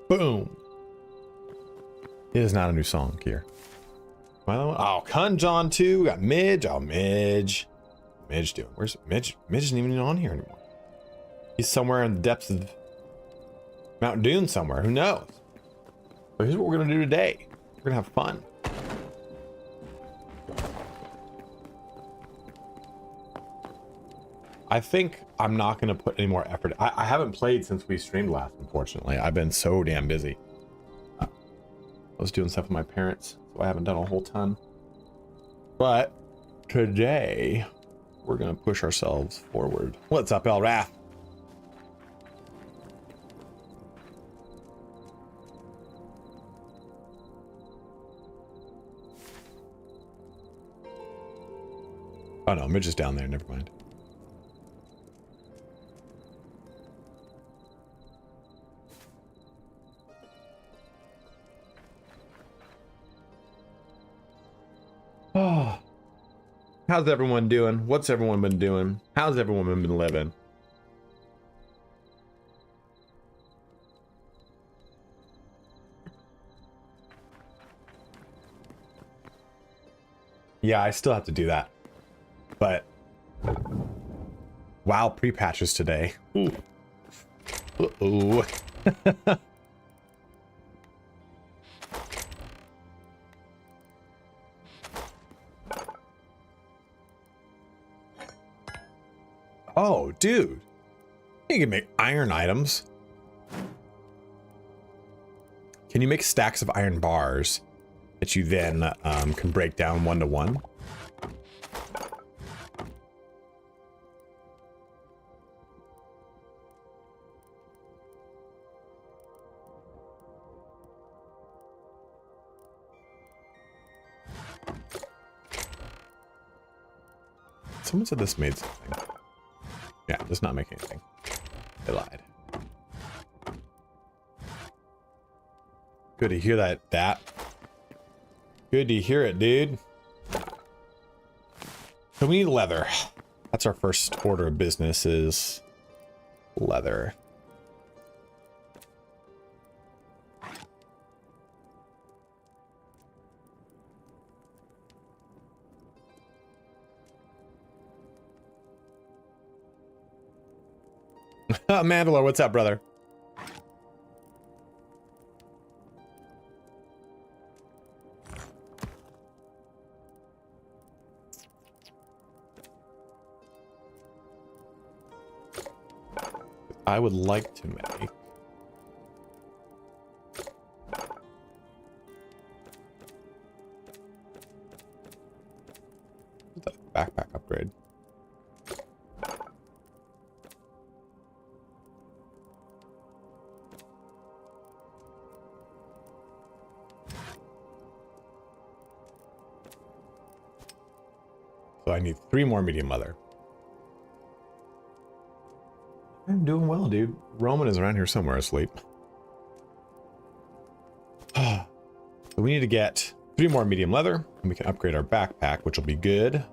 Boom. It is not a new song here. Oh, Kunjon too. Got Midge. Oh, Midge. Midge doing? Where's Midge? Midge isn't even on here anymore. He's somewhere in the depths of Mount Dune somewhere. Who knows? But here's what we're gonna do today. We're gonna have fun. I think I'm not gonna put any more effort. I haven't played since we streamed last, unfortunately. I've been so damn busy. I was doing stuff with my parents, so I haven't done a whole ton. But today, we're gonna push ourselves forward. What's up, El Wrath? Oh no, Midge is down there, never mind. Oh, how's everyone doing? What's everyone been doing? How's everyone been living? Yeah, I still have to do that. But WoW pre-patches today. Ooh. Uh-oh. Oh, dude. You can make iron items. Can you make stacks of iron bars that you then can break down 1 to 1? Someone said this made something. Yeah, it does not make anything. They lied. Good to hear that. Good to hear it, dude. So we need leather. That's our first order of business is leather. Mandalore, what's up, brother? I would like to make backpack upgrade. So I need 3 more medium leather. I'm doing well, dude. Roman is around here somewhere asleep. So we need to get 3 more medium leather, and we can upgrade our backpack, which will be good.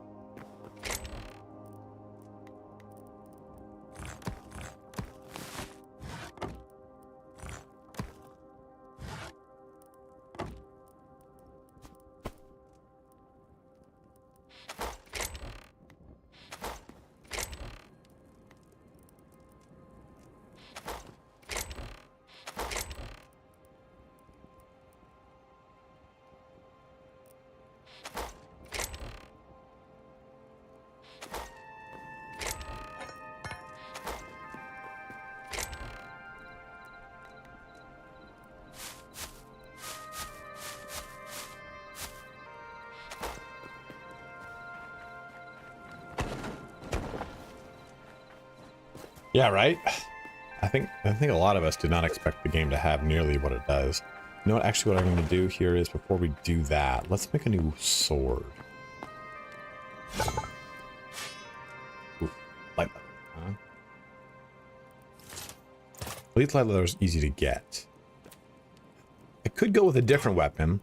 Yeah, right? I think a lot of us did not expect the game to have nearly what it does. You know what? Actually, what I'm going to do here is before we do that, let's make a new sword. Ooh, light leather, huh? At least light leather is easy to get. I could go with a different weapon.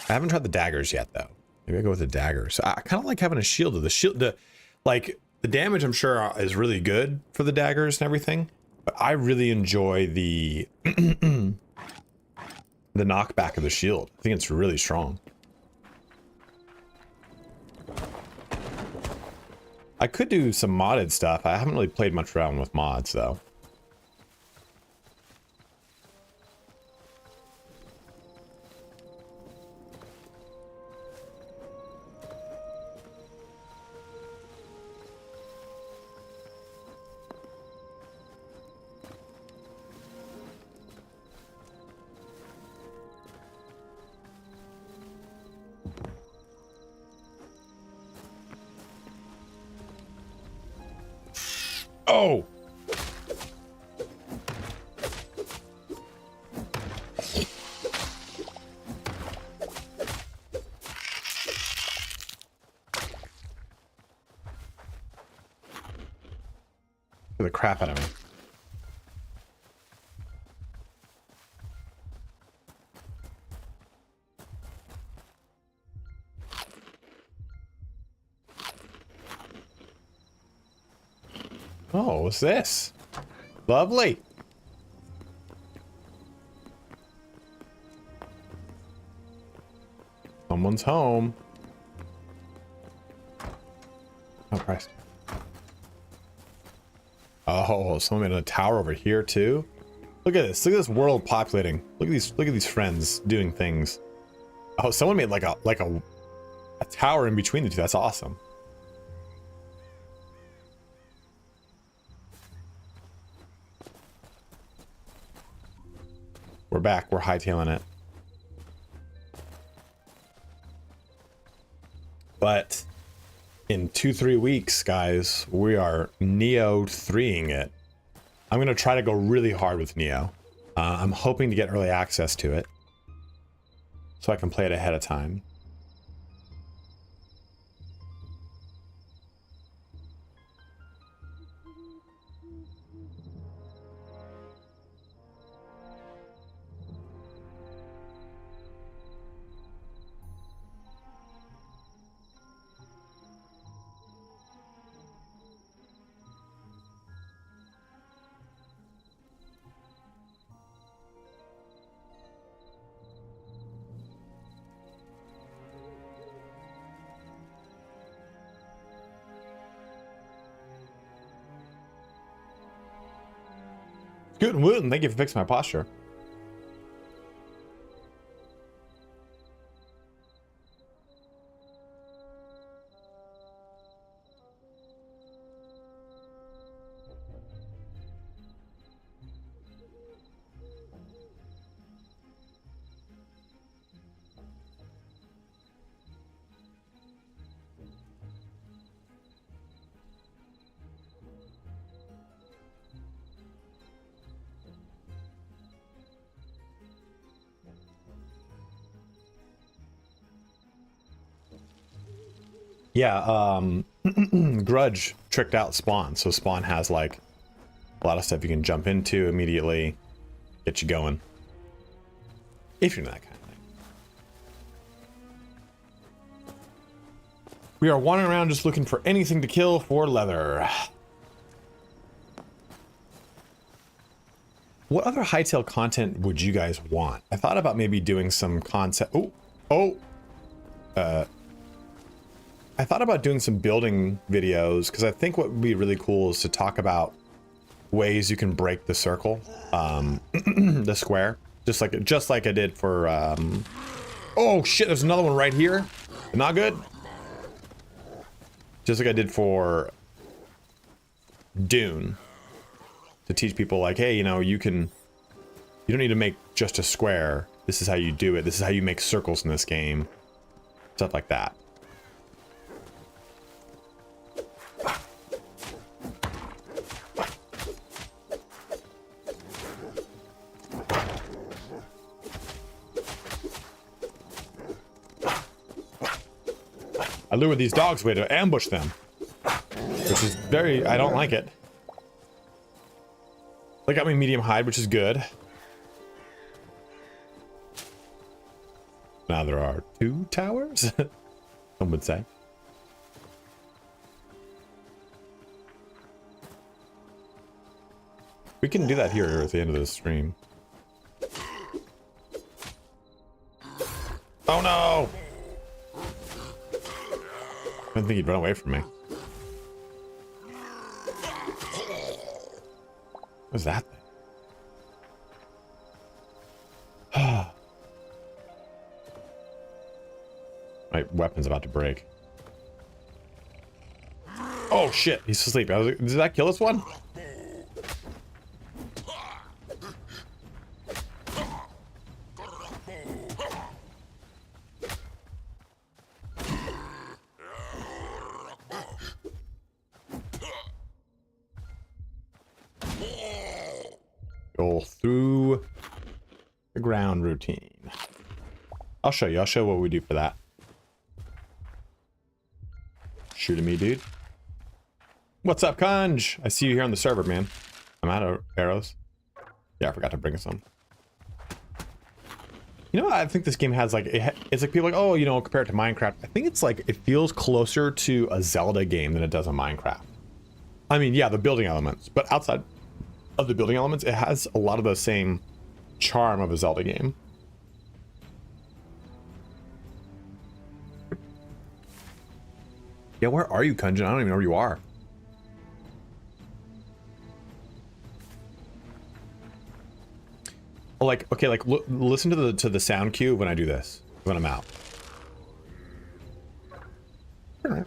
I haven't tried the daggers yet, though. Maybe I go with the daggers. I kind of like having a shield. The damage, I'm sure, is really good for the daggers and everything. But I really enjoy the the knockback of the shield. I think it's really strong. I could do some modded stuff. I haven't really played much around with mods though. Oh! The crap out of me. Oh, what's this? Lovely. Someone's home. Oh, Christ. Oh, someone made a tower over here too. Look at this. Look at this world populating. Look at these friends doing things. Oh, someone made like a tower in between the two. That's awesome. We're back. We're hightailing it. But in 2-3 weeks, guys, we are Neo 3ing it. I'm going to try to go really hard with Neo. I'm hoping to get early access to it so I can play it ahead of time. Good and Wooten, thank you for fixing my posture. Yeah, Grudge tricked out Spawn, so Spawn has like a lot of stuff you can jump into immediately, get you going. If you're that kind of thing. We are wandering around just looking for anything to kill for leather. What other Hytale content would you guys want? I thought about maybe doing some concept. I thought about doing some building videos because I think what would be really cool is to talk about ways you can break the circle, the square, just like I did for. Oh shit! There's another one right here. Not good. Just like I did for Dune, to teach people like, hey, you know, you don't need to make just a square. This is how you do it. This is how you make circles in this game. Stuff like that. I lured these dogs away to ambush them, which is I don't like it. They got me medium hide, which is good. Now there are 2 towers, some would say. We can do that here at the end of the stream. Oh no! I didn't think he'd run away from me. What's that thing? My weapon's about to break. Oh shit, he's asleep. I was like, did that kill this one? Go through the ground routine. I'll show you. I'll show what we do for that. Shooting me, dude. What's up, Conj? I see you here on the server, man. I'm out of arrows. Yeah, I forgot to bring some. You know what? I think this game has like, it's like people are like, oh, you know, compared to Minecraft. I think it's like, it feels closer to a Zelda game than it does a Minecraft. I mean, yeah, the building elements, but outside of the building elements, it has a lot of the same charm of a Zelda game. Yeah, where are you, Kunjan? I don't even know where you are. Like, okay, like listen to the sound cue when I do this, when I'm out. You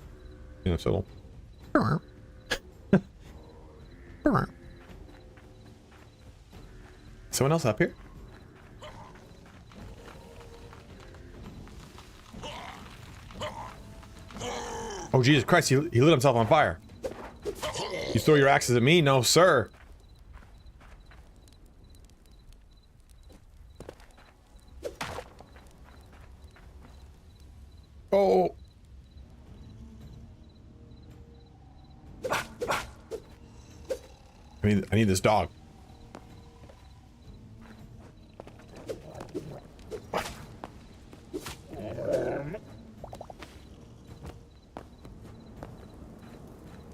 know, so someone else up here? Oh, Jesus Christ, he lit himself on fire. You throw your axes at me? No, sir. Oh. I need this dog.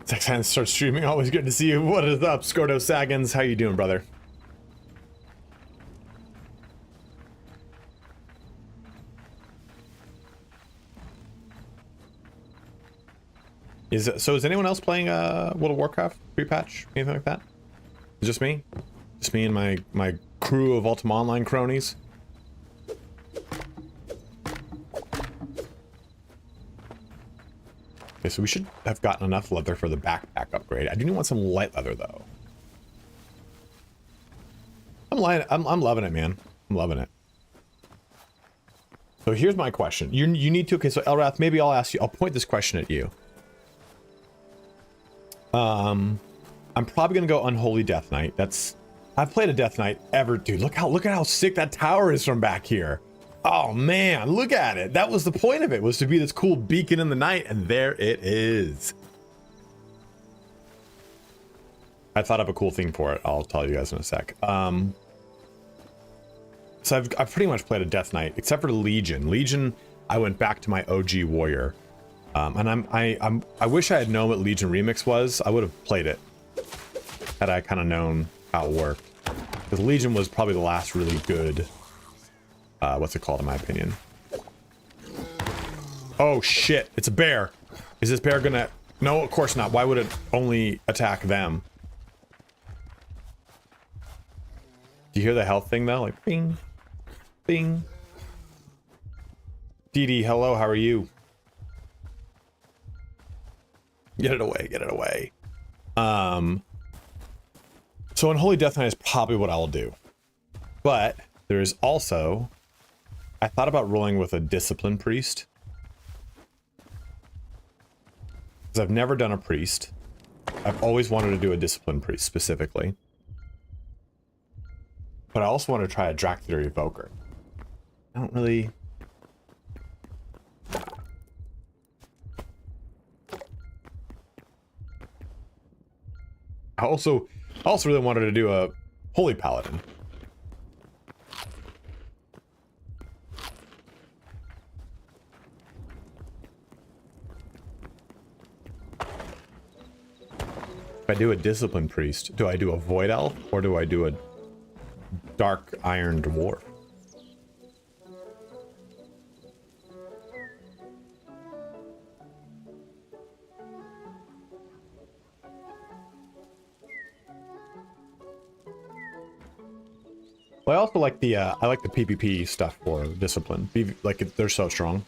Sexhan starts streaming. Always good to see you. What is up, Scordo Saggins? How you doing, brother? Is anyone else playing World of Warcraft pre-patch? Anything like that? Is it just me? Just me and my crew of Ultima Online cronies? Okay, so we should have gotten enough leather for the backpack upgrade. I do want some light leather though. I'm loving it, man. I'm loving it. So here's my question. You need to, okay, so Elrath, maybe I'll ask you, I'll point this question at you. I'm probably gonna go Unholy Death Knight. I've played a Death Knight ever, dude. Look at how sick that tower is from back here. Oh man, look at it. That was the point of it, was to be this cool beacon in the night, and there it is. I thought of a cool thing for it. I'll tell you guys in a sec. So I've pretty much played a Death Knight, except for Legion. Legion, I went back to my OG warrior. And I wish I had known what Legion Remix was. I would have played it had I kind of known how it worked. Because Legion was probably the last really good, what's it called in my opinion. Oh shit, it's a bear. Is this bear gonna, no, of course not. Why would it only attack them? Do you hear the health thing though? Like bing, bing. DD, hello, how are you? Get it away, get it away. So Unholy Death Knight is probably what I'll do. But there's also, I thought about rolling with a Discipline Priest. Because I've never done a priest. I've always wanted to do a Discipline Priest specifically. But I also want to try a Dracula Evoker. I don't really... I also really wanted to do a Holy Paladin. If I do a discipline priest, do I do a void elf or do I do a dark iron dwarf? Well, I also like the I like the PvP stuff for discipline. Like they're so strong.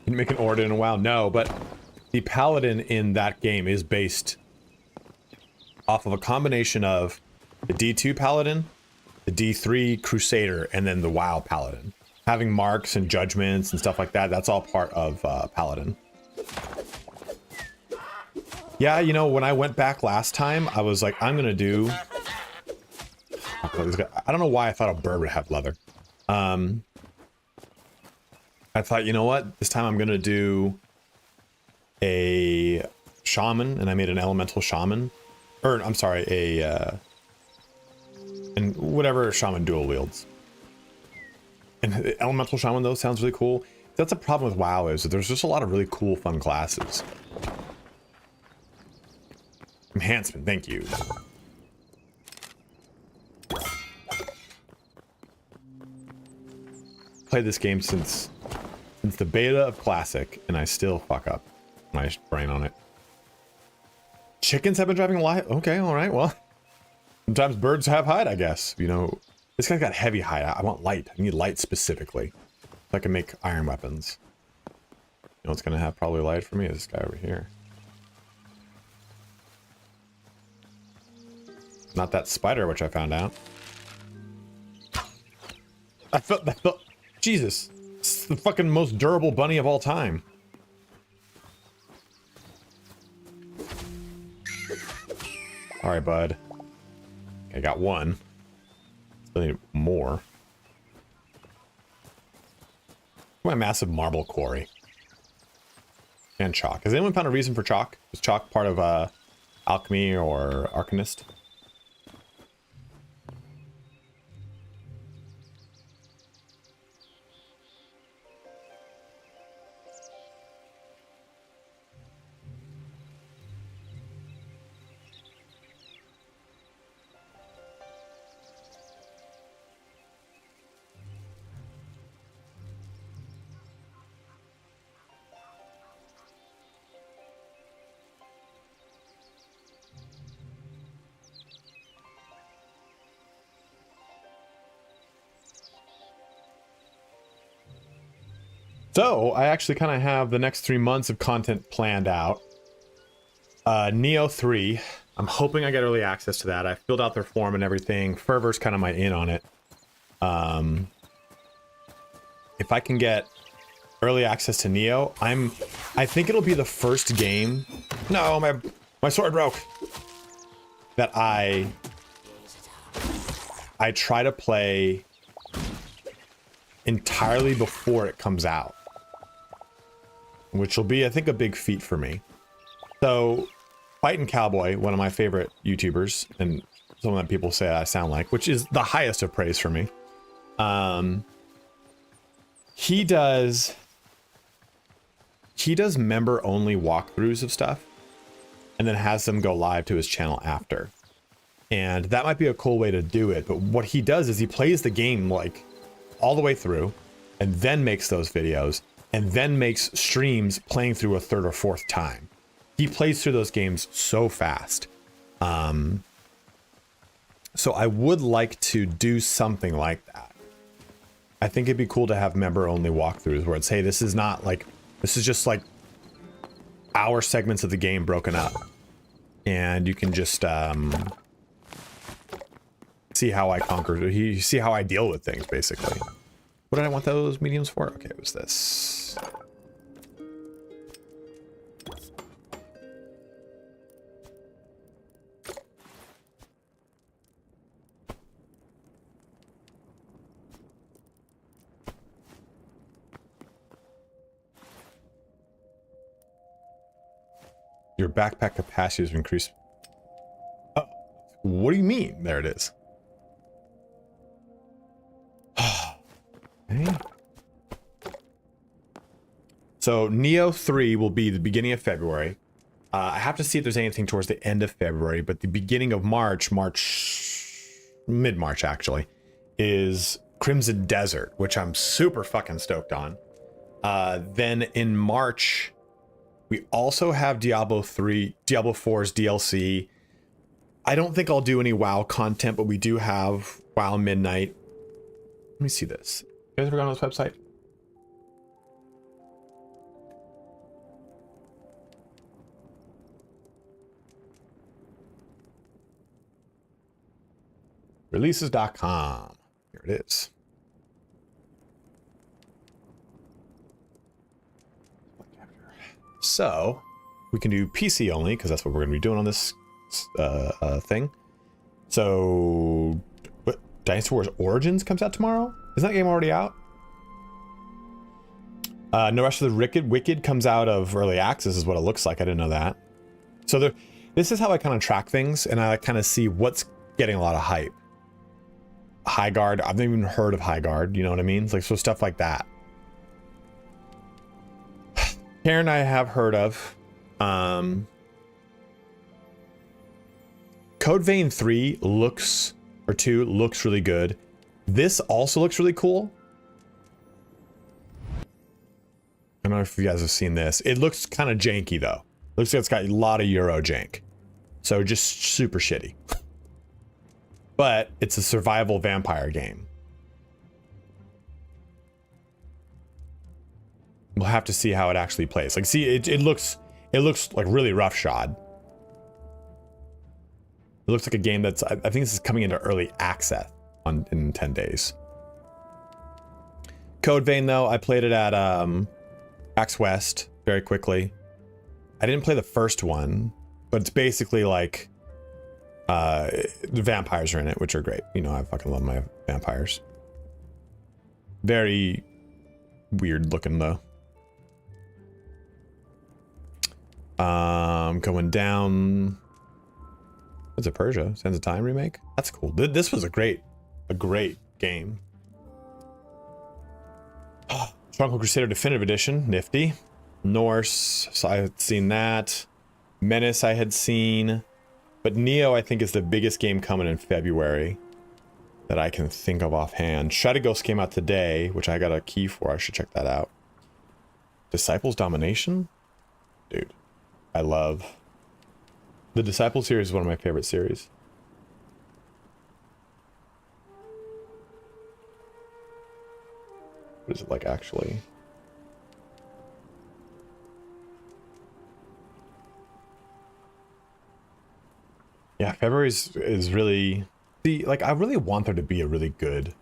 Can you make an Orden in a WoW? No, but the paladin in that game is based off of a combination of the D2 paladin, the D3 crusader, and then the WoW paladin. Having marks and judgments and stuff like that, that's all part of paladin. Yeah, you know, when I went back last time, I was like, I'm gonna do... I don't know why I thought a bird would have leather. I thought, you know what? This time I'm gonna do a shaman, and I made an elemental shaman. Or, I'm sorry, and whatever shaman dual wields. And the elemental shaman, though, sounds really cool. That's a problem with WoW, is that there's just a lot of really cool, fun classes. Enhancement, thank you. Played this game since the beta of Classic, and I still fuck up my brain on it. Chickens have been driving a lot? Okay, alright, well. Sometimes birds have hide, I guess. You know, this guy's got heavy hide. I want light. I need light specifically. So I can make iron weapons. You know what's gonna have probably light for me is this guy over here. Not that spider, which I found out. I felt, Jesus. It's the fucking most durable bunny of all time. Alright, bud. I got one. Still need more. My massive marble quarry. And chalk. Has anyone found a reason for chalk? Is chalk part of alchemy or arcanist? So, I actually kind of have the next 3 months of content planned out. Neo 3, I'm hoping I get early access to that. I filled out their form and everything. Fervor's kind of my in on it. If I can get early access to Neo, I think it'll be the first game. No, my sword broke. That I try to play entirely before it comes out. Which will be, I think, a big feat for me. So, Fightin' Cowboy, one of my favorite YouTubers, and someone that people say I sound like, which is the highest of praise for me. He does member-only walkthroughs of stuff, and then has them go live to his channel after. And that might be a cool way to do it, but what he does is he plays the game, like, all the way through, and then makes those videos, and then makes streams playing through a third or fourth time. He plays through those games so fast. So I would like to do something like that. I think it'd be cool to have member-only walkthroughs where it's, hey, this is not like, this is just like hour segments of the game broken up. And you can just see how I conquer, see how I deal with things, basically. What did I want those mediums for? Okay, it was this. Your backpack capacity has increased. Oh, what do you mean? There it is. Okay. So Neo 3 will be the beginning of February. I have to see if there's anything towards the end of February, but the beginning of March, mid-March actually, is Crimson Desert, which I'm super fucking stoked on. Then in March, we also have Diablo 4's DLC. I don't think I'll do any WoW content, but we do have WoW Midnight. Let me see this. You guys ever gone on this website? Releases.com. Here it is. So we can do PC only because that's what we're going to be doing on this thing. So what, Dynasty Wars Origins comes out tomorrow? Isn't that game already out? No Rest of the Wicked comes out of early access is what it looks like. I didn't know that. So this is how I kind of track things, and I kind of see what's getting a lot of hype. High Guard, I've never even heard of High Guard, you know what I mean? It's like, so stuff like that. Karen I have heard of. Code Vein 3 looks, or 2 looks really good. This also looks really cool. I don't know if you guys have seen this. It looks kind of janky though. Looks like it's got a lot of Euro jank. So just super shitty. But it's a survival vampire game. We'll have to see how it actually plays. Like, see, it looks like really roughshod. It looks like a game that's, I think this is coming into early access in 10 days. Code Vein though, I played it at PAX West very quickly. I didn't play the first one, but it's basically like the vampires are in it, which are great. You know, I fucking love my vampires. Very weird looking though. Going down. What's it, Persia? Sands of Time remake? That's cool. This was a great game. Oh, Stronghold Crusader Definitive Edition, nifty. Norse, so I had seen that. Menace I had seen. But Neo, I think, is the biggest game coming in February that I can think of offhand. Shadow Ghost came out today, which I got a key for. I should check that out. Disciples Domination? Dude, I love... The Disciple series is one of my favorite series. What is it like, actually? Yeah, February is really... See, like, I really want there to be a really good...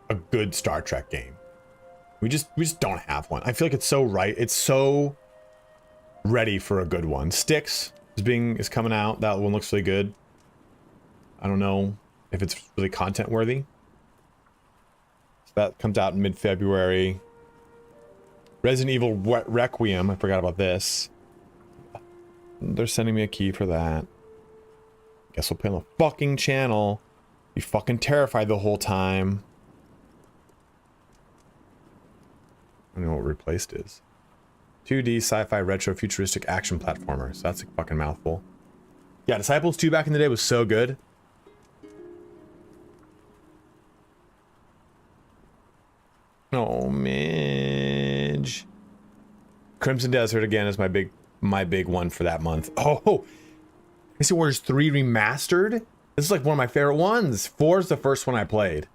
a good Star Trek game. We just don't have one. I feel like it's so right. It's so ready for a good one. Styx is coming out. That one looks really good. I don't know if it's really content worthy. So that comes out in mid-February. Resident Evil Requiem. I forgot about this. They're sending me a key for that. Guess we'll play on the fucking channel. Be fucking terrified the whole time. I don't know what replaced is. 2D sci-fi retro futuristic action platformer. So that's a fucking mouthful. Yeah, Disciples 2 back in the day was so good. Oh, Midge. Crimson Desert again is my big one for that month. Oh, Dynasty Warriors 3 Remastered? This is like one of my favorite ones. 4 is the first one I played.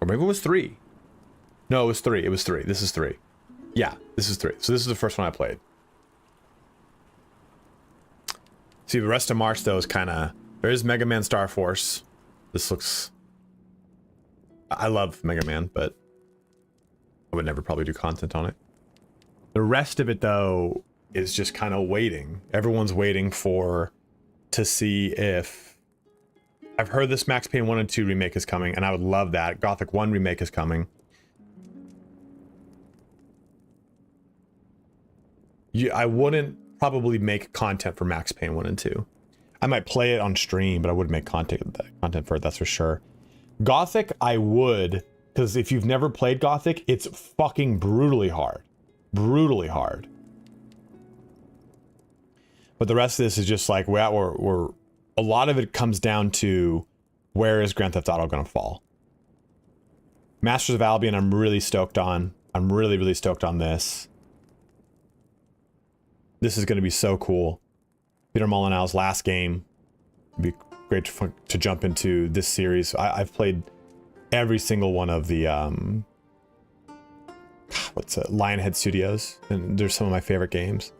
Or maybe it was 3. No, it was 3. It was 3. This is 3. Yeah, this is 3. So this is the first one I played. See, the rest of March, though, is kind of... There's Mega Man Star Force. This looks... I love Mega Man, but I would never probably do content on it. The rest of it, though, is just kind of waiting. Everyone's waiting to see if... I've heard this Max Payne 1 and 2 remake is coming, and I would love that. Gothic 1 remake is coming. I wouldn't probably make content for Max Payne 1 and 2. I might play it on stream, but I wouldn't make content for it, that's for sure. Gothic, I would, Because if you've never played Gothic, it's fucking brutally hard. Brutally hard. But the rest of this is just like, we're a lot of it comes down to where is Grand Theft Auto going to fall. Masters of Albion, I'm really stoked on. I'm really, really stoked on this. This is going to be so cool. Peter Molyneux's last game. It'd be great to jump into this series. I've played every single one of the Lionhead Studios, and they're some of my favorite games.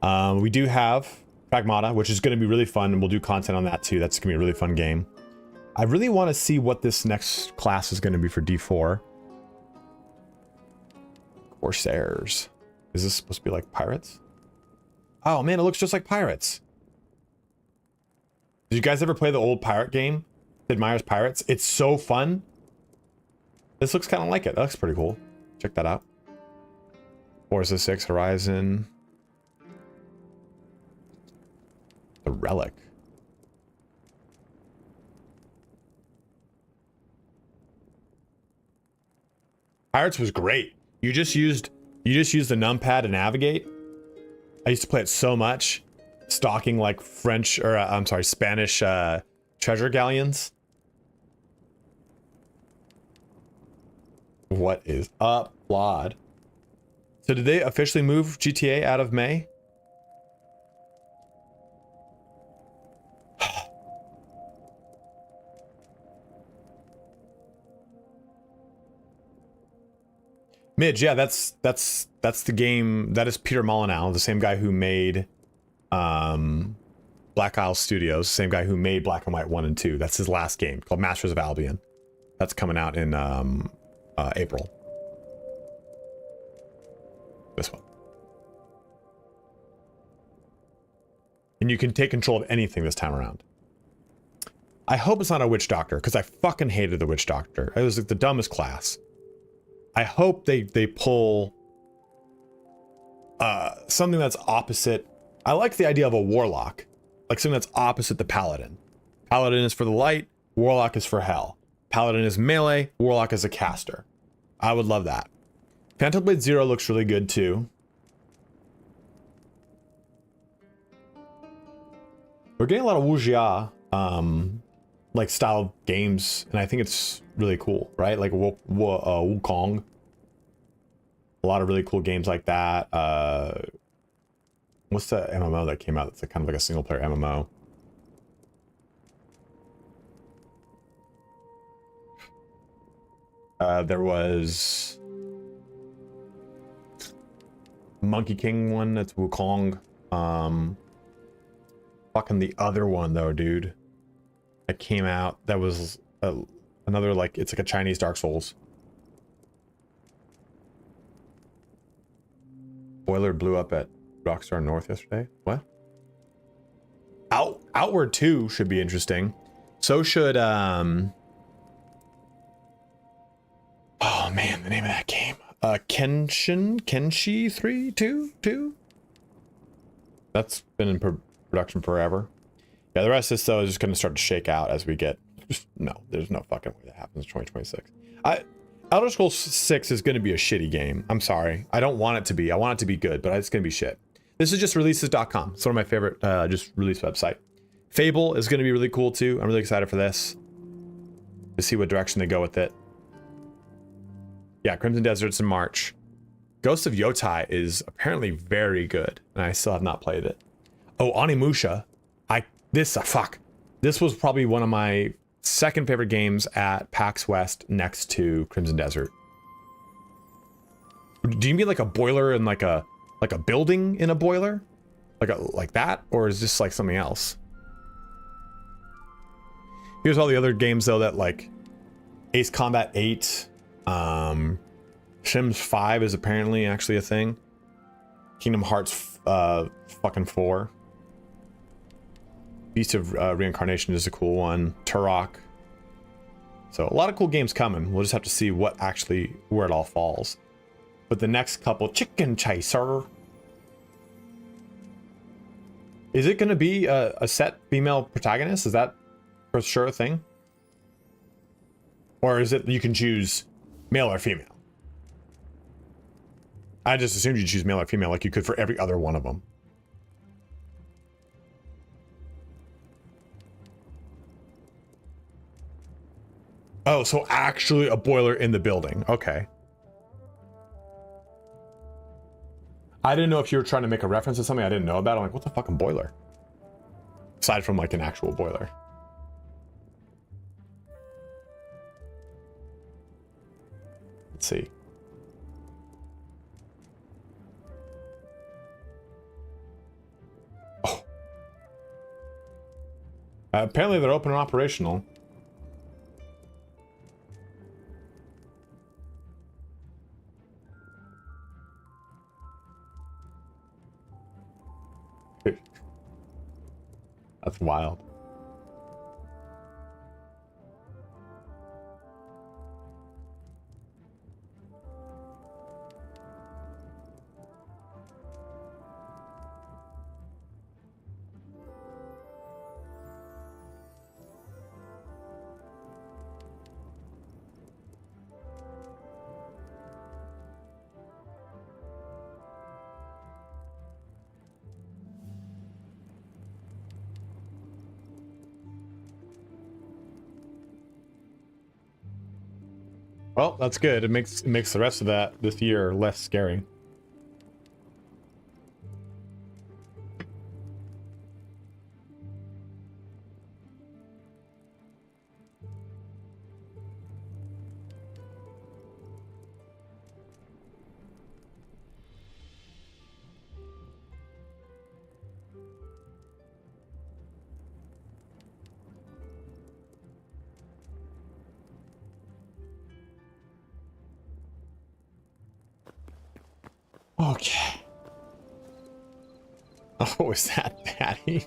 We do have Pragmata, which is going to be really fun, and we'll do content on that too. That's going to be a really fun game. I really want to see what this next class is going to be for D4. Corsairs. Is this supposed to be like pirates? Oh man, it looks just like pirates. Did you guys ever play the old pirate game? Sid Meier's Pirates? It's so fun. This looks kind of like it. That looks pretty cool. Check that out. Forza 6 Horizon. The Relic. Pirates was great. You just used the numpad to navigate. I used to play it so much, stalking like French or I'm sorry, Spanish treasure galleons. What is up, Lod? So did they officially move GTA out of May? Midge, yeah, that's the game. That is Peter Molyneux, the same guy who made Black Isle Studios, same guy who made Black and White 1 and 2. That's his last game called Masters of Albion. That's coming out in April. This one. And you can take control of anything this time around. I hope it's not a witch doctor, because I fucking hated the witch doctor. It was like the dumbest class. I hope they pull something that's opposite. I like the idea of a warlock, like something that's opposite the paladin. Paladin is for the light, warlock is for hell. Paladin is melee, warlock is a caster. I would love that. Phantom Blade Zero looks really good too. We're getting a lot of wuxia like style games, and I think it's really cool, right? Like Wukong. A lot of really cool games like that. What's the MMO that came out that's kind of like a single player MMO? There was Monkey King one, that's Wukong. Fucking the other one though, dude, that came out, that was another, like, it's like a Chinese Dark Souls. Boiler blew up at Rockstar North yesterday. What? Outward 2 should be interesting. So should oh man, the name of that game. Kenshi 3 2. That's been in production forever. Yeah, the rest of this though is just gonna start to shake out as we get. No, there's no fucking way that happens in 2026. Elder Scrolls 6 is gonna be a shitty game. I'm sorry. I don't want it to be. I want it to be good, but it's gonna be shit. This is just releases.com. It's one of my favorite just release website. Fable is gonna be really cool too. I'm really excited for this. To see what direction they go with it. Yeah, Crimson Desert's in March. Ghost of Yotai is apparently very good, and I still have not played it. Oh, Onimusha. This was probably one of my second favorite games at PAX West next to Crimson Desert. Do you mean like a boiler and like a building in a boiler? Like that? Or is this like something else? Here's all the other games though that like Ace Combat 8, Sims 5 is apparently actually a thing. Kingdom Hearts fucking 4. Beast of Reincarnation is a cool one. Turok. So a lot of cool games coming. We'll just have to see where it all falls. But the next couple, Chicken Chaser. Is it going to be a set female protagonist? Is that for sure a thing? Or is it you can choose Male or female? I just assumed you'd choose male or female like you could for every other one of them. Oh, so actually a boiler in the building. Okay. I didn't know if you were trying to make a reference to something I didn't know about. I'm like, what's a fucking boiler? Aside from like an actual boiler. Let's see. Oh. Apparently they're open and operational. That's wild. Well, that's good. It makes the rest of this year less scary. Okay. Oh, is that Patty?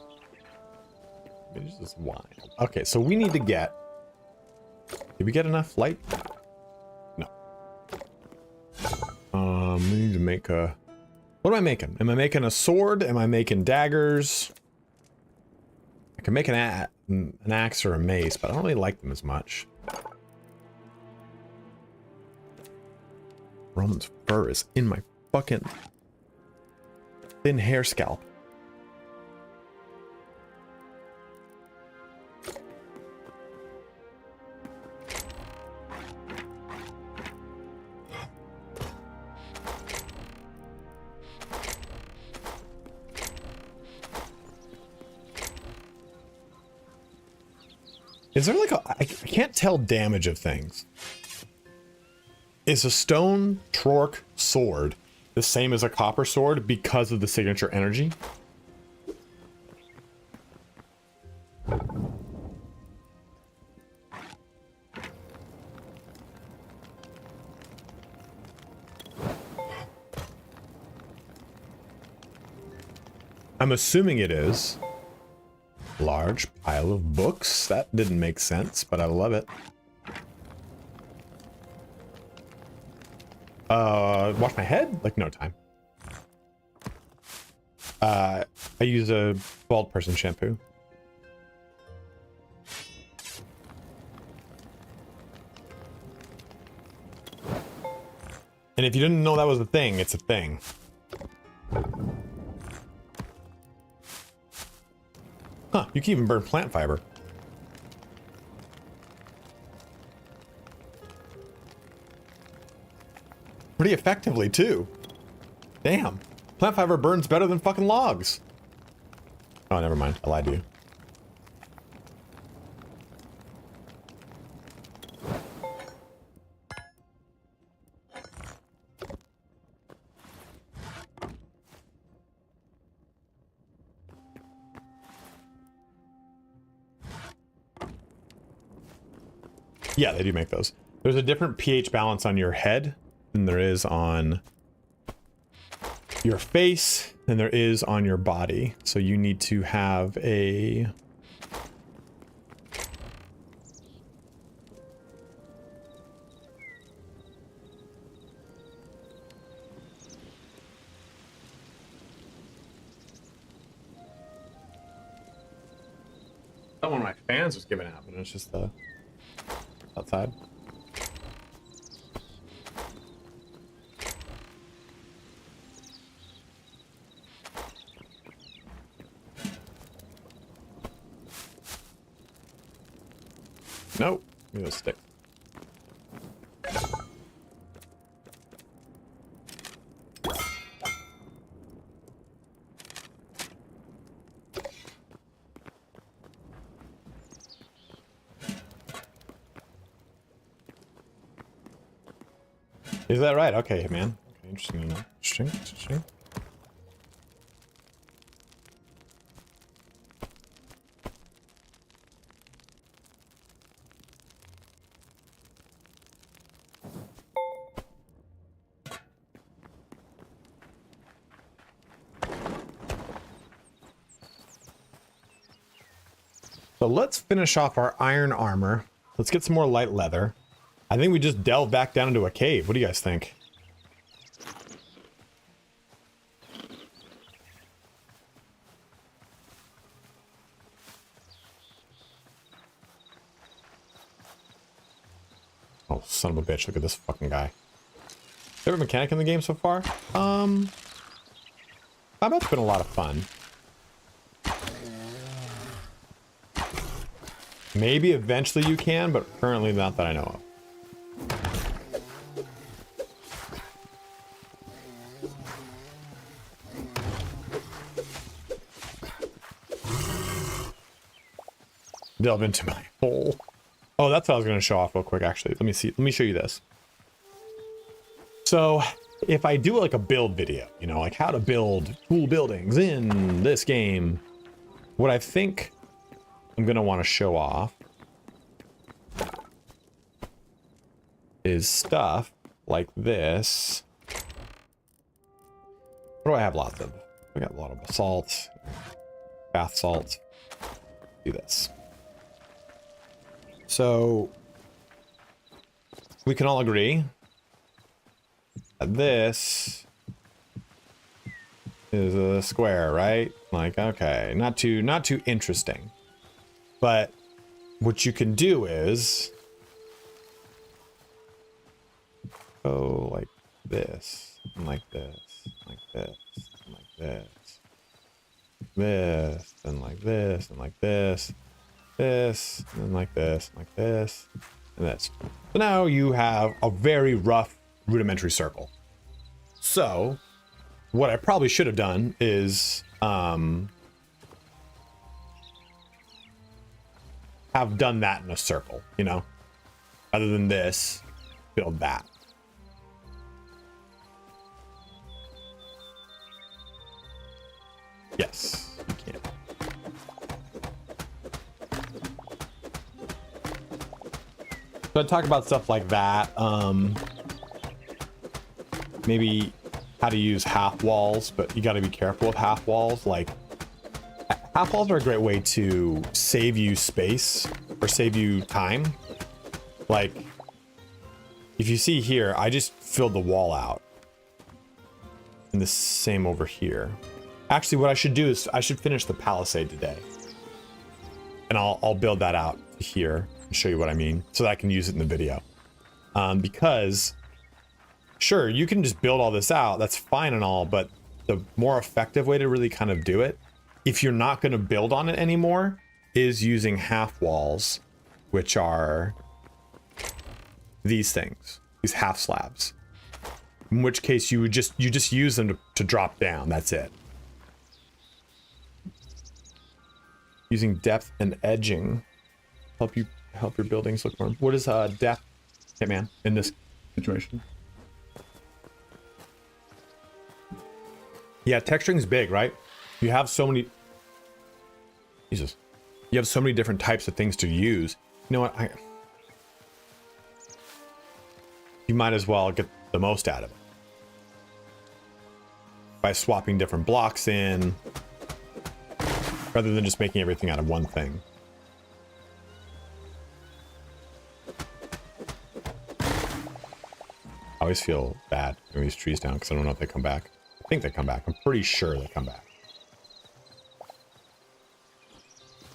It's just wild. Okay, so we need to get... Did we get enough light? No. We need to make a... What am I making? Am I making a sword? Am I making daggers? I can make an axe or a mace, but I don't really like them as much. Roman's fur is in my fucking thin hair scalp. Is there like a... I can't tell damage of things. Is a stone Trork sword the same as a copper sword because of the signature energy? I'm assuming it is. Large pile of books. That didn't make sense, but I love it. Wash my head? Like, no time. I use a bald person shampoo. And if you didn't know that was a thing, it's a thing. Huh, you can even burn plant fiber. Pretty effectively, too. Damn. Plant fiber burns better than fucking logs. Oh, never mind. I lied to you. Yeah, they do make those. There's a different pH balance on your head than there is on your face than there is on your body. So you need to have a... One of my fans was giving out, but it's just the outside. Nope. Give me those sticks. Is that right? Okay, man. Okay, interesting to know. Interesting, interesting. So let's finish off our iron armor. Let's get some more light leather. I think we just delve back down into a cave. What do you guys think? Oh, son of a bitch. Look at this fucking guy. Favorite mechanic in the game so far? Combat's been a lot of fun. Maybe eventually you can, but currently not that I know of. Delve into my hole. Oh, that's what I was going to show off real quick, actually. Let me see. Let me show you this. So if I do like a build video, you know, like how to build cool buildings in this game, what I think I'm going to want to show off is stuff like this. What do I have lots of? We got a lot of basalt, bath salt. Do this. So we can all agree that this is a square, right? Like, okay, not too interesting. But what you can do is go like this, and like this, like this, and like this, this, and like this, and like this. This, and like this, like this, and this. So now you have a very rough rudimentary circle. So what I probably should have done is have done that in a circle, you know, other than this, build that. Yes, you can. So I talk about stuff like that. Maybe how to use half walls, but you got to be careful with half walls. Like, half walls are a great way to save you space or save you time. Like, if you see here, I just filled the wall out. And the same over here. Actually, what I should do is I should finish the palisade today. And I'll build that out here. Show you what I mean so that I can use it in the video, because sure, you can just build all this out, that's fine and all, but the more effective way to really kind of do it, if you're not going to build on it anymore, is using half walls, which are these things, these half slabs, in which case you just use them to drop down. That's it. Using depth and edging help your buildings look more. What is depth, Hitman, in this situation? Yeah, texturing's big, right? You have so many. Jesus, you have so many different types of things to use. You know what? You might as well get the most out of it by swapping different blocks in, rather than just making everything out of one thing. I always feel bad throwing these trees down because I don't know if they come back. I think they come back. I'm pretty sure they come back.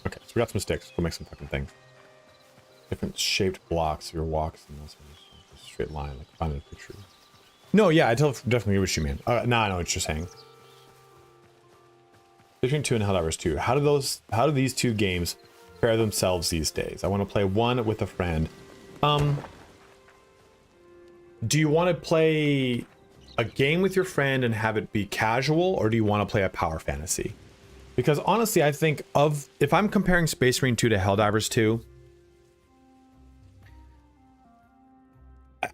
Okay, so we got some sticks. Go make some fucking things. Different shaped blocks. Your walks and this one. A straight line, like find a picture. No, yeah, I definitely get what you mean. No, I know what you're saying. Between 2 and Helldivers 2. How do these two games compare themselves these days. I want to play one with a friend. Do you want to play a game with your friend and have it be casual, or do you want to play a power fantasy? Because honestly, I think if I'm comparing Space Marine 2 to Helldivers 2,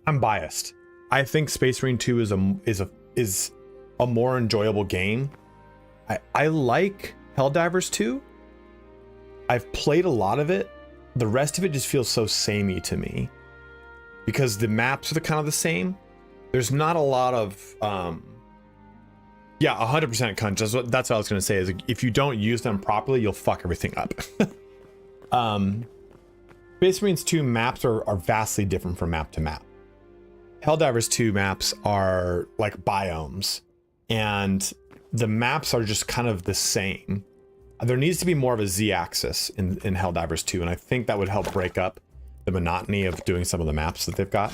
I'm biased. I think Space Marine 2 is a more enjoyable game. I like Helldivers 2. I've played a lot of it. The rest of it just feels so samey to me because the maps are kind of the same. There's not a lot of yeah, 100% Kunch. That's what I was going to say, is if you don't use them properly, you'll fuck everything up. Space Marines 2 maps are vastly different from map to map. Helldivers 2 maps are like biomes, and the maps are just kind of the same. There needs to be more of a Z-axis in Helldivers 2, and I think that would help break up the monotony of doing some of the maps that they've got.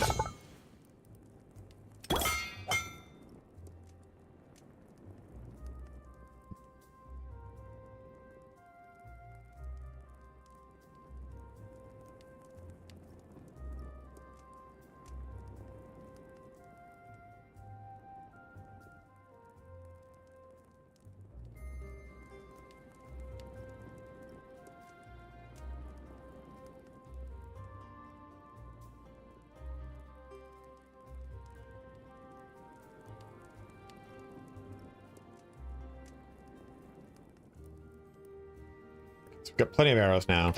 Got plenty of arrows now.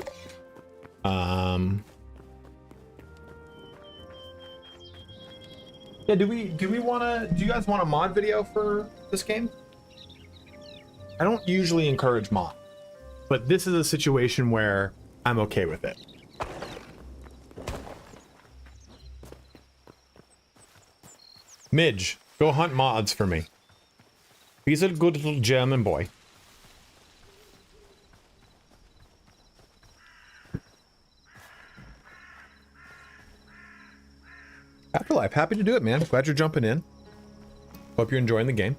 Yeah, do you guys want a mod video for this game? I don't usually encourage mod, but this is a situation where I'm okay with it. Midge, go hunt mods for me. He's a good little German boy. Afterlife, happy to do it, man. Glad you're jumping in. Hope you're enjoying the game.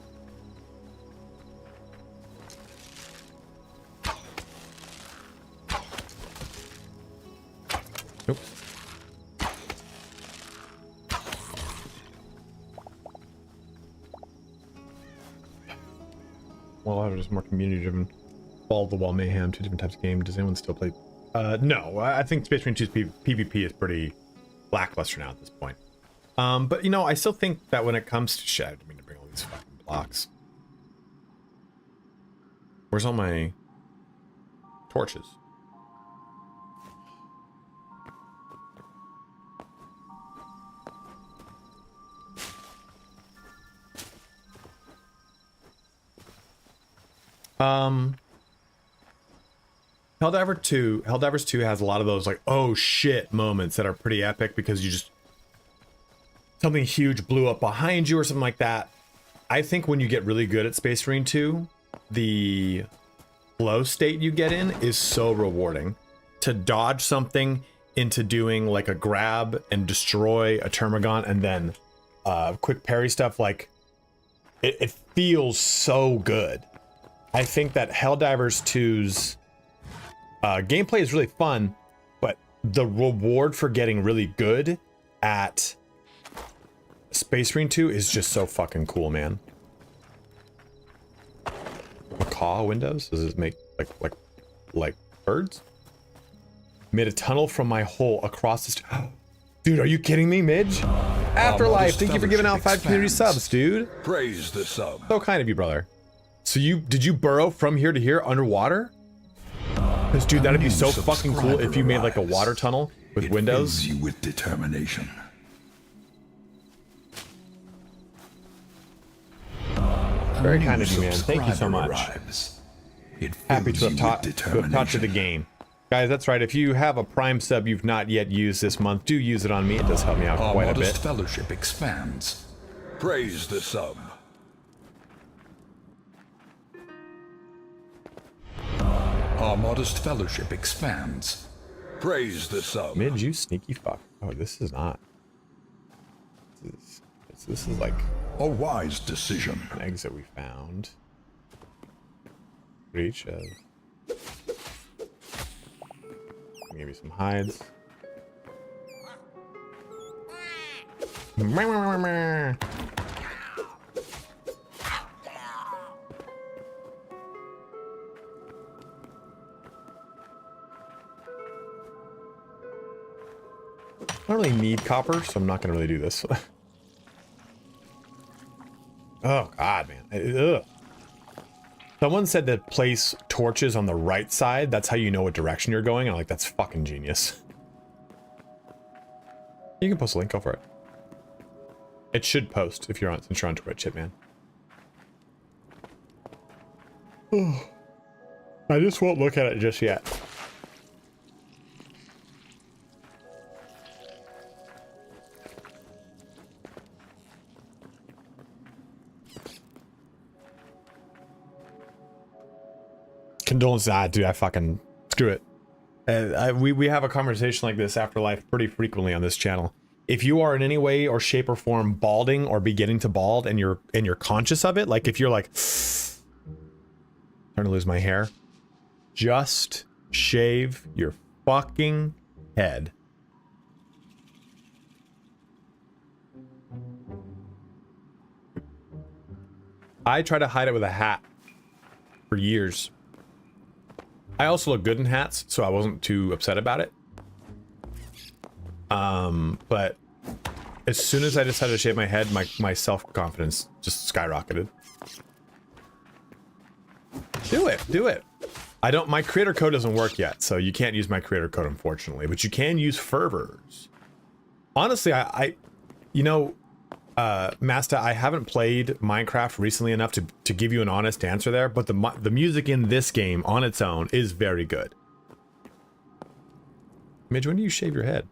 Nope. Well, I was more community-driven. Ball the wall mayhem, 2 different types of game. Does anyone still play? No, I think Space Marine 2's PvP is pretty lackluster now at this point. But you know, I still think that when it comes to shit, I didn't mean to bring all these fucking blocks. Where's all my torches? Helldivers 2 has a lot of those like, oh shit moments that are pretty epic because you just, something huge blew up behind you or something like that. I think when you get really good at Space Marine 2, the flow state you get in is so rewarding. To dodge something into doing like a grab and destroy a Termagon and then quick parry stuff, like it feels so good. I think that Helldivers 2's gameplay is really fun, but the reward for getting really good at Space Marine 2 is just so fucking cool, man. Macaw windows? Does it make like birds? Made a tunnel from my hole across this. Dude, are you kidding me, Midge? Afterlife, thank you for giving out 5 community subs, dude. Praise the sub. So kind of you, brother. So did you burrow from here to here underwater? Because dude, that'd be so fucking cool if you made like a water tunnel with windows. Fills you with determination. Very kind of you, man. Thank you so much. Happy to have taught you the game. Guys, that's right. If you have a Prime sub you've not yet used this month, do use it on me. It does help me out quite a bit. Modest fellowship expands. Praise the sub. Our modest fellowship expands. Praise the sub. Midge, you sneaky fuck. Oh, this is not. This is like a wise decision. An exit we found. Reach of. give me some hides. I don't really need copper, so I'm not gonna really do this. Oh god, man. Ugh. Someone said to place torches on the right side. That's how you know what direction you're going. And I'm like, that's fucking genius. You can post a link, go for it. It should post if you're on, since you're on Twitch, Hitman. I just won't look at it just yet. Condolences, dude, I fucking screw it. We have a conversation like this after life pretty frequently on this channel. If you are in any way or shape or form balding or beginning to bald and you're conscious of it, like if you're like starting to lose my hair, just shave your fucking head. I try to hide it with a hat for years. I also look good in hats, so I wasn't too upset about it. But as soon as I decided to shave my head, my self-confidence just skyrocketed. Do it, do it. My creator code doesn't work yet, so you can't use my creator code, unfortunately, but you can use fervors. Honestly, you know, Masta, I haven't played Minecraft recently enough to give you an honest answer there, but the music in this game on its own is very good. Midge, when do you shave your head?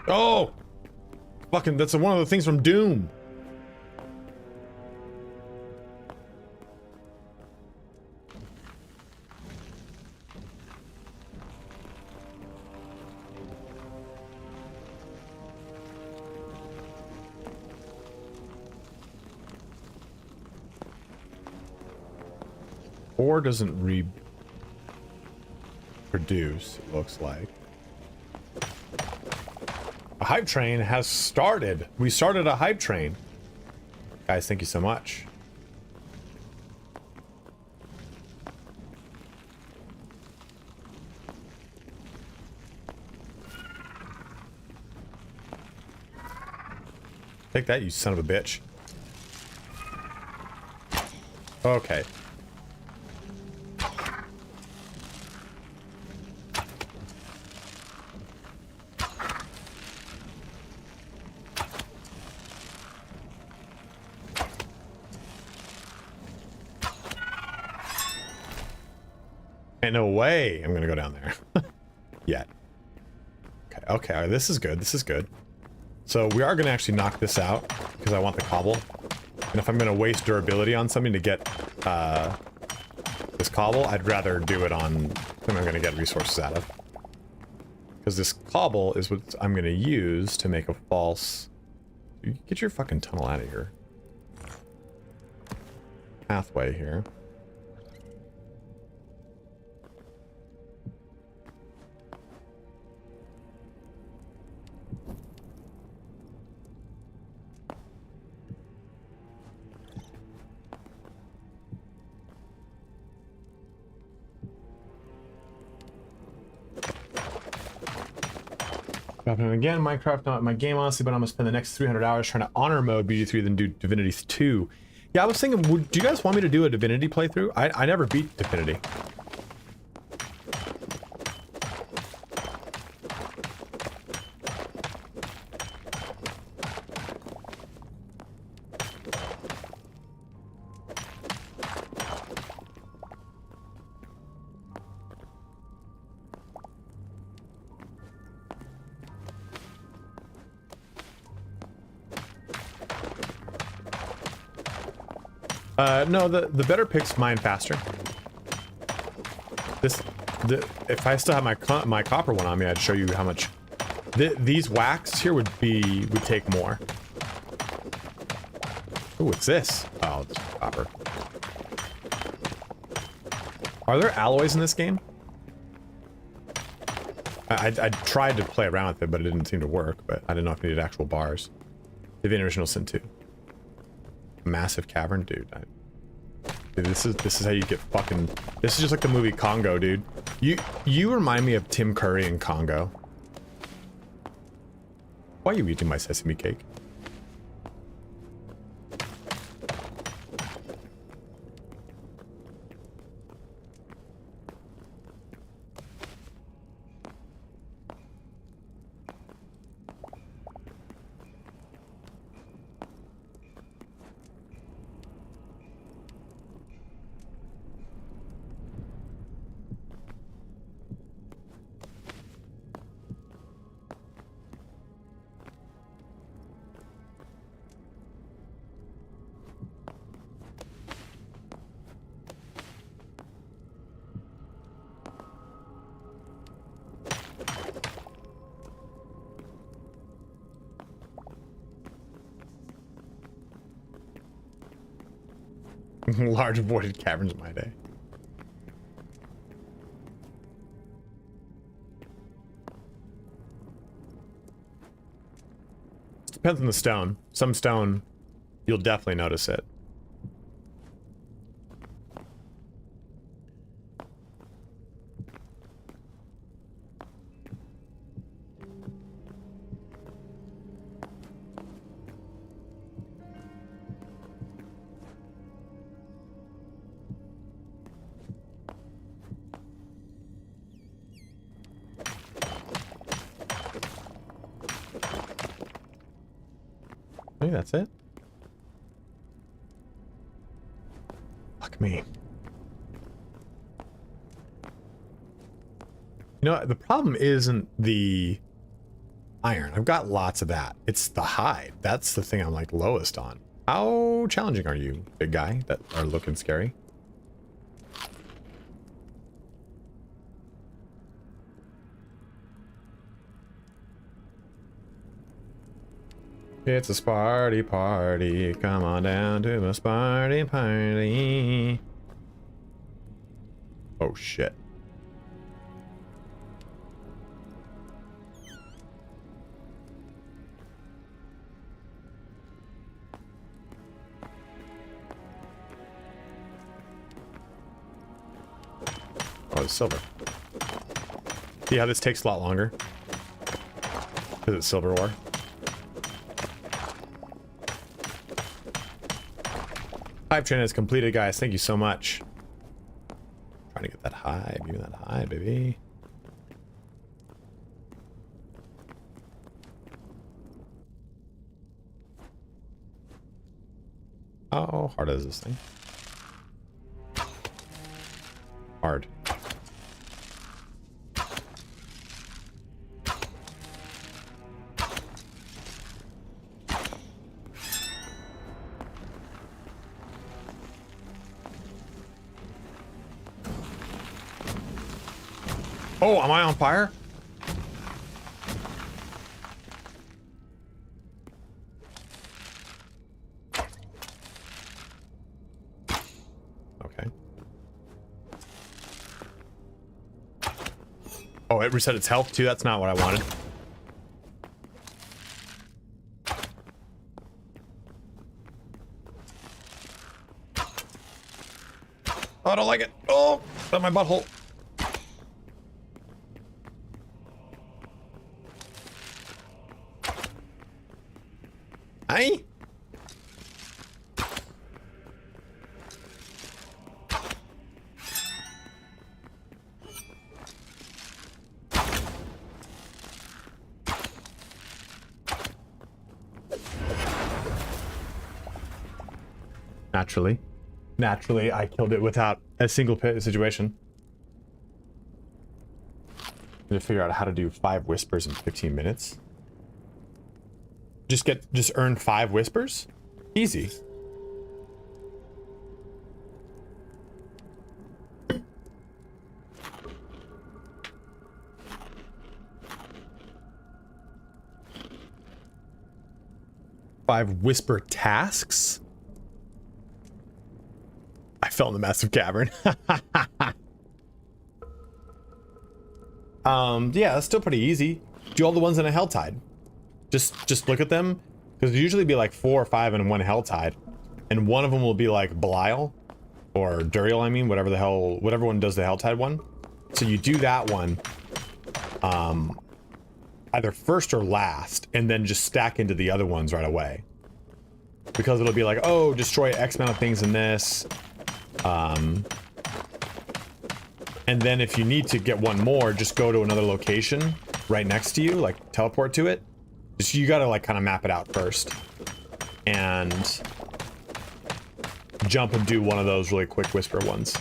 Oh! Fucking, that's one of the things from Doom. Ore doesn't reproduce, it looks like. A hype train has started. We started a hype train. Guys, thank you so much. Take that, you son of a bitch. Okay. Ain't no way I'm gonna go down there. Yet. Okay, okay, this is good, this is good. So we are gonna actually knock this out, because I want the cobble. And if I'm gonna waste durability on something to get, this cobble, I'd rather do it on something I'm gonna get resources out of. Because this cobble is what I'm gonna use to make a false... Get your fucking tunnel out of here. Pathway here. And again, Minecraft, not my game, honestly, but I'm gonna spend the next 300 hours trying to honor mode BD3 than do Divinity 2. Yeah, I was thinking, do you guys want me to do a Divinity playthrough? I never beat Divinity. No, the better picks mine faster. This If I still have my copper one on me, I'd show you how much these wax here would take more. Ooh, what's this? Oh, it's copper. Are there alloys in this game? I tried to play around with it, but it didn't seem to work. But I didn't know if it needed actual bars. Divian Original Sin 2. Massive cavern, dude. Dude, this is how you get fucking. This is just like the movie Congo, dude. You remind me of Tim Curry in Congo. Why are you eating my sesame cake? Large avoided caverns in my day. It depends on the stone. Some stone, you'll definitely notice it. I think that's it. Fuck me. You know, the problem isn't the iron. I've got lots of that. It's the hide. That's the thing I'm like lowest on. How challenging are you, big guy that are looking scary? It's a Sparty party. Come on down to the Sparty party. Oh shit. Oh, it's silver. See how this takes a lot longer? Because it's silver ore. Hype train is completed, guys. Thank you so much. Trying to get that high. Give me that high, baby. How hard is this thing? Hard. Oh, am I on fire? Okay. Oh, it reset its health too? That's not what I wanted. Oh, I don't like it. Oh, that's my butthole. Hey? Naturally, I killed it without a single situation. I'm gonna figure out how to do 5 whispers in 15 minutes. Just earn 5 whispers? Easy. 5 whisper tasks. I fell in the massive cavern. Yeah, that's still pretty easy. Do all the ones in a hell tide. Just look at them, because usually be like 4 or 5 in one hell tide, and one of them will be like Belial or Duriel. I mean, whatever the hell, whatever one does the hell tide one. So you do that one, either first or last, and then just stack into the other ones right away, because it'll be like, oh, destroy X amount of things in this. And then if you need to get one more, just go to another location right next to you, like teleport to it. Just, you gotta like kind of map it out first and jump and do one of those really quick whisper ones.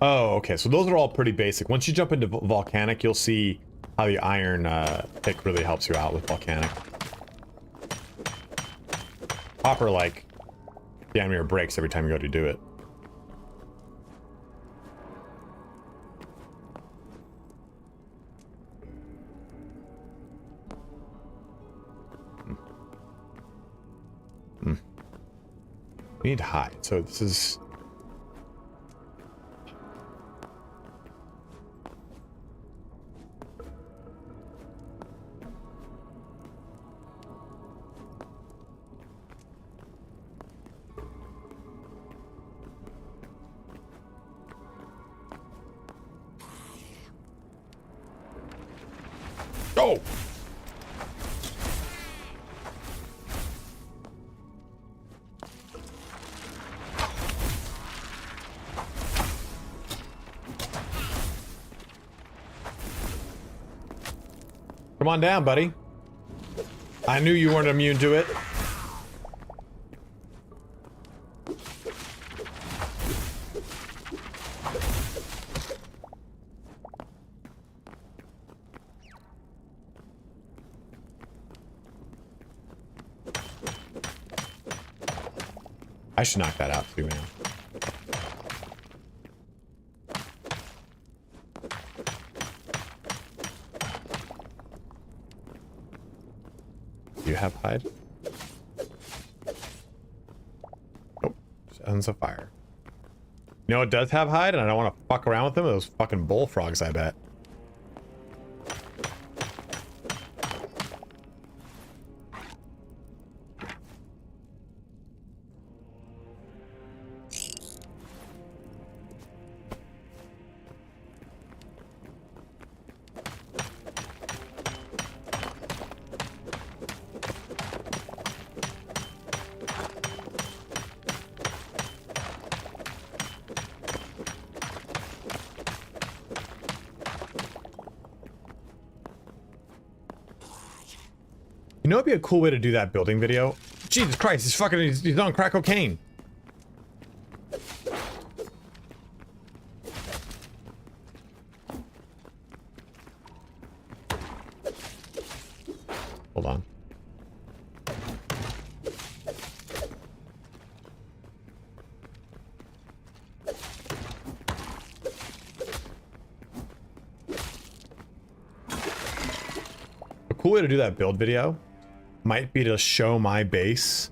Oh, okay, so those are all pretty basic. Once you jump into volcanic, you'll see how the iron pick really helps you out with volcanic. Hopper, like, damn near breaks every time you go to do it. We need to hide, so this is... Oh! Come on down, buddy. I knew you weren't immune to it. I should knock that out too, man. Do you have hide? Nope. Just ends of fire. You know it does have hide, and I don't want to fuck around with them. Those fucking bullfrogs, I bet. You know, it'd be a cool way to do that building video. Jesus Christ, he's on crack cocaine. Hold on. A cool way to do that build video might be to show my base.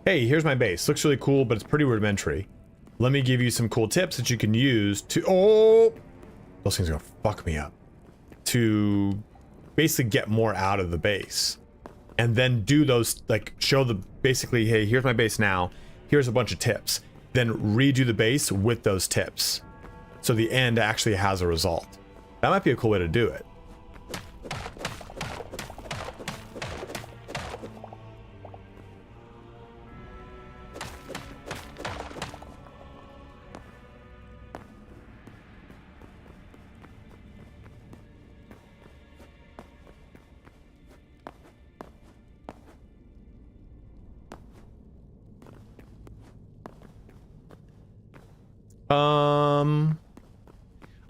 Hey, here's my base. Looks really cool, but it's pretty rudimentary. Let me give you some cool tips that you can use to... Oh! Those things are gonna fuck me up. To basically get more out of the base. And then do those, like, show the... Basically, hey, here's my base now. Here's a bunch of tips. Then redo the base with those tips. So the end actually has a result. That might be a cool way to do it.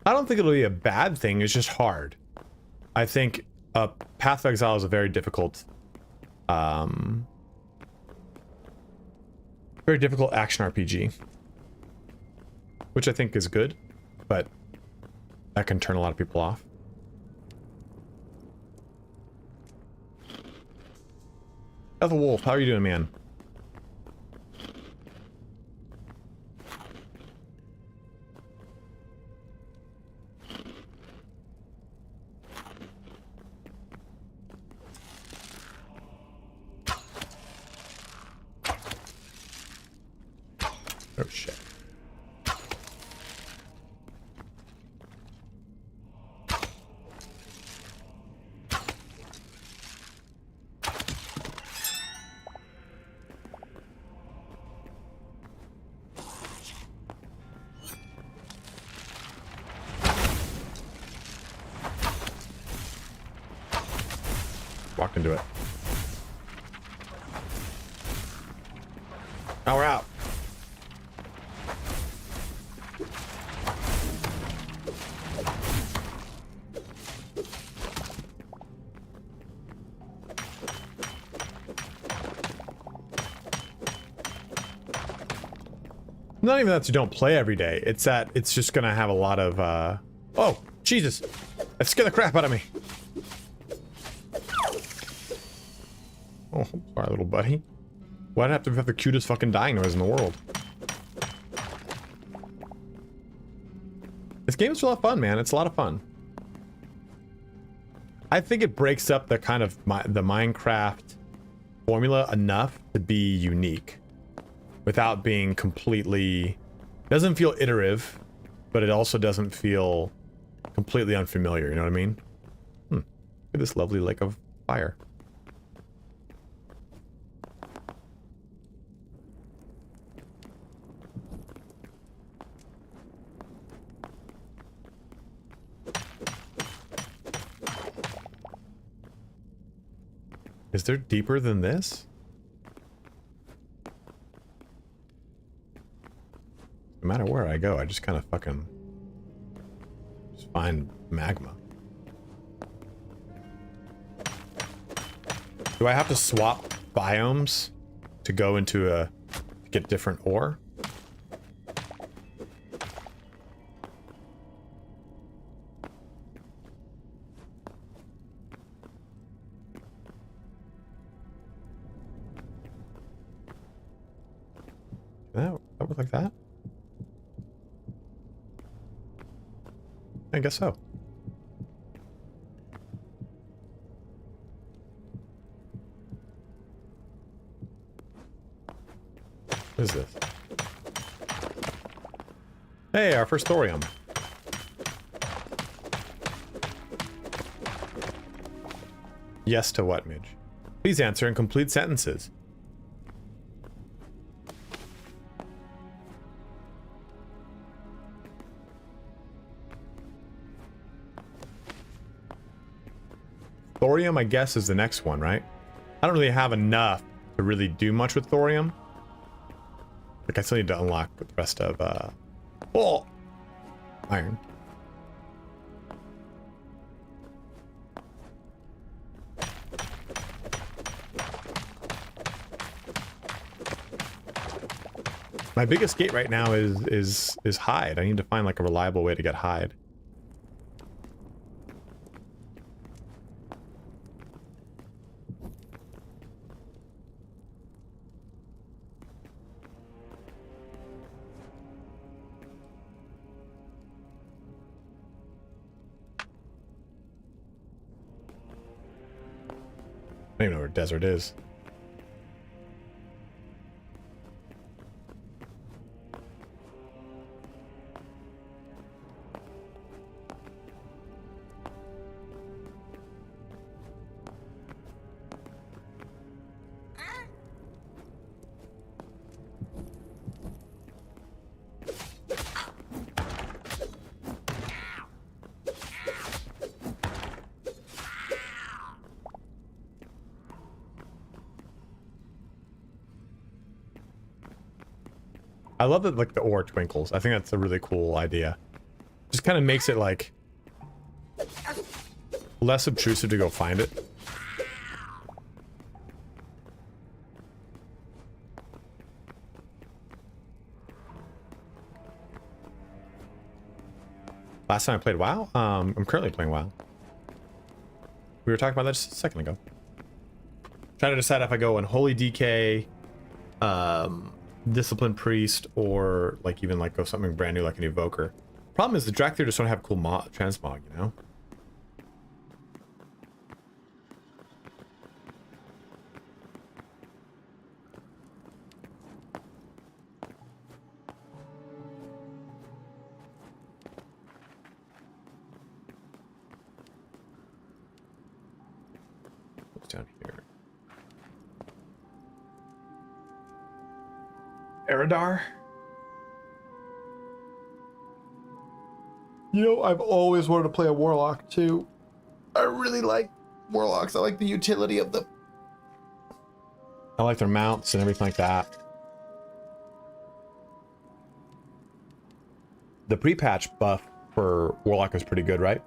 I don't think it'll be a bad thing. It's just hard. I think Path of Exile is a very difficult action RPG, which I think is good, but that can turn a lot of people off. The Wolf, how are you doing, man? Oh shit. Walked into it. Now we're out. Not even that you don't play every day. It's that it's just gonna have a lot of, oh, Jesus. That scared the crap out of me. Oh, sorry, little buddy. Why'd I have to have the cutest fucking dying noise in the world? This game is a lot of fun, man. It's a lot of fun. I think it breaks up the kind of the Minecraft formula enough to be unique. Without being completely... Doesn't feel iterative, but it also doesn't feel completely unfamiliar, you know what I mean? Look at this lovely lake of fire. Is there deeper than this? No matter where I go, I just kind of fucking just find magma. Do I have to swap biomes to go into to get different ore? That work like that? I guess so. What is this? Hey, our first thorium. Yes to what, Midge? Please answer in complete sentences. Thorium, I guess, is the next one, right? I don't really have enough to really do much with thorium. Like, I still need to unlock the rest of, oh! Iron. My biggest gate right now is hide. I need to find, like, a reliable way to get hide. I don't even know where desert is. I love that, like, the ore twinkles. I think that's a really cool idea. Just kind of makes it, like, less obtrusive to go find it. Last time I played WoW, I'm currently playing WoW. We were talking about that just a second ago. Trying to decide if I go in Holy DK, Disciplined Priest, or like even like go something brand new like an Evoker. Problem is the Drakthir just don't have cool transmog, you know? What's down here? Eridar? You know, I've always wanted to play a Warlock too. I really like Warlocks. I like the utility of them. I like their mounts and everything like that. The pre-patch buff for Warlock is pretty good, right?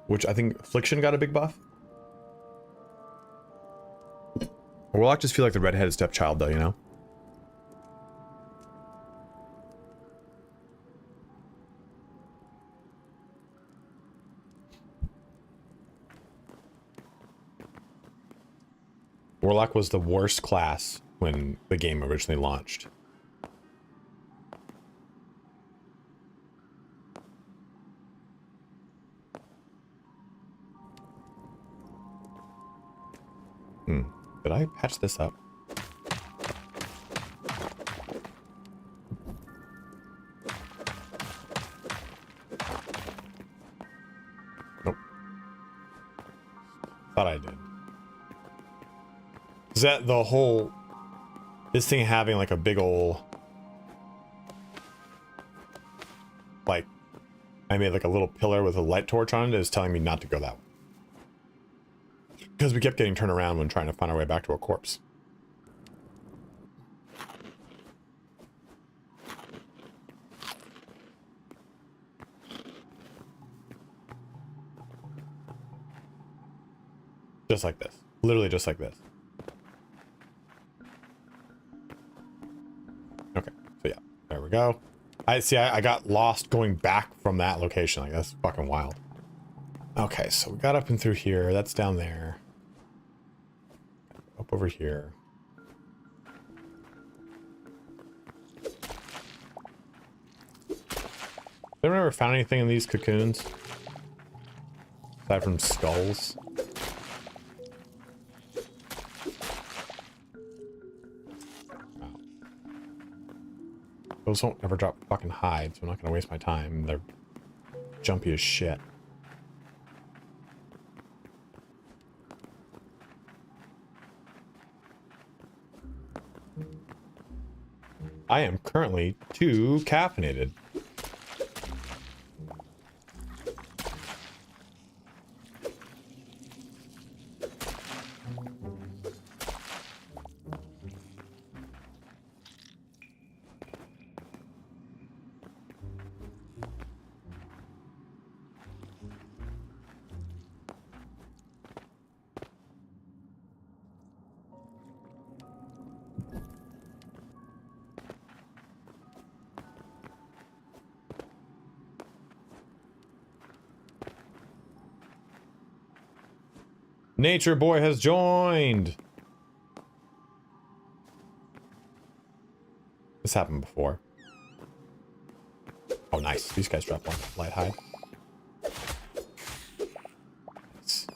Which I think Affliction got a big buff. Warlock just feel like the redheaded stepchild though, you know? Warlock was the worst class when the game originally launched. Did I patch this up? Nope. Thought I did. Is that the whole... This thing having like a big ol'... Like... I made like a little pillar with a light torch on it is telling me not to go that way. Because we kept getting turned around when trying to find our way back to a corpse. Just like this. Literally just like this. Okay, so yeah, there we go. I got lost going back from that location. Like, that's fucking wild. Okay, so we got up and through here. That's down there. Up over here. Anyone ever found anything in these cocoons? Aside from skulls? Wow. Those don't ever drop fucking hides, so I'm not gonna waste my time. They're jumpy as shit. I am currently too caffeinated. Nature Boy has joined! This happened before. Oh, nice. These guys drop one. Light hide. Nice.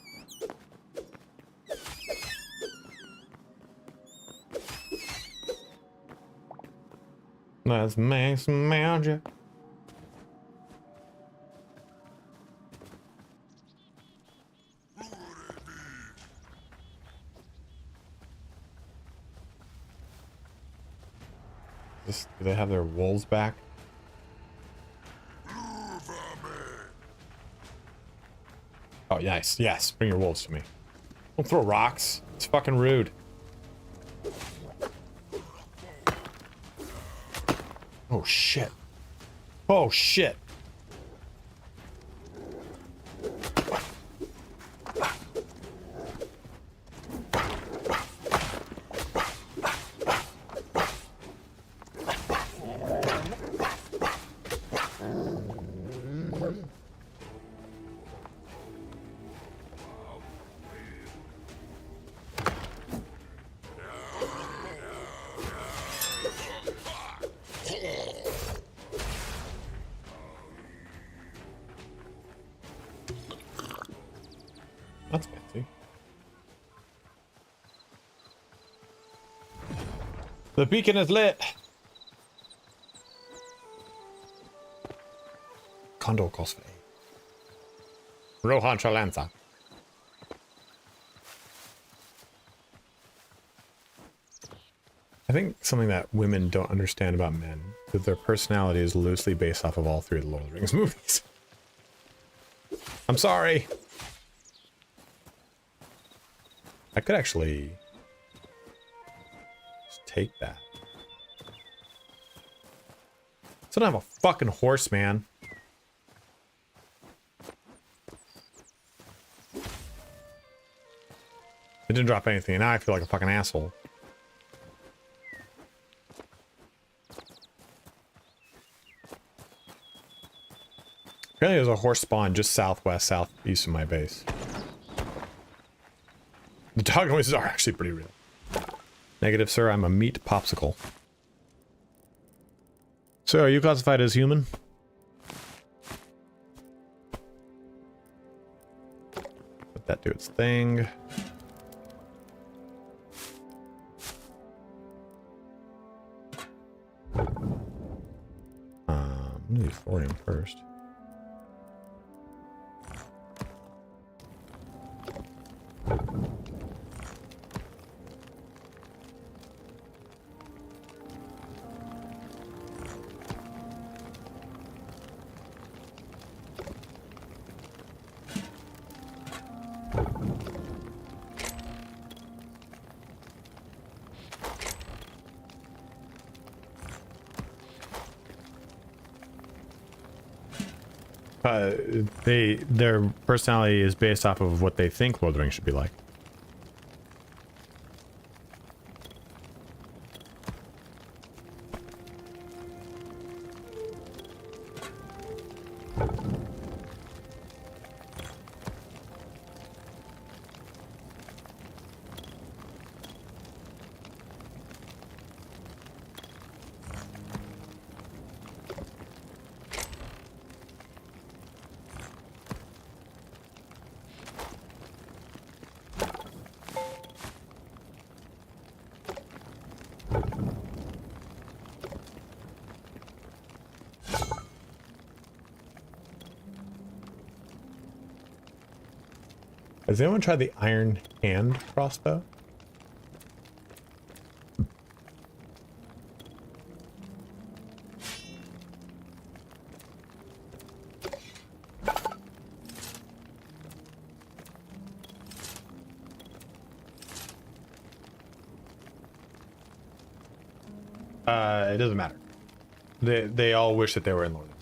Let's make some magic. Do they have their wolves back? Oh, nice. Yes, bring your wolves to me. Don't throw rocks. It's fucking rude. Oh, shit. Oh, shit. The beacon is lit. Condor calls for aid. Rohan Chalanza. I think something that women don't understand about men is that their personality is loosely based off of all three of the Lord of the Rings movies. I'm sorry. I could actually just take that. So I don't have a fucking horse, man. It didn't drop anything, and now I feel like a fucking asshole. Apparently there's a horse spawn just southwest, southeast of my base. The dog noises are actually pretty real. Negative, sir. I'm a meat popsicle. So, are you classified as human? Let that do its thing. I'm gonna do thorium first. Their personality is based off of what they think Lord of the Rings should be like. Has anyone tried the iron hand crossbow? It doesn't matter. They all wish that they were in Lord of the Rings.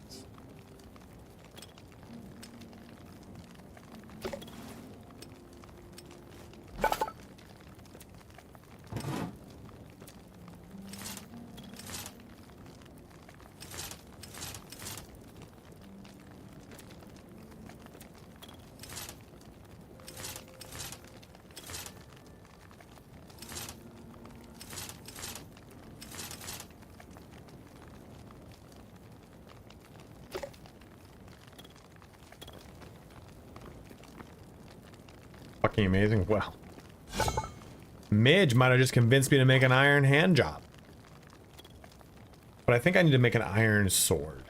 Fucking amazing. Well, Midge might have just convinced me to make an iron hand job. But I think I need to make an iron sword.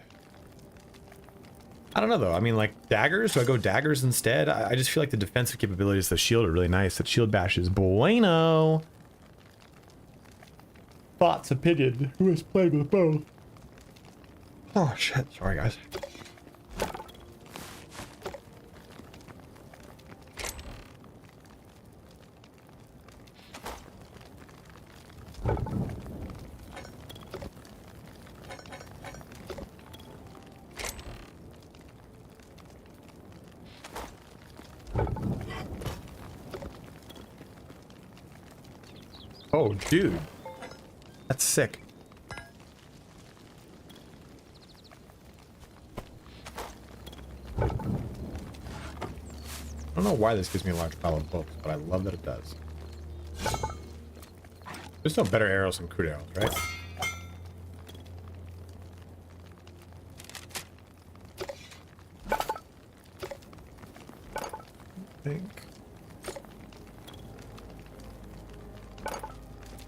I don't know though. I mean, like daggers? Do I go daggers instead? I just feel like the defensive capabilities of the shield are really nice. That shield bash is bueno. Thoughts, opinion. Who has played with both? Oh shit. Sorry guys. Oh, dude. That's sick. I don't know why this gives me a large pile of books, but I love that it does. There's no better arrows than crude arrows, right? I think.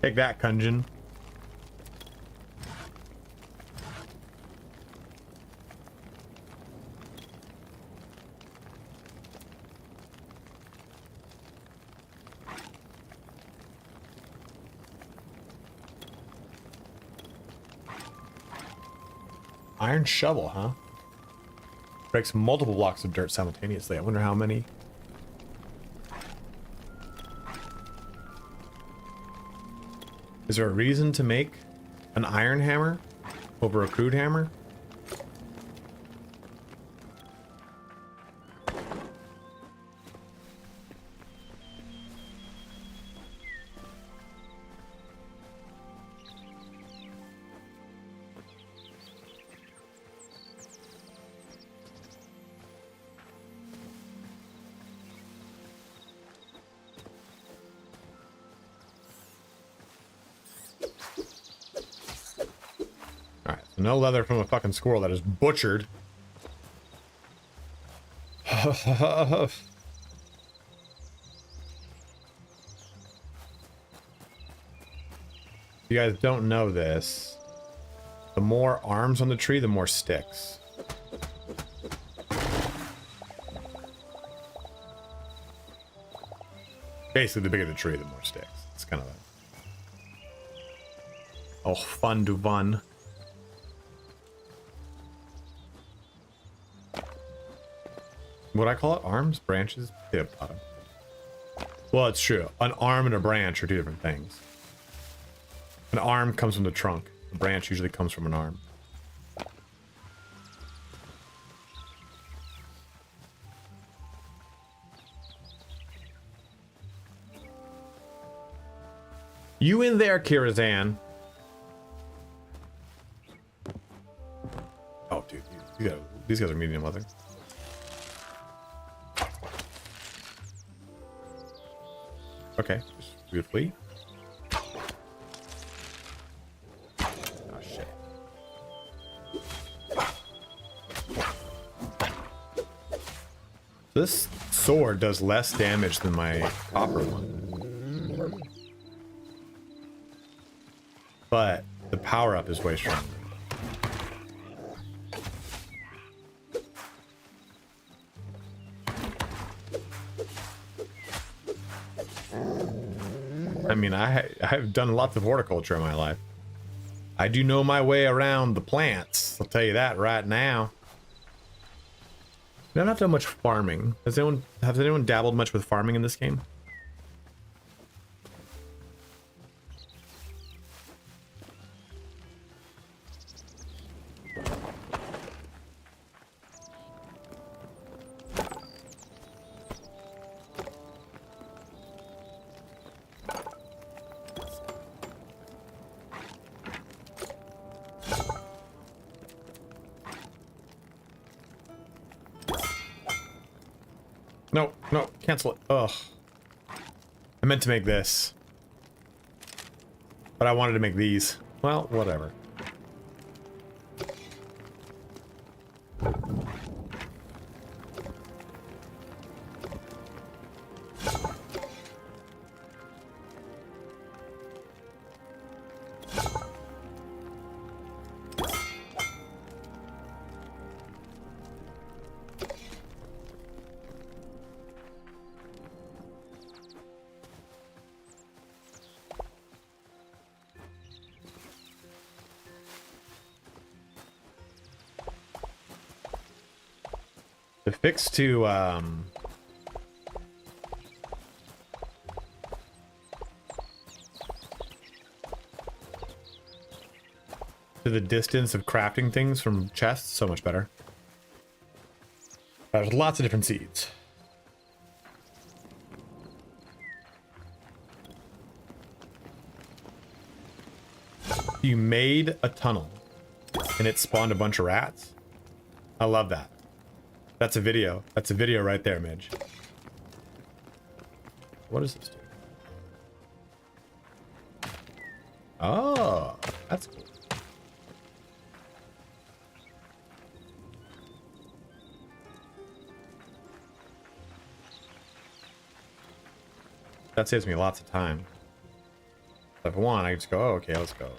Take that, Kunjin. Iron shovel, huh? Breaks multiple blocks of dirt simultaneously. I wonder how many. Is there a reason to make an iron hammer over a crude hammer? No leather from a fucking squirrel that is butchered. If you guys don't know this, the more arms on the tree, the more sticks. Basically, the bigger the tree, the more sticks. It's kind of a... Oh, fun to fun. What I call it? Arms? Branches? Yeah, bottom. Well, it's true. An arm and a branch are two different things. An arm comes from the trunk. A branch usually comes from an arm. You in there, Kirazan? Oh, dude. These guys are medium leather. Okay, just beautifully. Oh shit. This sword does less damage than my copper one. But the power up is way stronger. I mean, I've done lots of horticulture in my life. I do know my way around the plants. I'll tell you that right now. I don't have done much farming. Has anyone dabbled much with farming in this game? No, cancel it. Ugh. I meant to make this. But I wanted to make these. Well, whatever. The fix to the distance of crafting things from chests, so much better. There's lots of different seeds. You made a tunnel and it spawned a bunch of rats. I love that. That's a video. That's a video right there, Midge. What does this do? Oh, that's cool. That saves me lots of time. If I want, I can just go, oh, okay, let's go.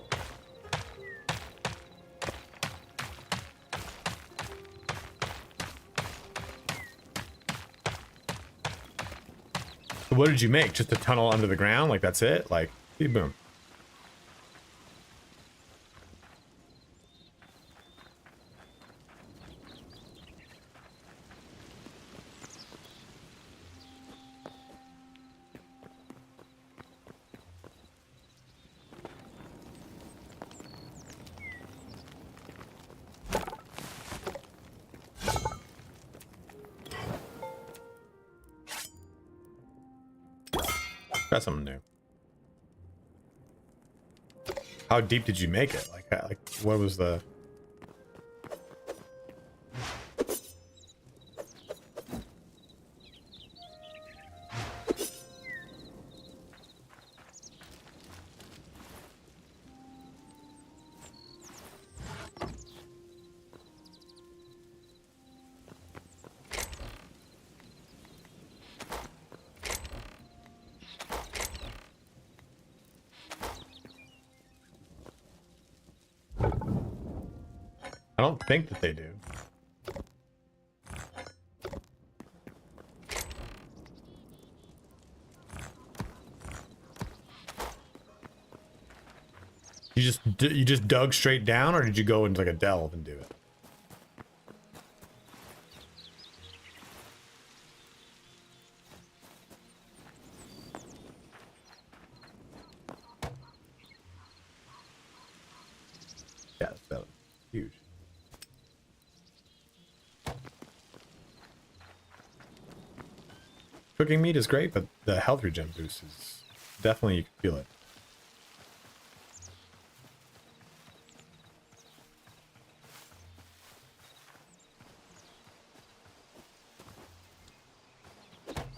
What did you make? Just a tunnel under the ground? Like, that's it? Like, boom. Got something new. How deep did you make it? Like what was the... I don't think that they do. You just dug straight down, or did you go into like a delve and do it? Yeah, that's huge. Cooking meat is great, but the health regen boost is definitely, you can feel it.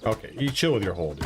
Okay, you chill with your hole, dude.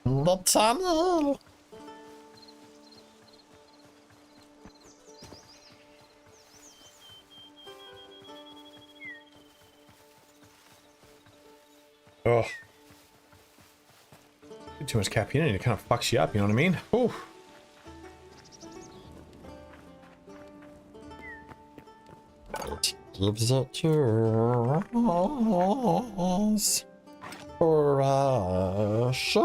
The tunnel. Oh, too much caffeine and it kind of fucks you up. You know what I mean? Ooh. It gives it to us. Precious.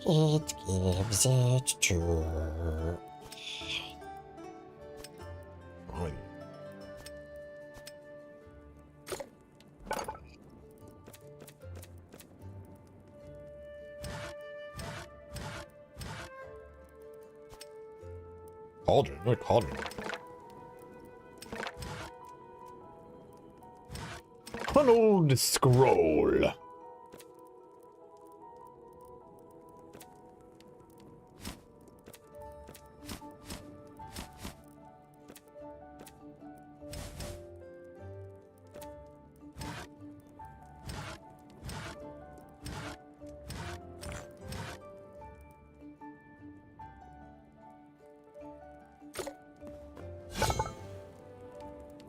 It gives it to. Oh, cauldron. What cauldron? Tunneled scroll.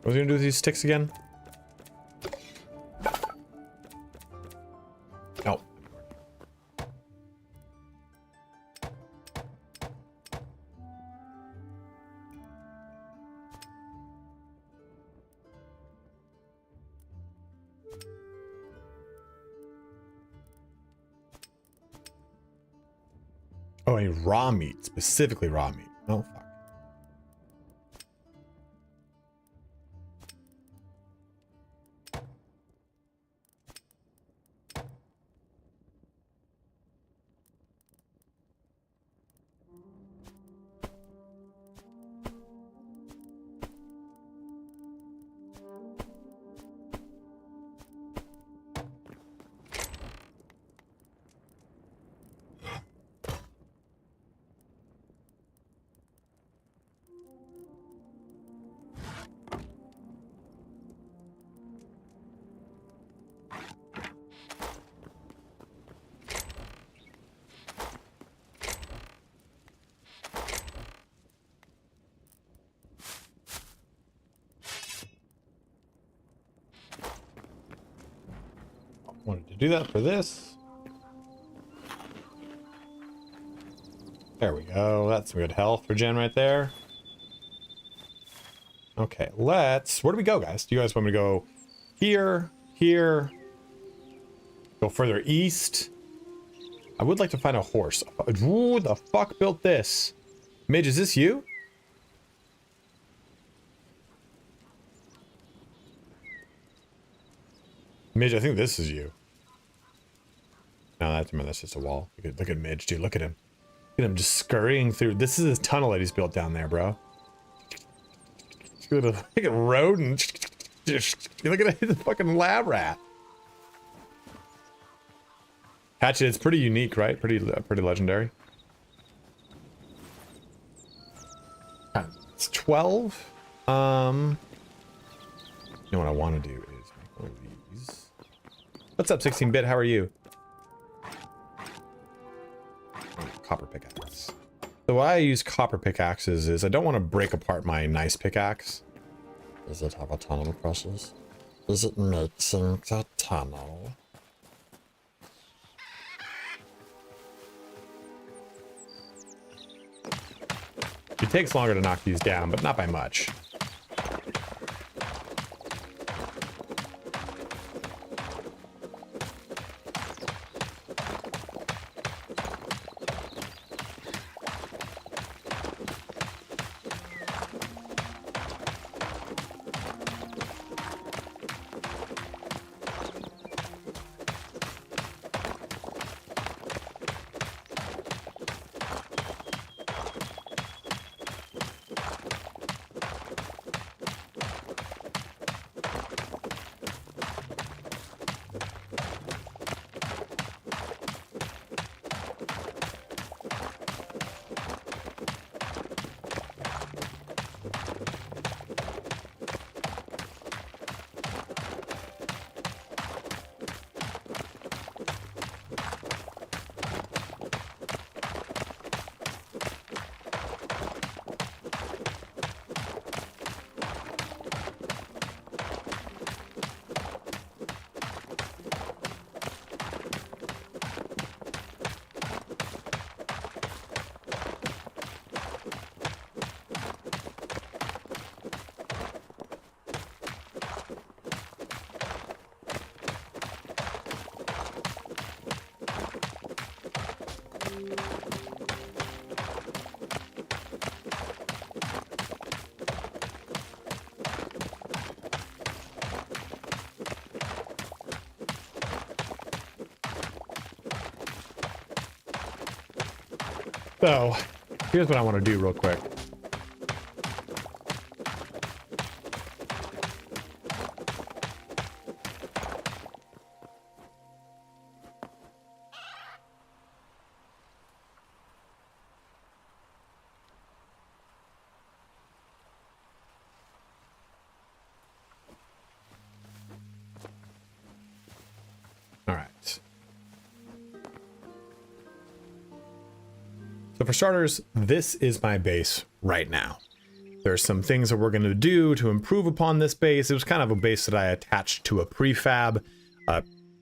What was I gonna do with these sticks again? No. Oh, I need raw meat, specifically raw meat. Oh, fuck. Wanted to do that for this. There we go. That's some good health regen right there. Okay, let's... Where do we go, guys? Do you guys want me to go here, here, Go further east. I would like to find a horse. Who the fuck built this? Midge, is this you? Midge, I think this is you. No, that's just a wall. Look at Midge, dude. Look at him. Look at him just scurrying through. This is his tunnel that he's built down there, bro. Look at rodent. Look at the fucking lab rat. Hatchet, it's pretty unique, right? Pretty legendary. It's 12. You know what I want to do is make one of these. What's up, 16-bit? How are you? Copper pickaxe. So why I use copper pickaxes is I don't want to break apart my nice pickaxe. Does it have a tunnel process? Is it mixing the tunnel? It takes longer to knock these down, but not by much. So, here's what I want to do real quick. All right. So for starters, this is my base right now. There's some things that we're going to do to improve upon this base. It was kind of a base that I attached to a prefab.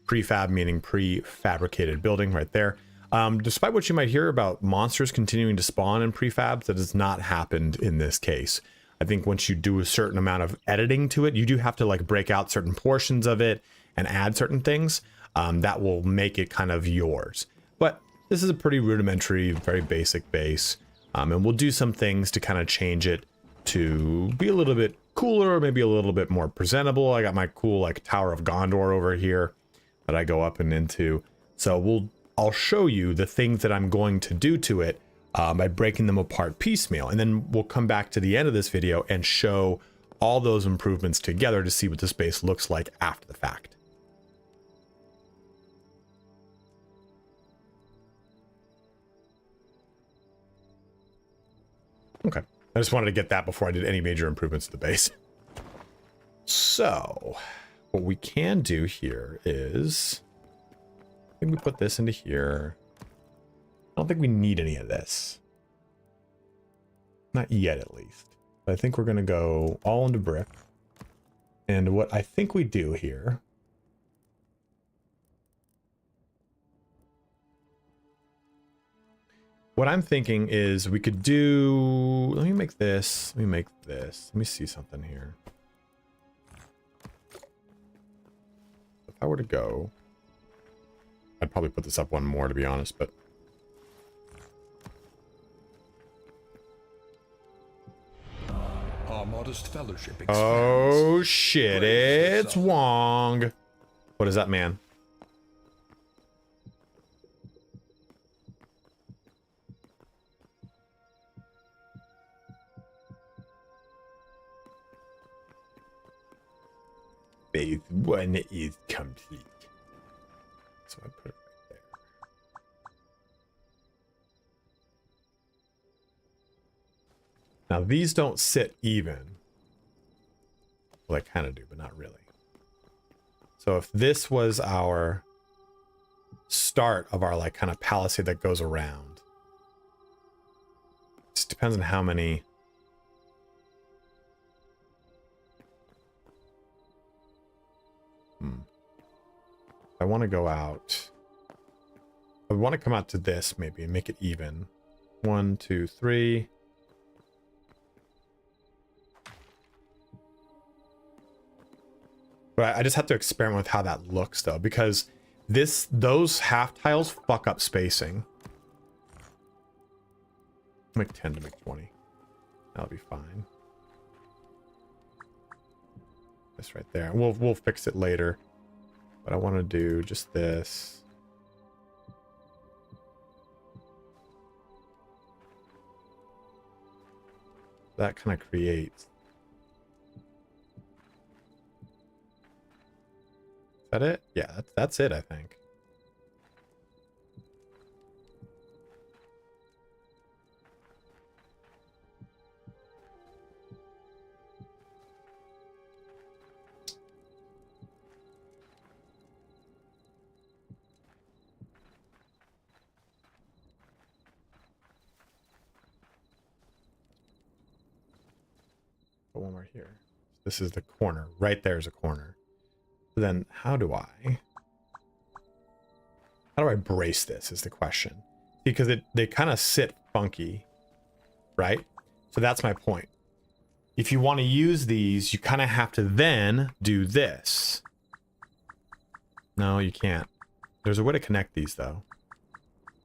Prefab meaning prefabricated building right there. Despite what you might hear about monsters continuing to spawn in prefabs, that has not happened in this case. I think once you do a certain amount of editing to it, you do have to like break out certain portions of it and add certain things that will make it kind of yours. But this is a pretty rudimentary, very basic base. And we'll do some things to kind of change it to be a little bit cooler, maybe a little bit more presentable. I got my cool like Tower of Gondor over here that I go up and into. So I'll show you the things that I'm going to do to it by breaking them apart piecemeal. And then we'll come back to the end of this video and show all those improvements together to see what this base looks like after the fact. Okay, I just wanted to get that before I did any major improvements to the base. So, what we can do here is, I think we put this into here. I don't think we need any of this. Not yet, at least. But I think we're going to go all into brick. And what I think we do here, what I'm thinking is we could do, let me make this, let me see something here. If I were to go I'd probably put this up one more to be honest, but Our modest fellowship expands. oh shit, Praise the it's sun. Wong. What is that, man? Phase 1 is complete. So I put it right there. Now these don't sit even. Well, they kind of do, but not really. So if this was our start of our like kind of palisade that goes around, it just depends on how many. I want to go out. I want to come out to this maybe and make it even. 1, 2, 3. But I just have to experiment with how that looks though, because those half tiles fuck up spacing. Make 10 to make 20. That'll be fine. This right there. We'll fix it later. But I want to do just this. That kind of creates. Is that it? Yeah, that's it, I think. Put one more here. This is the corner. Right there is a corner. So then how do I brace this is the question. Because they kind of sit funky, right? So that's my point. If you want to use these, you kind of have to then do this. No, you can't. There's a way to connect these though.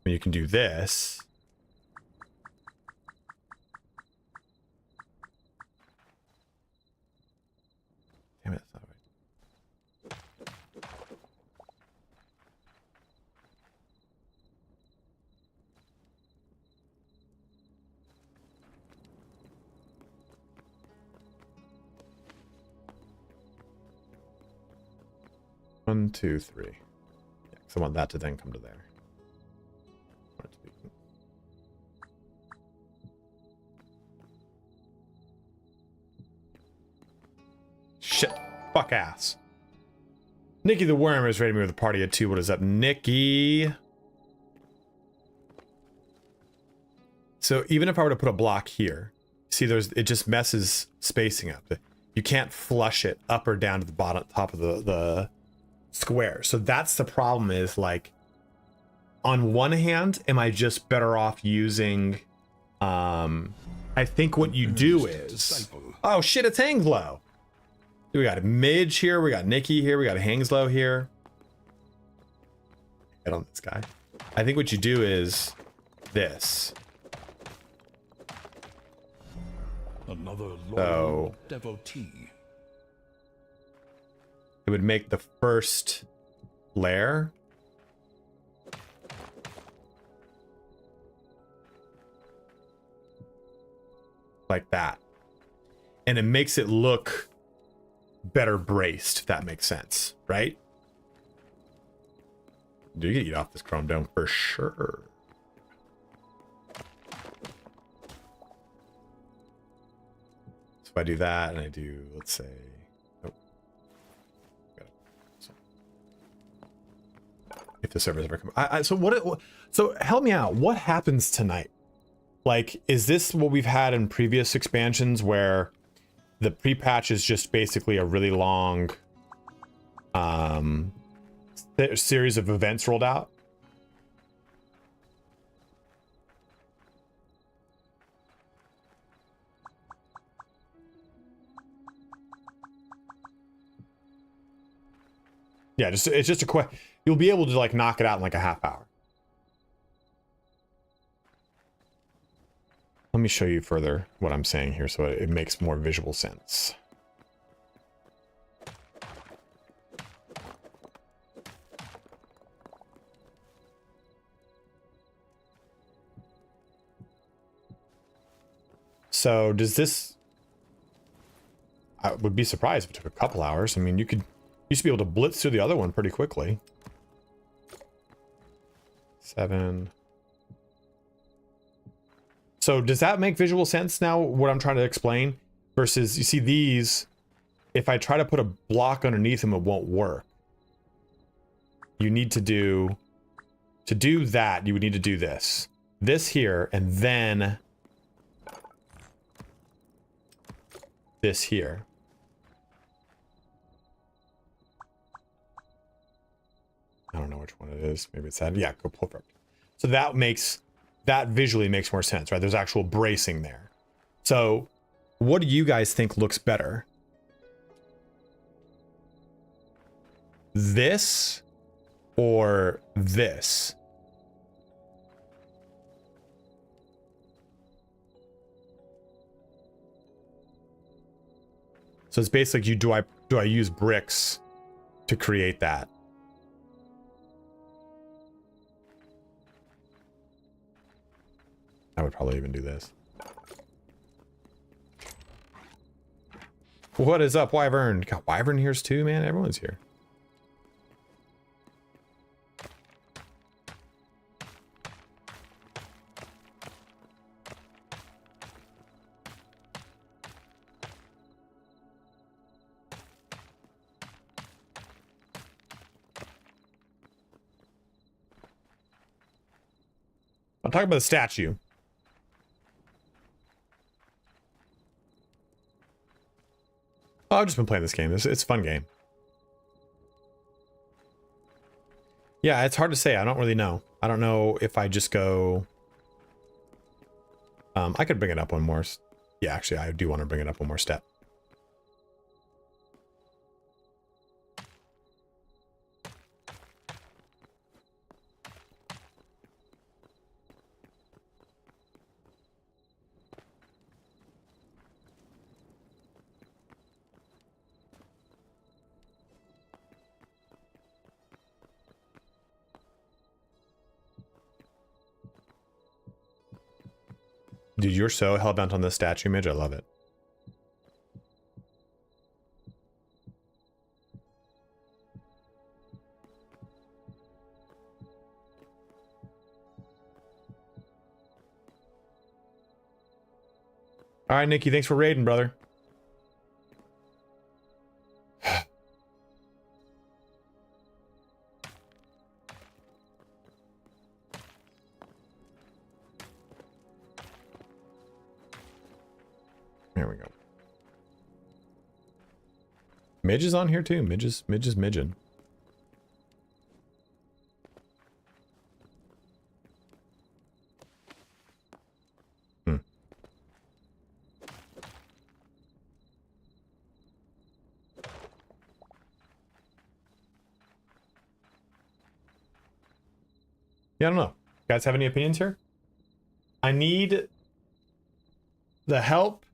You can do this. Damn it, that's not right. 1, 2, 3. Yeah, because I want that to then come to there. Shit. Fuck ass. Nikki the Worm is ready to move the party at 2. What is up, Nikki? So even if I were to put a block here, see it just messes spacing up. You can't flush it up or down to the bottom top of the square. So that's the problem is like on one hand, am I just better off using I think what you do is oh shit, it's Hangslow. We got a Midge here, we got Nikki here, we got a Hangslow here. Hit on this guy. I think what you do is this. Another loyal devotee. It would make the first layer like that. And it makes it look better braced, if that makes sense, right? You can eat off this chrome dome for sure. So if I do that and I do, let's say, oh, if the servers ever come, so help me out. What happens tonight? Like, is this what we've had in previous expansions where the pre-patch is just basically a really long series of events rolled out? Yeah, it's just a question. you'll be able to like knock it out in like a half hour. Let me show you further what I'm saying here so it makes more visual sense. So does this... I would be surprised if it took a couple hours. I mean, you used to be able to blitz through the other one pretty quickly. 7. So does that make visual sense now, what I'm trying to explain? Versus, you see these, if I try to put a block underneath them, it won't work. You need to do that, you would need to do this. This here, and then this here. I don't know which one it is. Maybe it's that. Yeah, go perfect. So that visually makes more sense, right? There's actual bracing there. So what do you guys think looks better? This or this? So it's basically, do I use bricks to create that? I would probably even do this. What is up, Wyvern? God, Wyvern here's too, man. Everyone's here. I'm talking about the statue. Oh, I've just been playing this game. It's a fun game. Yeah, it's hard to say. I don't really know. I don't know if I just go... I could bring it up one more... Yeah, actually, I do want to bring it up one more step. Dude, you're so hellbent on this statue image. I love it. All right, Nikki, thanks for raiding, brother. There we go. Midge is on here too. Midge is midging. Yeah, I don't know. You guys have any opinions here? I need the help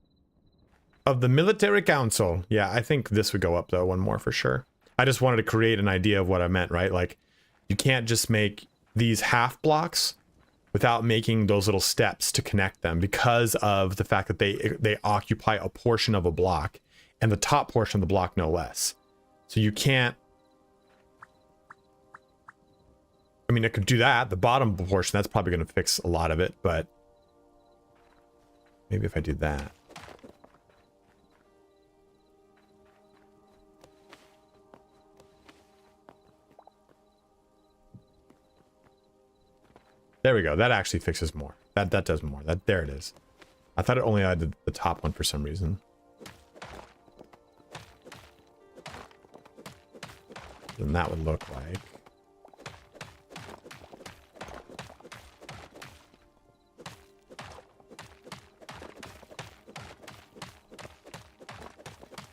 of the military council. Yeah, I think this would go up though, one more for sure. I just wanted to create an idea of what I meant, right? Like, you can't just make these half blocks without making those little steps to connect them, because of the fact that they occupy a portion of a block, and the top portion of the block no less. So you can't... I mean, it could do that. The bottom portion, that's probably going to fix a lot of it, but maybe if I do that. There we go. That actually fixes more. That does more. There it is. I thought it only had the top one for some reason. Then that would look like...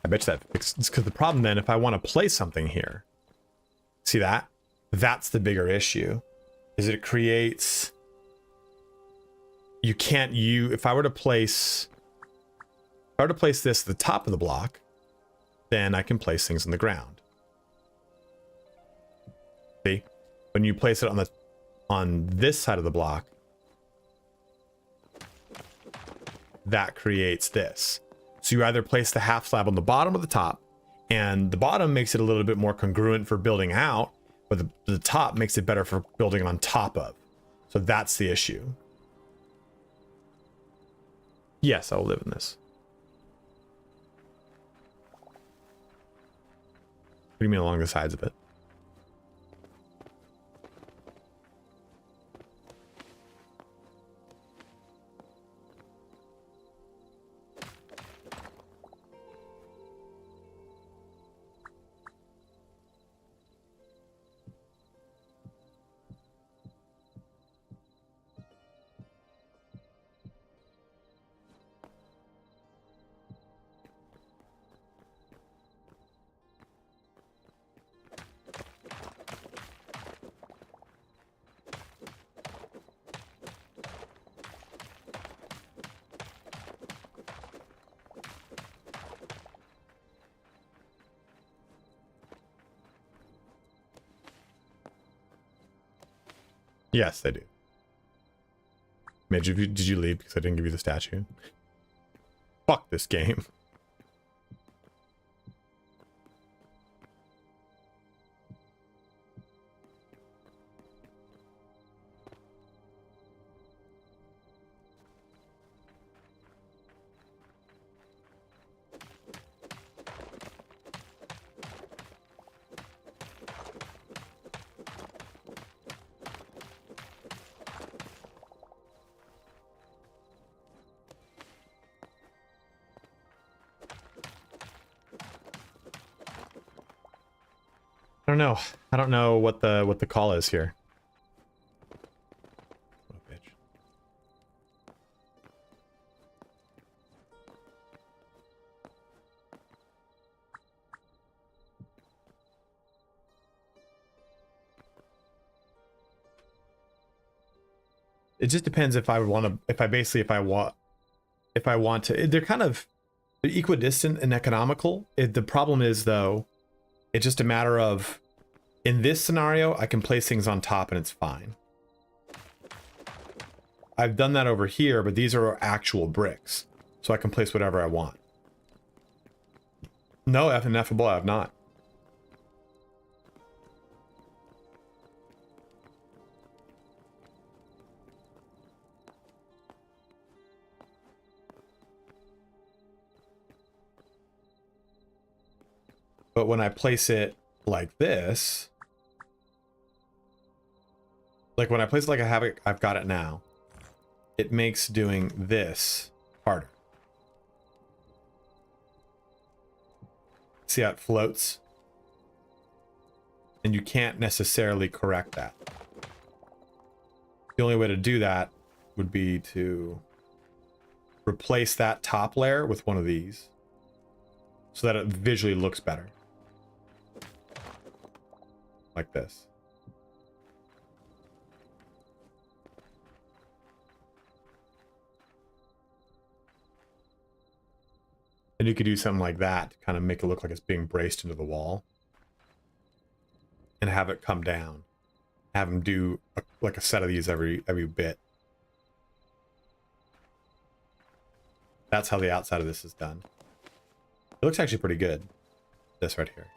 I bet you that fixes... Because the problem then, if I want to place something here... See that? That's the bigger issue, is it creates, you can't, if I were to place this at the top of the block, then I can place things in the ground. See? When you place it on this side of the block, that creates this. So you either place the half slab on the bottom or the top, and the bottom makes it a little bit more congruent for building out, but the top makes it better for building on top of. So that's the issue. Yes, I will live in this. What do you mean along the sides of it? Yes, they do. Midge, did you leave because I didn't give you the statue? Fuck this game. I don't know. I don't know what the call is here. Oh, bitch. It just depends if I want to, if I want to, they're kind of equidistant and economical. The problem is though, it's just a matter of, in this scenario, I can place things on top and it's fine. I've done that over here, but these are actual bricks. So I can place whatever I want. No, ineffable, I have not. But when I place it like this, like when I place it like I've got it now, it makes doing this harder. See how it floats? And you can't necessarily correct that. The only way to do that would be to replace that top layer with one of these so that it visually looks better. Like this. And you could do something like that to kind of make it look like it's being braced into the wall. And have it come down. Have them do like a set of these every bit. That's how the outside of this is done. It looks actually pretty good. This right here.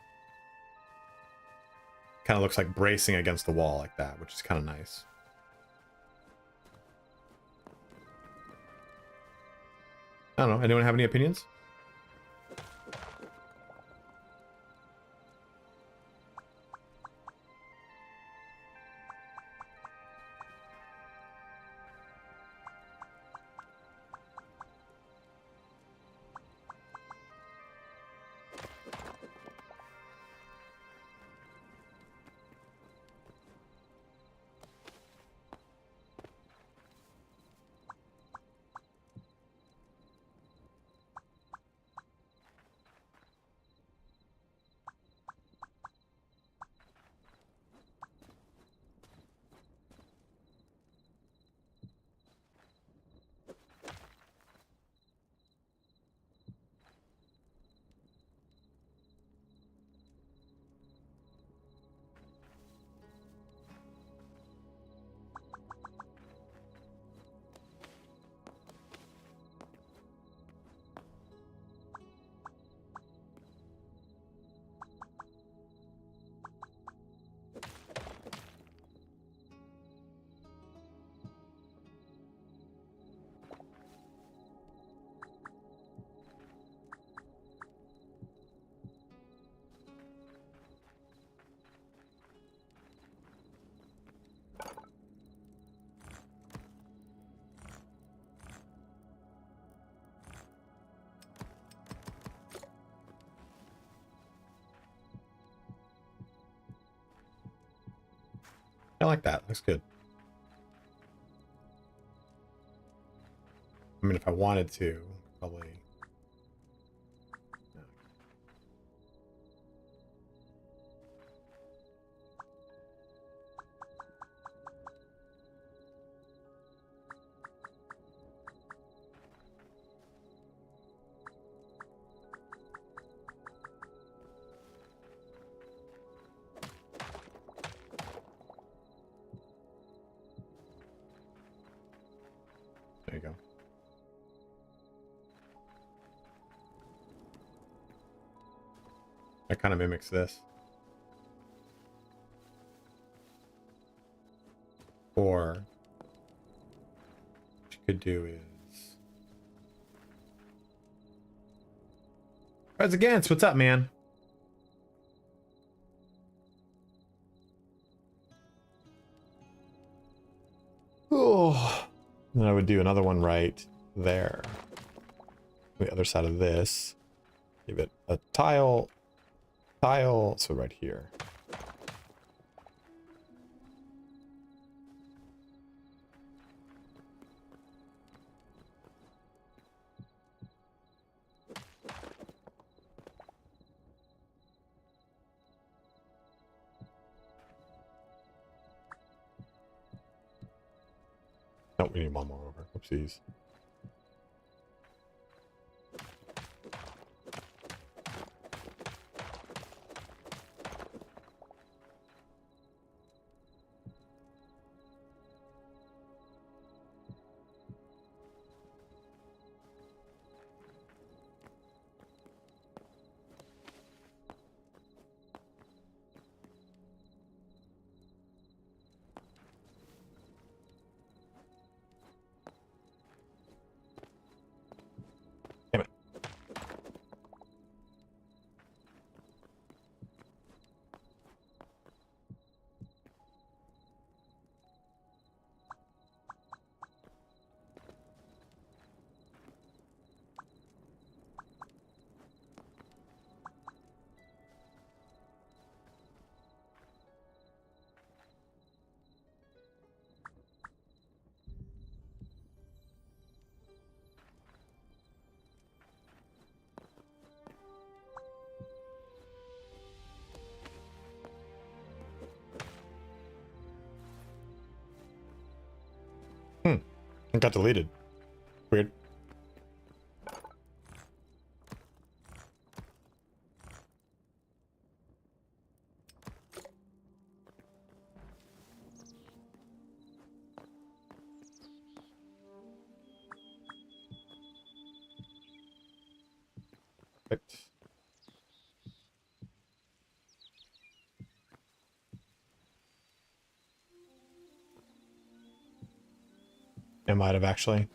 Kind of looks like bracing against the wall like that, which is kind of nice. I don't know. Anyone have any opinions? I like that. Looks good. I mean, if I wanted to, probably. There you go. That kind of mimics this. Or what you could do is Cards Against, what's up, man? Oh, then I would do another one right there. The other side of this. Give it a tile, so right here. Oh, we need one more over. Oopsies. Damn it. It got deleted. Weird. Perfect. It might have actually.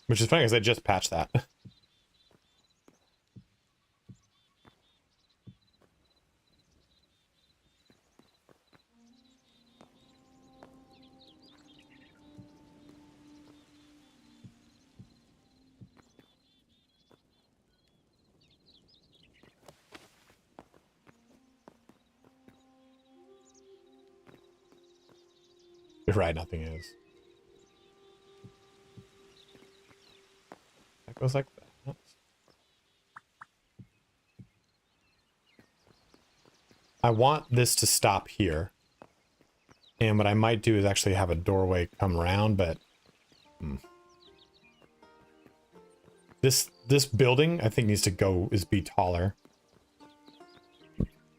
Which is funny because they just patched that. You're right, nothing is. That goes like that. I want this to stop here. And what I might do is actually have a doorway come around, but this building I think needs to be taller.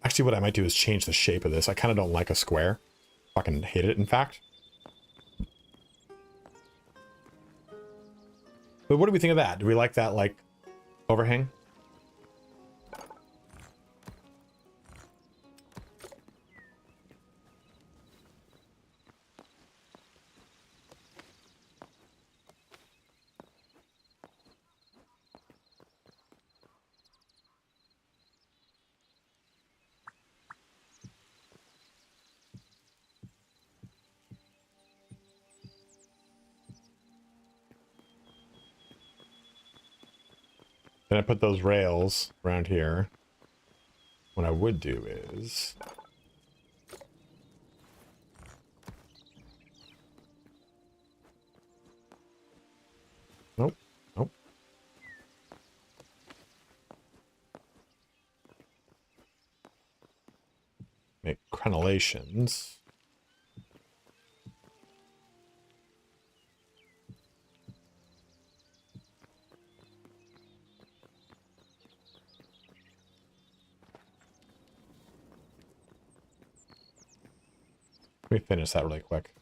Actually, what I might do is change the shape of this. I kind of don't like a square. Fucking hate it, in fact. But what do we think of that? Do we like that, like, overhang? Then I put those rails around here. What I would do is... Nope. Nope. Make crenellations. Let me finish that really quick.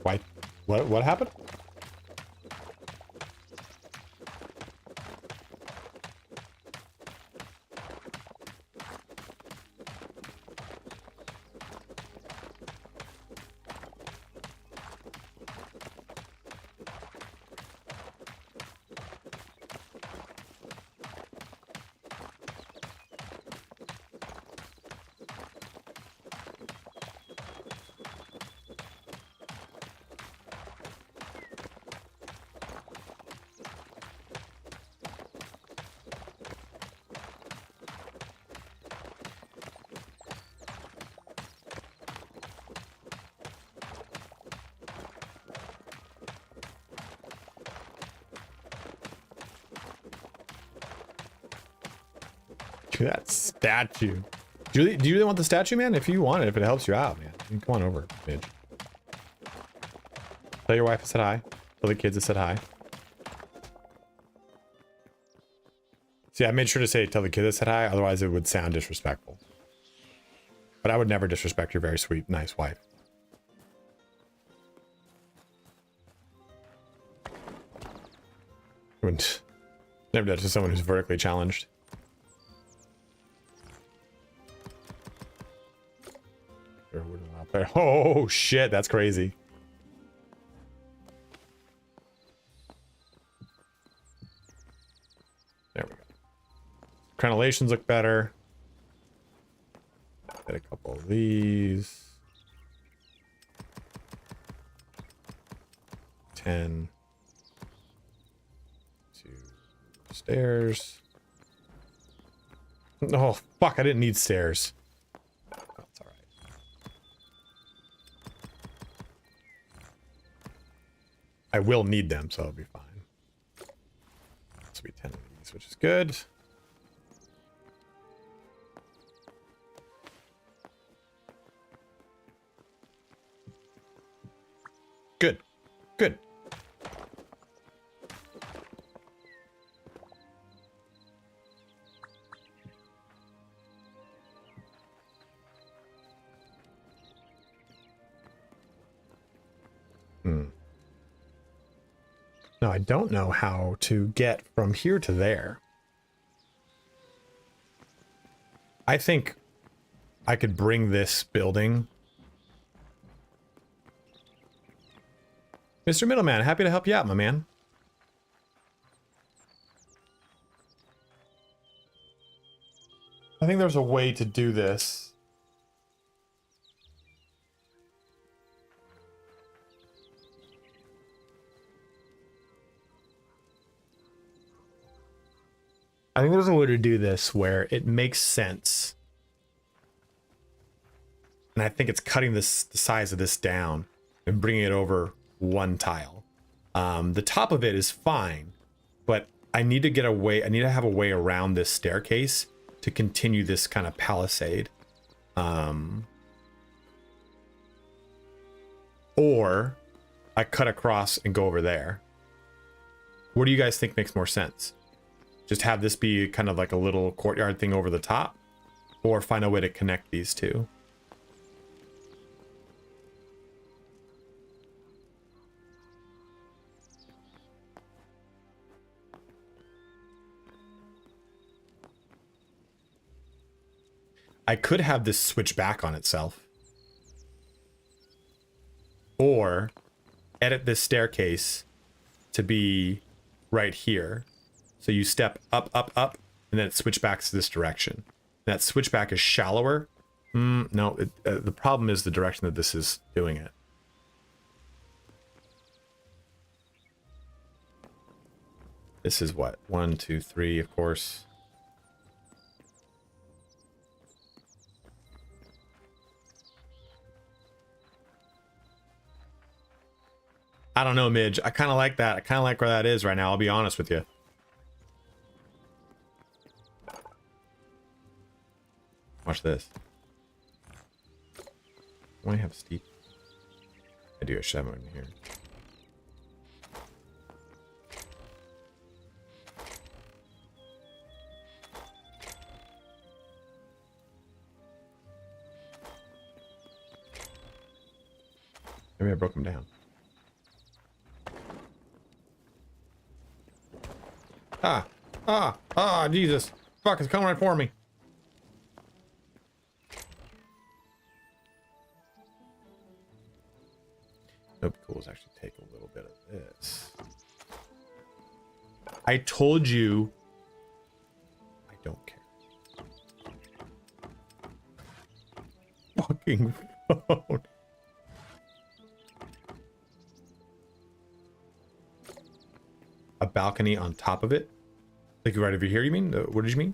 Why? What happened? That statue. Do you really want the statue, man? If you want it, if it helps you out, man. I mean, come on over, Midge. Tell your wife I said hi. Tell the kids I said hi. See, I made sure to say tell the kids I said hi, otherwise it would sound disrespectful. But I would never disrespect your very sweet, nice wife. I wouldn't never do that to someone who's vertically challenged. Oh shit, that's crazy. There we go. Crenellations look better. Get a couple of these. 10. 2 stairs. Oh fuck, I didn't need stairs. I will need them, so it'll be fine. This will be 10 of these, which is good. Good. Good. Now, I don't know how to get from here to there. I think I could bring this building. Mr. Middleman, happy to help you out, my man. I think there's a way to do this. I think there's a way to do this where it makes sense. And I think it's cutting this, the size of this down and bringing it over one tile. The top of it is fine, but I need to get a way, I need to have a way around this staircase to continue this kind of palisade. Or I cut across and go over there. What do you guys think makes more sense? Just have this be kind of like a little courtyard thing over the top, or find a way to connect these two. I could have this switch back on itself, or edit this staircase to be right here. So you step up, up, up, and then it switch back to this direction. That switchback is shallower. No, the problem is the direction that this is doing it. This is what? 1, 2, 3, of course. I don't know, Midge. I kind of like that. I kind of like where that is right now. I'll be honest with you. Watch this. Why do I have steep? I do. I should have one in here. Maybe I broke them down. Jesus. Fuck, it's coming right for me. It'd be cool is actually take a little bit of this. I told you. I don't care. Fucking phone. A balcony on top of it? Like right over here, you mean? What did you mean?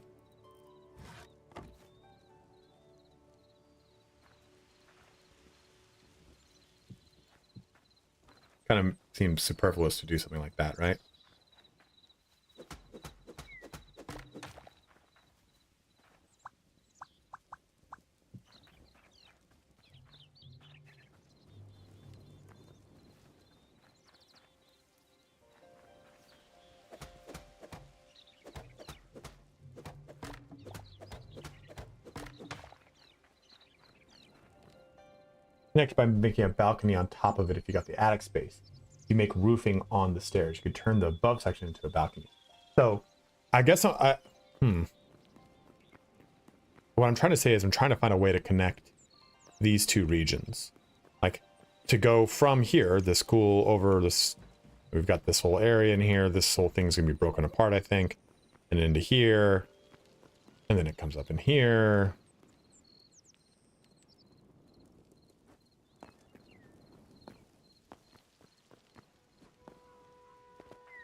Kind of seems superfluous to do something like that, right? Next, by making a balcony on top of it, if you got the attic space, you make roofing on the stairs. You could turn the above section into a balcony. So, I guess what I'm trying to say is I'm trying to find a way to connect these two regions. Like, to go from here, this cool over this, we've got this whole area in here. This whole thing's gonna be broken apart, I think, and into here, and then it comes up in here.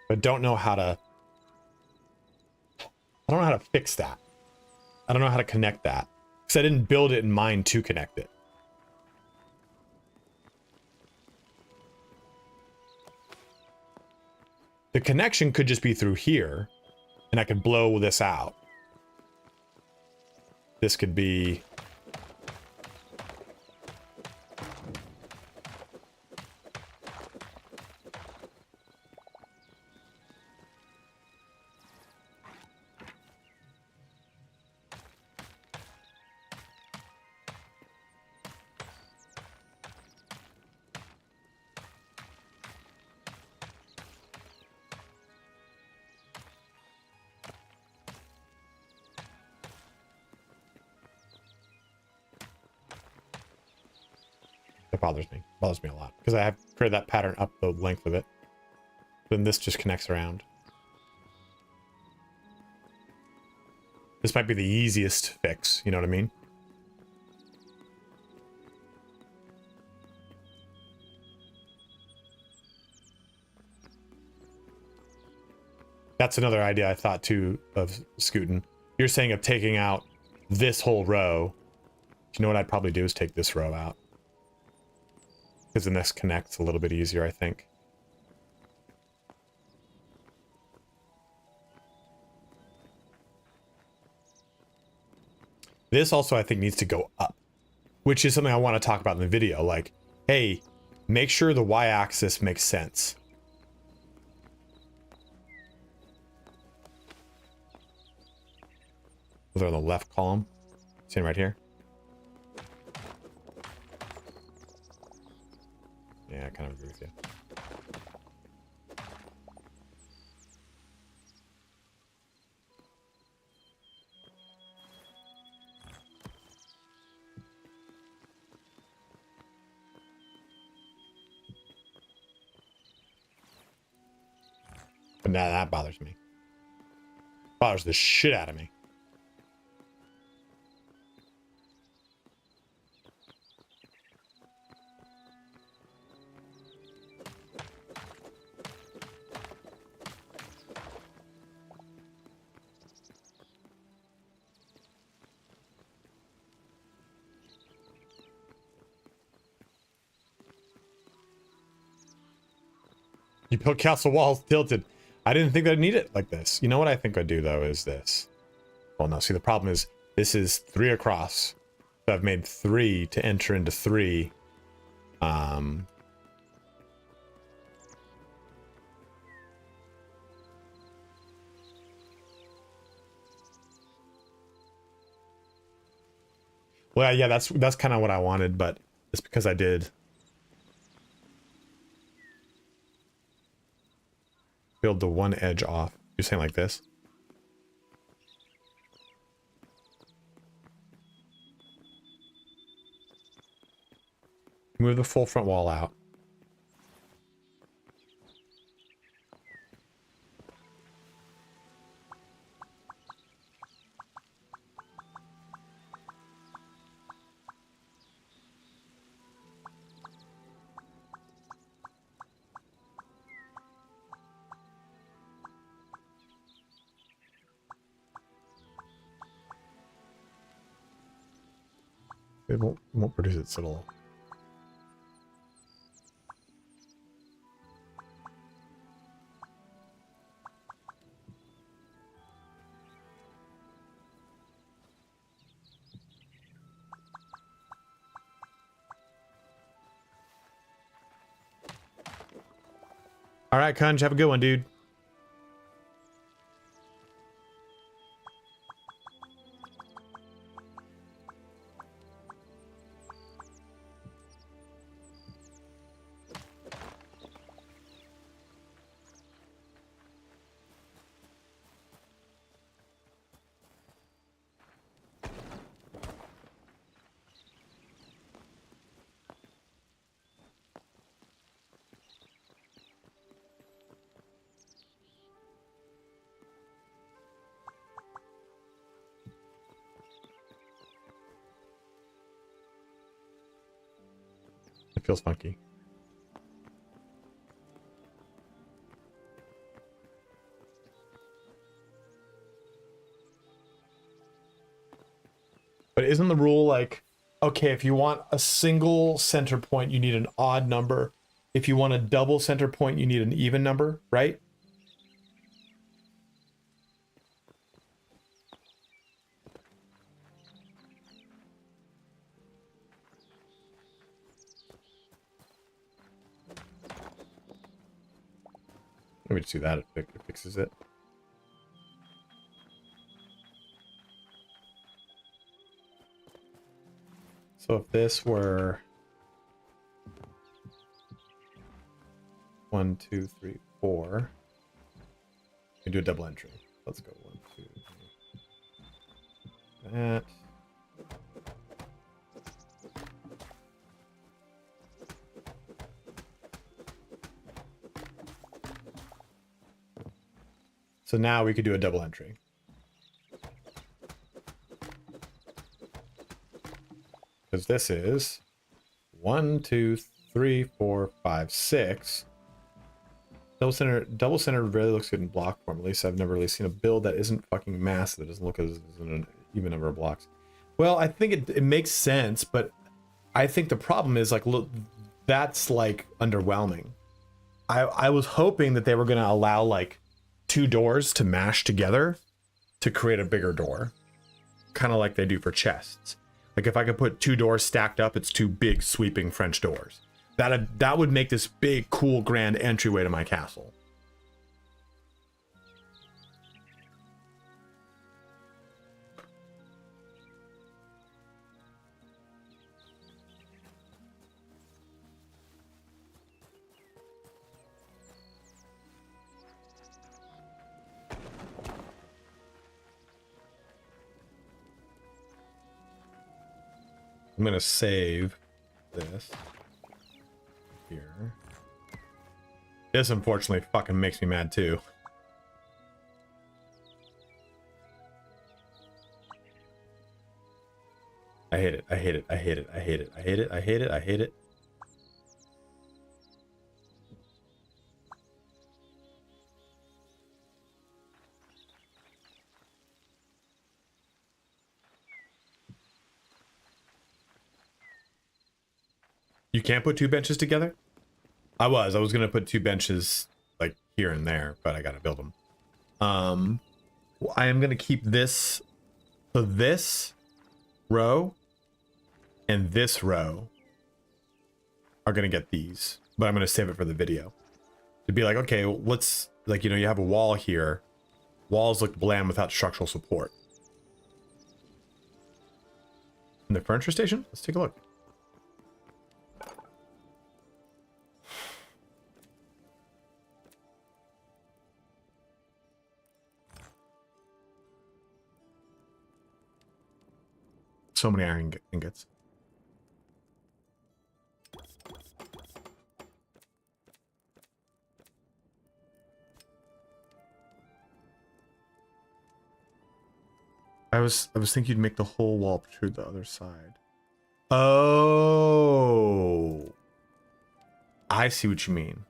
But don't know how to, I don't know how to fix that. I don't know how to connect that. Because I didn't build it in mind to connect it. The connection could just be through here, and I could blow this out. This could be... It bothers me a lot because I have created that pattern up the length of it. Then this just connects around. This might be the easiest fix, you know what I mean? That's another idea I thought too of Scootin'. You're saying of taking out this whole row. You know what I'd probably do is take this row out. Because then this connects a little bit easier, I think. This also, I think, needs to go up, which is something I want to talk about in the video. Like, hey, make sure the y-axis makes sense. They're on the left column. See right here? Yeah, I kind of agree with you. But now that bothers me. Bothers the shit out of me. You built castle walls tilted. I didn't think I'd need it like this. You know what I think I'd do though is this. Well, no, see the problem is this is 3 across. So I've made 3 to enter into 3. Well, yeah, that's kind of what I wanted, but it's because I did build the one edge off. You're saying like this? Move the full front wall out. It won't produce its little. All right, Kunj, have a good one, dude. It feels funky. But isn't the rule like, okay, if you want a single center point, you need an odd number. If you want a double center point, you need an even number, right? Let me just do that. It fixes it. So if this were 1, 2, 3, 4, we can do a double entry. Let's go 1, 2, 3. That. So now we could do a double entry. Because this is 1, 2, 3, 4, 5, 6. Double center really looks good in block form. At least I've never really seen a build that isn't fucking massive. That doesn't look as an even number of blocks. Well, I think it makes sense, but I think the problem is like, look, that's like underwhelming. I was hoping that they were going to allow like 2 doors to mash together to create a bigger door, kind of like they do for chests. Like if I could put 2 doors stacked up, it's 2 big sweeping French doors. That would make this big, cool, grand entryway to my castle. I'm gonna save this here. This unfortunately fucking makes me mad too. I hate it. I hate it. I hate it. I hate it. I hate it. I hate it. I hate it. You can't put 2 benches together? I was gonna put 2 benches here and there, but I gotta build them. I am gonna keep this, so this row and this row are gonna get these, but I'm gonna save it for the video. To be like, okay, let's, like, you know, you have a wall here. Walls look bland without structural support. In the furniture station? Let's take a look. So many iron ingots. I was thinking you'd make the whole wall protrude the other side. Oh, I see what you mean.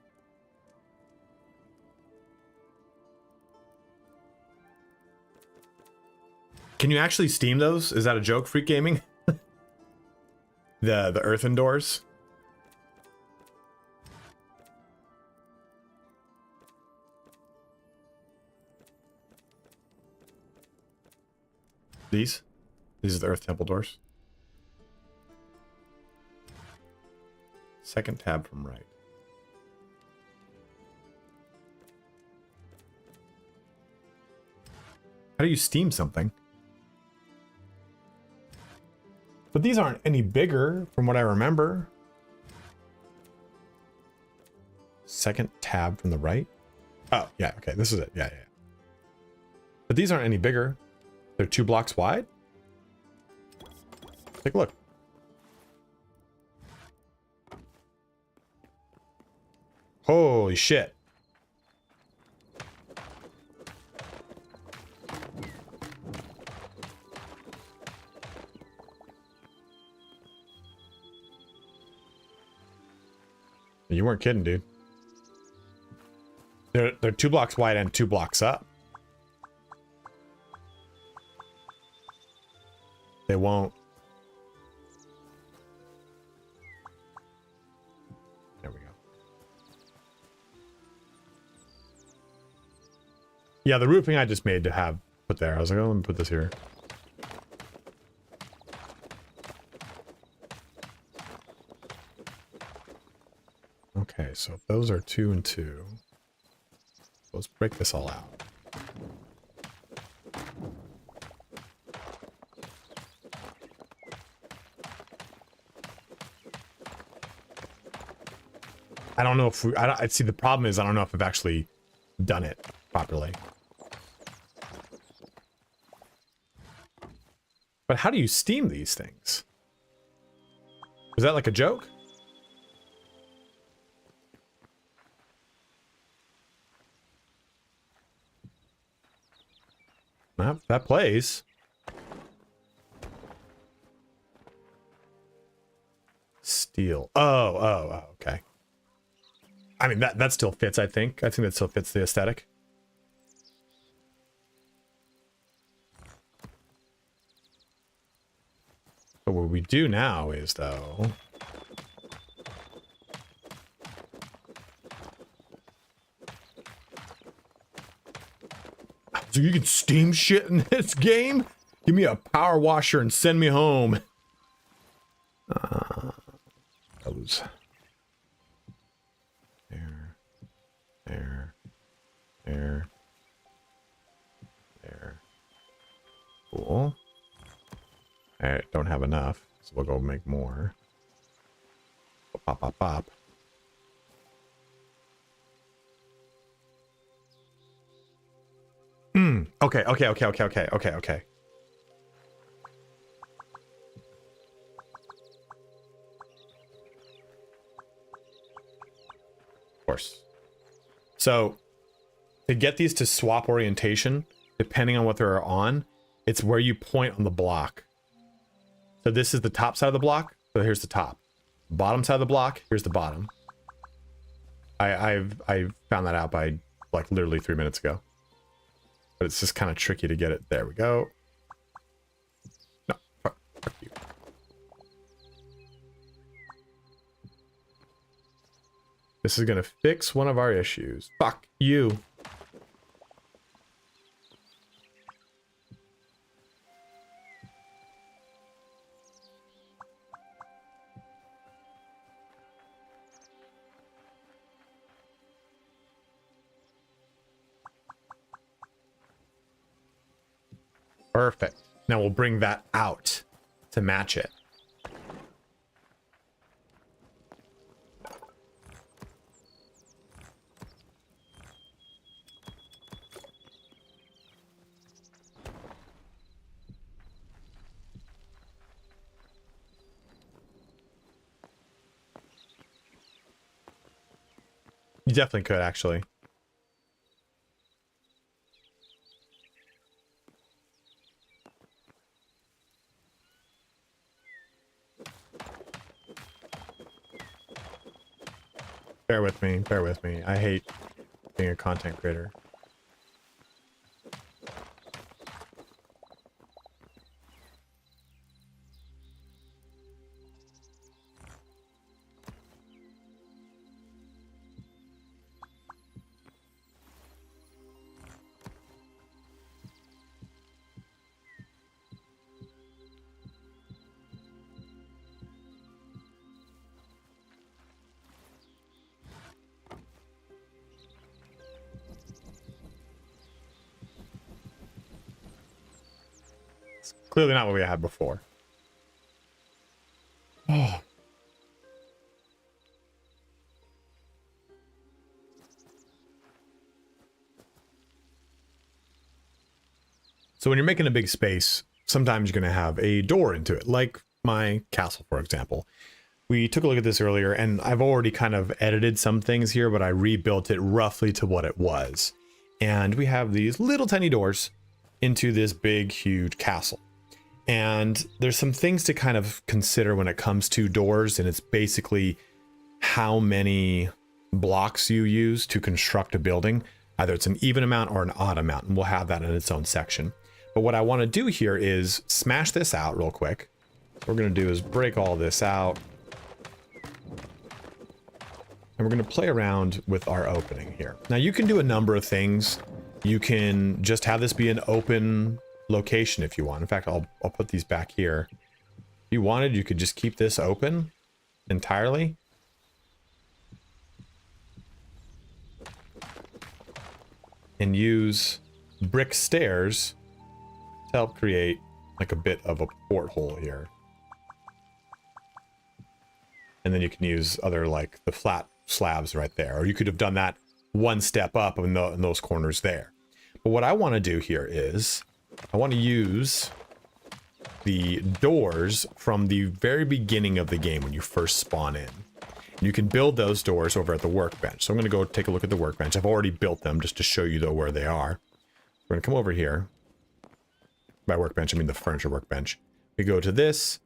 Can you actually steam those? Is that a joke, Freak Gaming? the earthen doors. These are the Earth Temple doors. Second tab from right. How do you steam something? But these aren't any bigger from what I remember. Second tab from the right. Oh, yeah, okay, this is it. Yeah. But these aren't any bigger. They're 2 blocks wide. Take a look. Holy shit. You weren't kidding, dude. They're 2 blocks wide and 2 blocks up. They won't. There we go. Yeah, the roofing I just made to have put there. I was like, oh, let me put this here. Okay, so if those are 2 and 2. Let's break this all out. I don't know if we, I see the problem is I don't know if I've actually done it properly. But how do you steam these things? Is that like a joke? That plays. Steel. Oh, okay. I mean, that still fits, I think. I think that still fits the aesthetic. But what we do now is, though... So you can steam shit in this game? Give me a power washer and send me home. Those. There. Cool. I don't have enough, so we'll go make more. Pop, pop, pop. Okay. Of course. So, to get these to swap orientation, depending on what they're on, it's where you point on the block. So this is the top side of the block, so here's the top. Bottom side of the block, here's the bottom. I found that out by, like, literally 3 minutes ago. But it's just kind of tricky to get it. There we go. No, fuck you. This is gonna fix one of our issues. Fuck you. Perfect. Now we'll bring that out to match it. You definitely could, actually. Bear with me, bear with me. I hate being a content creator. Clearly not what we had before. Oh. So when you're making a big space, sometimes you're going to have a door into it, like my castle, for example. We took a look at this earlier, and I've already kind of edited some things here, but I rebuilt it roughly to what it was. And we have these little tiny doors into this big, huge castle. And there's some things to kind of consider when it comes to doors, and it's basically how many blocks you use to construct a building. Either it's an even amount or an odd amount, and we'll have that in its own section. But what I want to do here is smash this out real quick. What we're going to do is break all this out. And we're going to play around with our opening here. Now you can do a number of things. You can just have this be an open location if you want. In fact, I'll put these back here. If you wanted, you could just keep this open entirely. And use brick stairs to help create like a bit of a porthole here. And then you can use other like the flat slabs right there. Or you could have done that one step up in those corners there. But what I want to do here is I want to use the doors from the very beginning of the game when you first spawn in. And you can build those doors over at the workbench. So I'm going to go take a look at the workbench. I've already built them just to show you though where they are. We're going to come over here. By workbench, I mean the furniture workbench. We go to this,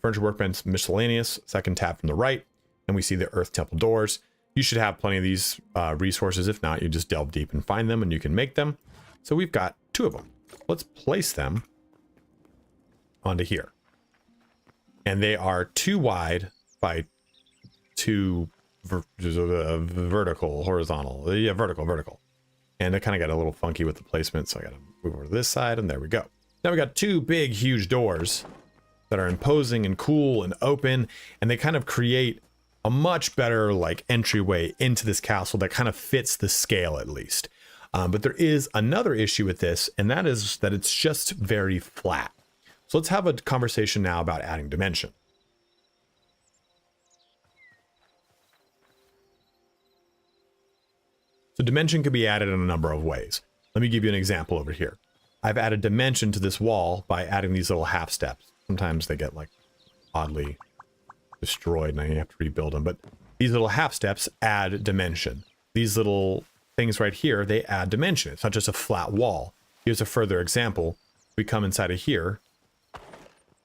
furniture workbench miscellaneous, second tab from the right, and we see the earth temple doors. You should have plenty of these resources. If not, you just delve deep and find them and you can make them. So we've got 2 of them. Let's place them onto here. And they are 2 wide by 2 vertical, horizontal. Yeah, vertical. And I kind of got a little funky with the placement, so I got to move over to this side, and there we go. Now we got 2 big, huge doors that are imposing and cool and open, and they kind of create a much better like entryway into this castle that kind of fits the scale at least. But there is another issue with this, and that is that it's just very flat. So let's have a conversation now about adding dimension. So dimension can be added in a number of ways. Let me give you an example over here. I've added dimension to this wall by adding these little half steps. Sometimes they get like oddly destroyed and I have to rebuild them, but these little half steps add dimension. These little things right here, they add dimension. It's not just a flat wall. Here's a further example. We come inside of here.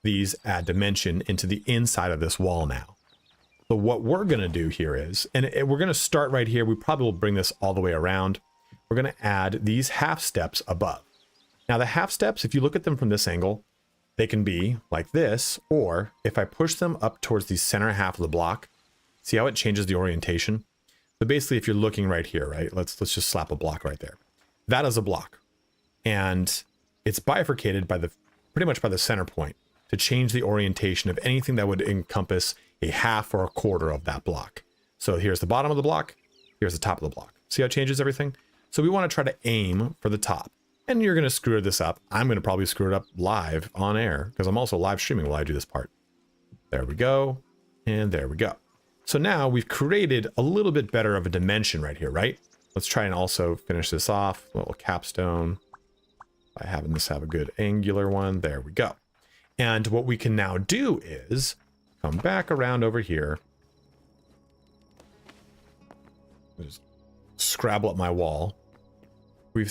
These add dimension into the inside of this wall now. So what we're going to do here is, and we're going to start right here. We probably will bring this all the way around. We're going to add these half steps above. Now the half steps, if you look at them from this angle, they can be like this, or if I push them up towards the center half of the block, see how it changes the orientation? So basically, if you're looking right here, right, let's just slap a block right there. That is a block, and it's bifurcated by pretty much by the center point to change the orientation of anything that would encompass a half or a quarter of that block. So here's the bottom of the block, here's the top of the block. See how it changes everything? So we want to try to aim for the top. And you're going to screw this up. I'm going to probably screw it up live on air because I'm also live streaming while I do this part. There we go. And there we go. So now we've created a little bit better of a dimension right here, right? Let's try and also finish this off. A little capstone by having this have a good angular one. There we go. And what we can now do is come back around over here. Just scrabble up my wall. We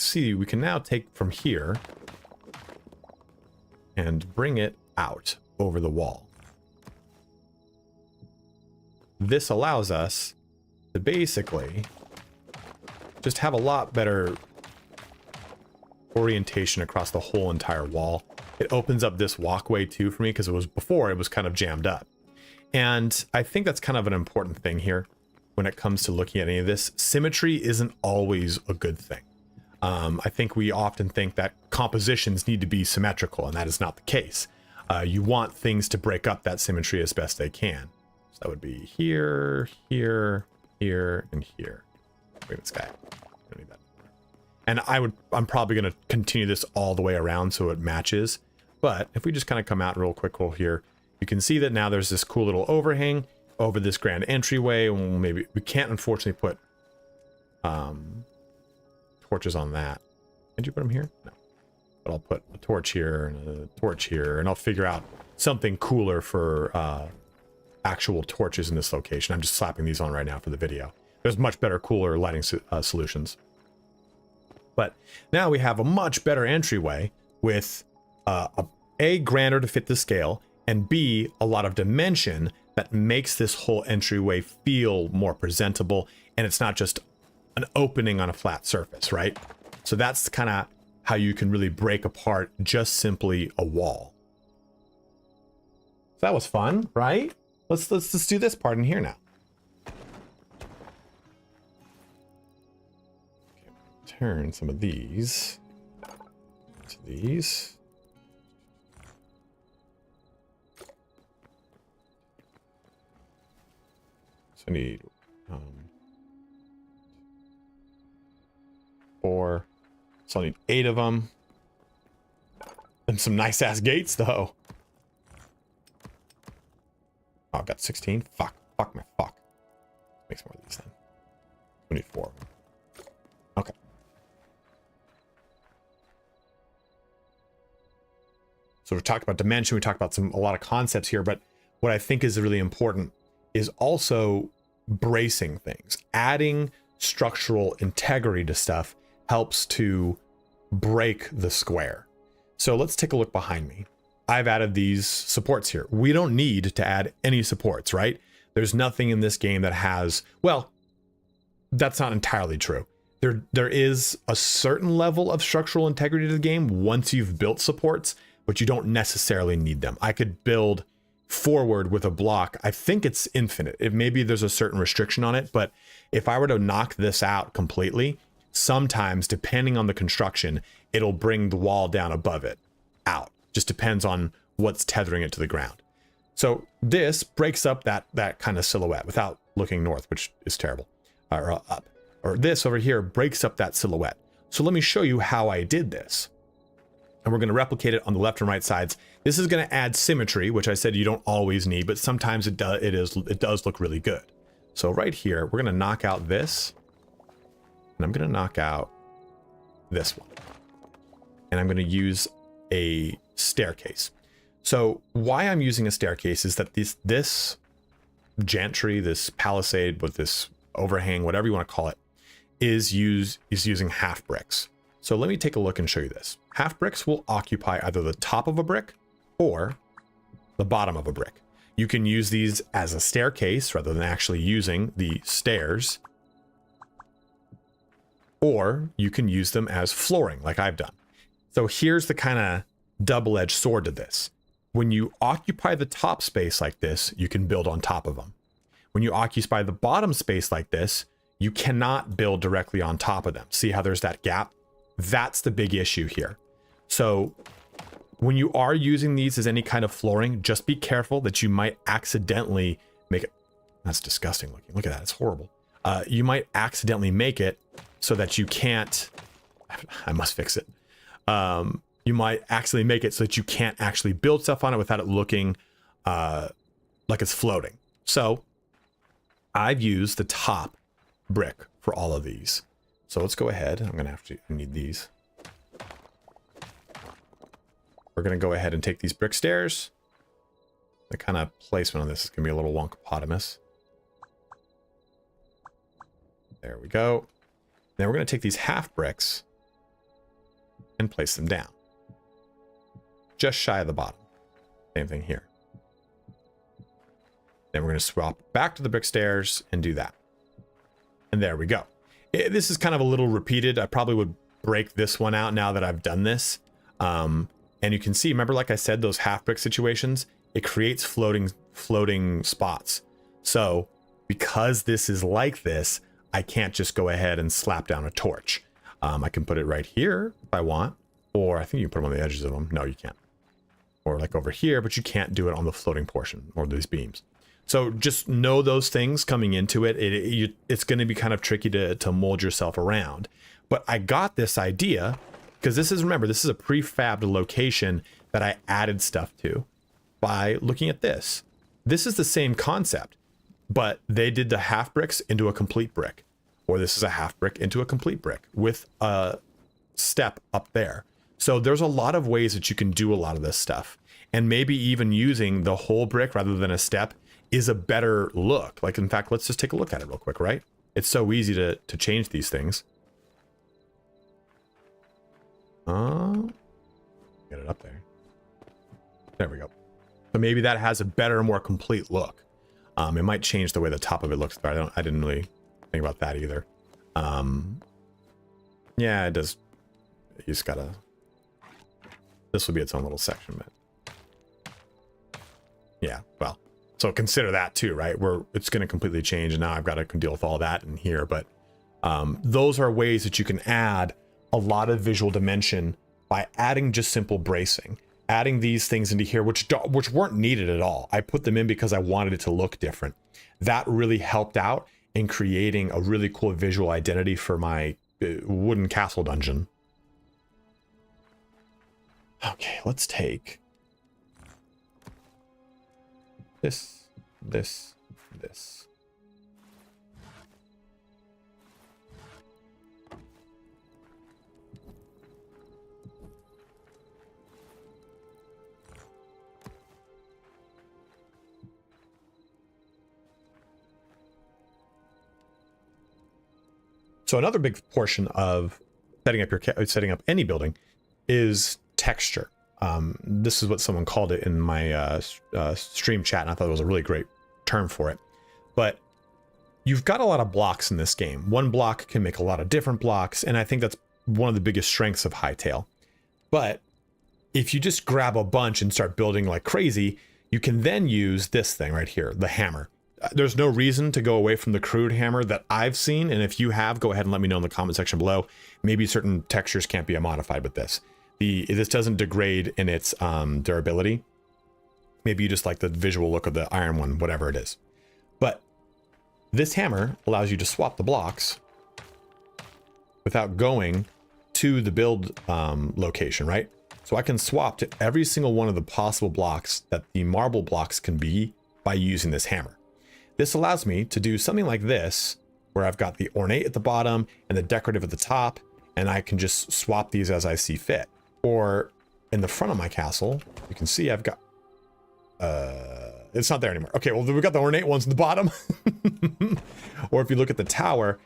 can now take from here and bring it out over the wall. This allows us to basically just have a lot better orientation across the whole entire wall. It opens up this walkway too for me because before it was kind of jammed up. And I think that's kind of an important thing here when it comes to looking at any of this. Symmetry isn't always a good thing. I think we often think that compositions need to be symmetrical, and that is not the case. You want things to break up that symmetry as best they can. So that would be here, here, here, and here. Look at this guy. Don't need that. And I'm probably going to continue this all the way around so it matches. But if we just kind of come out real quick here, you can see that now there's this cool little overhang over this grand entryway. Maybe we can't unfortunately put torches on that. Did you put them here? No. But I'll put a torch here and a torch here, and I'll figure out something cooler for actual torches in this location. I'm just slapping these on right now for the video. There's much better, cooler lighting solutions. But now we have a much better entryway with A, grander to fit the scale, and B, a lot of dimension that makes this whole entryway feel more presentable, and it's not just an opening on a flat surface, right? So that's kind of how you can really break apart just simply a wall. So that was fun, right? Let's do this part in here now. Okay, turn some of these to these. So I need 4. So I need 8 of them. And some nice ass gates though. Oh, I've got 16. Fuck my fuck. Makes more of these then. We need 4 of them. Okay. So we talked about dimension, we talked about a lot of concepts here, but what I think is really important is also bracing things. Adding structural integrity to stuff helps to break the square. So let's take a look behind me. I've added these supports here. We don't need to add any supports, right? There's nothing in this game that has, well, that's not entirely true. There is a certain level of structural integrity to the game once you've built supports, but you don't necessarily need them. I could build forward with a block. I think it's infinite. Maybe there's a certain restriction on it, but if I were to knock this out completely, sometimes depending on the construction, it'll bring the wall down above it out. Just depends on what's tethering it to the ground. So this breaks up that kind of silhouette without looking north, which is terrible, or up. Or this over here breaks up that silhouette. So let me show you how I did this. And we're going to replicate it on the left and right sides. This is going to add symmetry, which I said you don't always need, but sometimes it does look really good. So right here, we're going to knock out this, and I'm going to knock out this one, and I'm going to use a staircase. So why I'm using a staircase is that this gantry, this palisade with this overhang, whatever you want to call it, is using half bricks. So let me take a look and show you this. Half bricks will occupy either the top of a brick or the bottom of a brick. You can use these as a staircase rather than actually using the stairs, or you can use them as flooring like I've done. So here's the kind of double-edged sword to this. When you occupy the top space like this, you can build on top of them. When you occupy the bottom space like this, you cannot build directly on top of them. See how there's that gap? That's the big issue here. So when you are using these as any kind of flooring, just be careful that you might accidentally make it. That's disgusting looking. Look at that. It's horrible. You might accidentally make it so that you can't. I must fix it. You might accidentally make it so that you can't actually build stuff on it without it looking like it's floating. So I've used the top brick for all of these. So let's go ahead. I'm going to have to need these. We're going to go ahead and take these brick stairs. The kind of placement on this is going to be a little wonkopotamus. There we go. Then we're going to take these half bricks and place them down. Just shy of the bottom. Same thing here. Then we're going to swap back to the brick stairs and do that. And there we go. This is kind of a little repeated. I probably would break this one out now that I've done this. And you can see, remember, like I said, those half brick situations, it creates floating spots. So because this is like this, I can't just go ahead and slap down a torch. I can put it right here if I want, or I think you can put them on the edges of them. No, you can't. Or like over here, but you can't do it on the floating portion or these beams. So just know those things coming into it. It's going to be kind of tricky to mold yourself around. But I got this idea because this is, remember, this is a prefabbed location that I added stuff to by looking at this. This is the same concept, but they did the half bricks into a complete brick, or this is a half brick into a complete brick with a step up there. So there's a lot of ways that you can do a lot of this stuff, and maybe even using the whole brick rather than a step is a better look. Like, in fact, let's just take a look at it real quick, right? It's so easy to change these things. Get it up there. There we go. So maybe that has a better, more complete look. It might change the way the top of it looks, but I didn't really think about that either. Yeah, it does. You just gotta. This will be its own little section, but yeah, well. So consider that too, right? It's going to completely change, and now I've got to deal with all that in here. But those are ways that you can add a lot of visual dimension by adding just simple bracing, adding these things into here, which weren't needed at all. I put them in because I wanted it to look different. That really helped out in creating a really cool visual identity for my wooden castle dungeon. Okay, let's take this. So another big portion of setting up any building is texture. This is what someone called it in my stream chat, and I thought it was a really great term for it. But you've got a lot of blocks in this game. One block can make a lot of different blocks, and I think that's one of the biggest strengths of Hytale. But if you just grab a bunch and start building like crazy, you can then use this thing right here, the hammer. There's no reason to go away from the crude hammer that I've seen, and if you have, go ahead and let me know in the comment section below. Maybe certain textures can't be modified with this. This doesn't degrade in its durability. Maybe you just like the visual look of the iron one, whatever it is. But this hammer allows you to swap the blocks without going to the build location, right? So I can swap to every single one of the possible blocks that the marble blocks can be by using this hammer. This allows me to do something like this, where I've got the ornate at the bottom and the decorative at the top, and I can just swap these as I see fit. Or in the front of my castle, you can see I've got, it's not there anymore. Okay, well, we've got the ornate ones at the bottom. Or if you look at the tower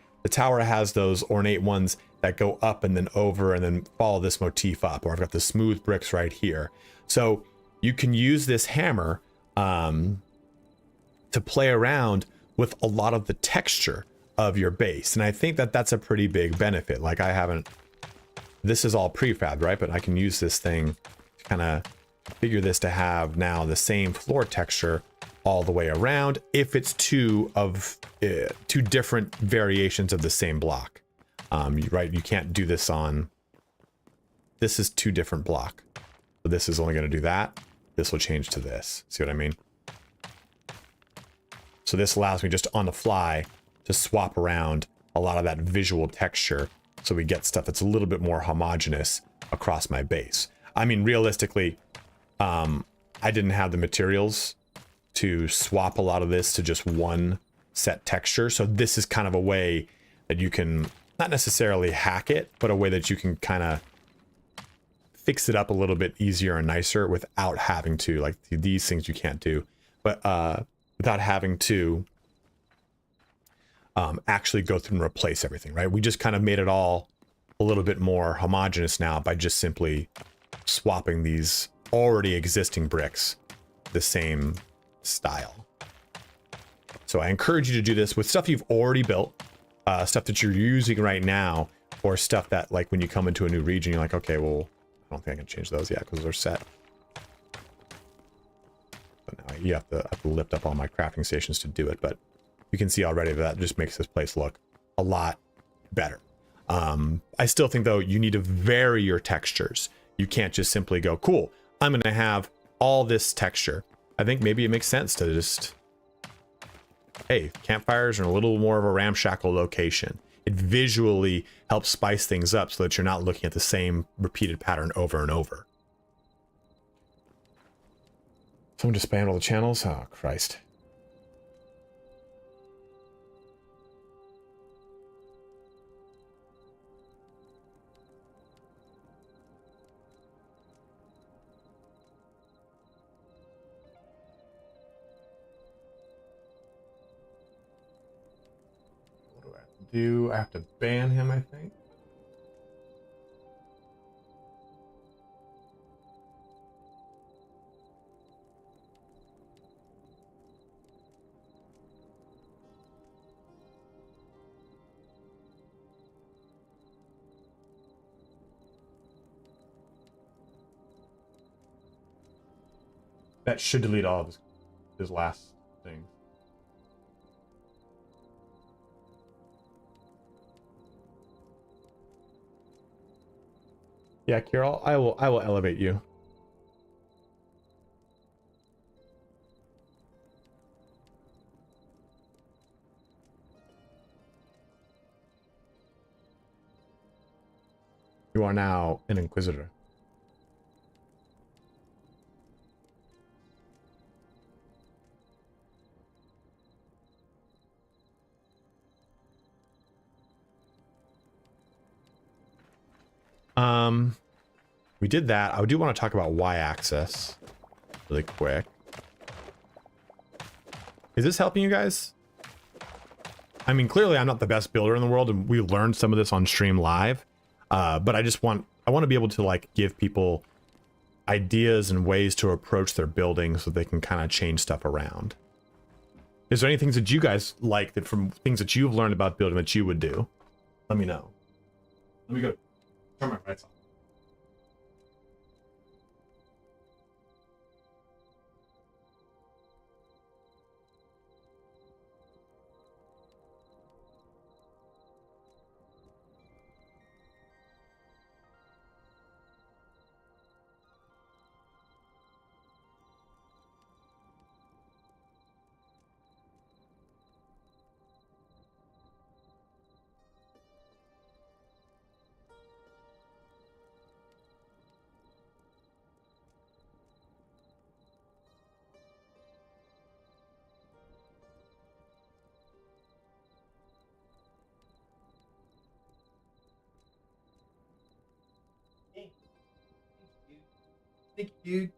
has those ornate ones that go up and then over and then follow this motif up. Or I've got the smooth bricks right here. So you can use this hammer to play around with a lot of the texture of your base. And I think that that's a pretty big benefit. Like this is all prefab, right? But I can use this thing to kind of figure this to have now the same floor texture all the way around if it's two different variations of the same block. Right, you can't do this on, this is two different block. So this is only going to do that. This will change to this. See what I mean? So this allows me just on the fly to swap around a lot of that visual texture so we get stuff that's a little bit more homogeneous across my base. I mean, realistically, I didn't have the materials to swap a lot of this to just one set texture. So this is kind of a way that you can not necessarily hack it, but a way that you can kind of fix it up a little bit easier and nicer without having to, like these things you can't do, but without having to actually go through and replace everything, right? We just kind of made it all a little bit more homogeneous now by just simply swapping these already existing bricks the same style. So I encourage you to do this with stuff you've already built, stuff that you're using right now, or stuff that, like, when you come into a new region, you're like, okay, well, I don't think I can change those yet because they're set. But now you have to lift up all my crafting stations to do it, but you can see already that just makes this place look a lot better. I still think, though, you need to vary your textures. You can't just simply go, cool, I'm going to have all this texture. I think maybe it makes sense to just, hey, campfires are in a little more of a ramshackle location. It visually helps spice things up so that you're not looking at the same repeated pattern over and over. Someone just spammed all the channels? Oh, Christ. I have to ban him, I think. That should delete all of his last thing. Yeah, Carol, I will elevate you. You are now an Inquisitor. We did that. I do want to talk about y-axis really quick. Is this helping you guys? I mean, clearly I'm not the best builder in the world, and we learned some of this on stream live. But I want to be able to, like, give people ideas and ways to approach their building so they can kind of change stuff around. Is there any things that you guys like, that from things that you've learned about building, that you would do? Let me know. Let me go turn my lights on. Thank you, dude.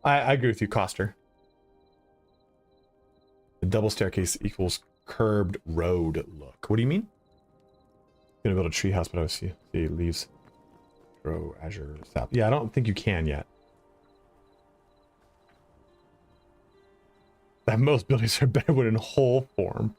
I agree with you, Coster. The double staircase equals curbed road look. What do you mean? I'm gonna build a treehouse, but I see leaves grow azure sap. Yeah, I don't think you can yet. That most buildings are better when in whole form.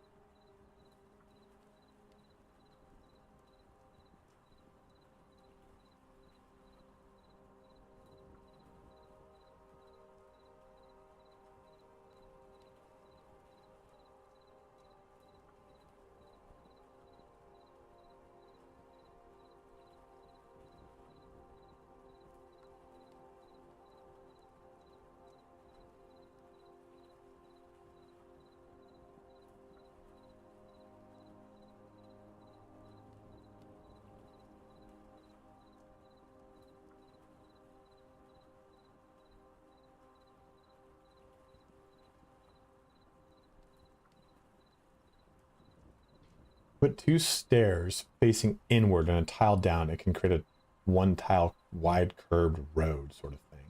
put 2 stairs facing inward and a tile down, it can create a 1 tile wide curved road sort of thing.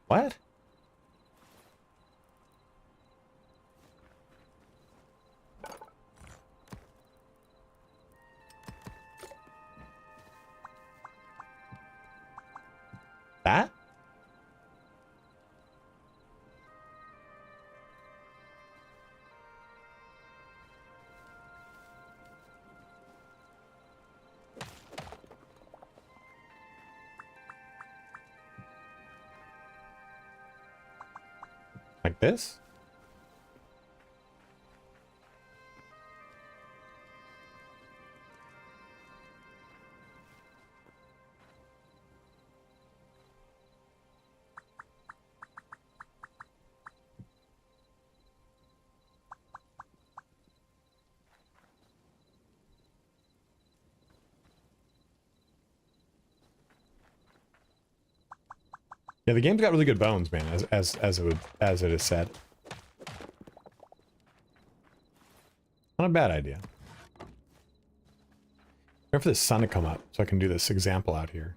What? That? Like this? Yeah, the game's got really good bones, man, as it is said. Not a bad idea. Wait for the sun to come up so I can do this example out here.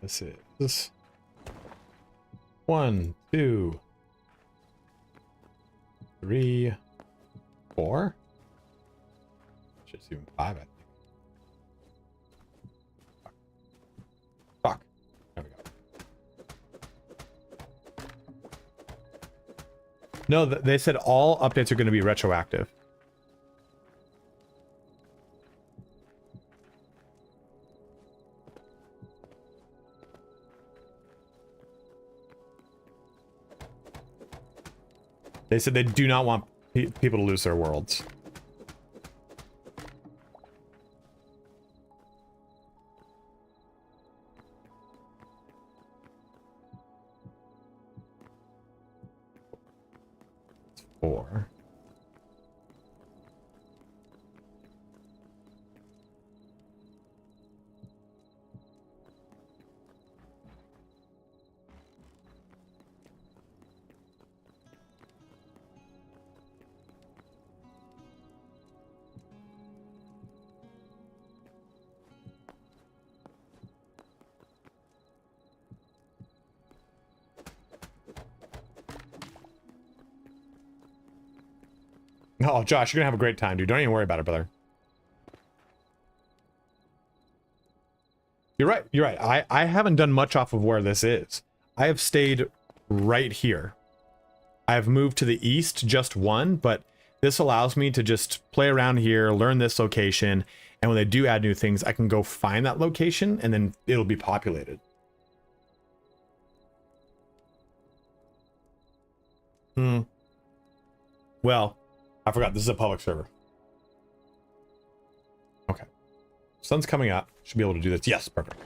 This is 1, 2, 3, 4. Just even 5, I think. Fuck. There we go. No, they said all updates are going to be retroactive. They said they do not want people to lose their worlds. It's 4. Oh, Josh, you're gonna have a great time, dude. Don't even worry about it, brother. You're right. You're right. I haven't done much off of where this is. I have stayed right here. I have moved to the east just one, but this allows me to just play around here, learn this location, and when they do add new things, I can go find that location, and then it'll be populated. Well, I forgot, this is a public server. Okay. Sun's coming up. Should be able to do this. Yes, perfect.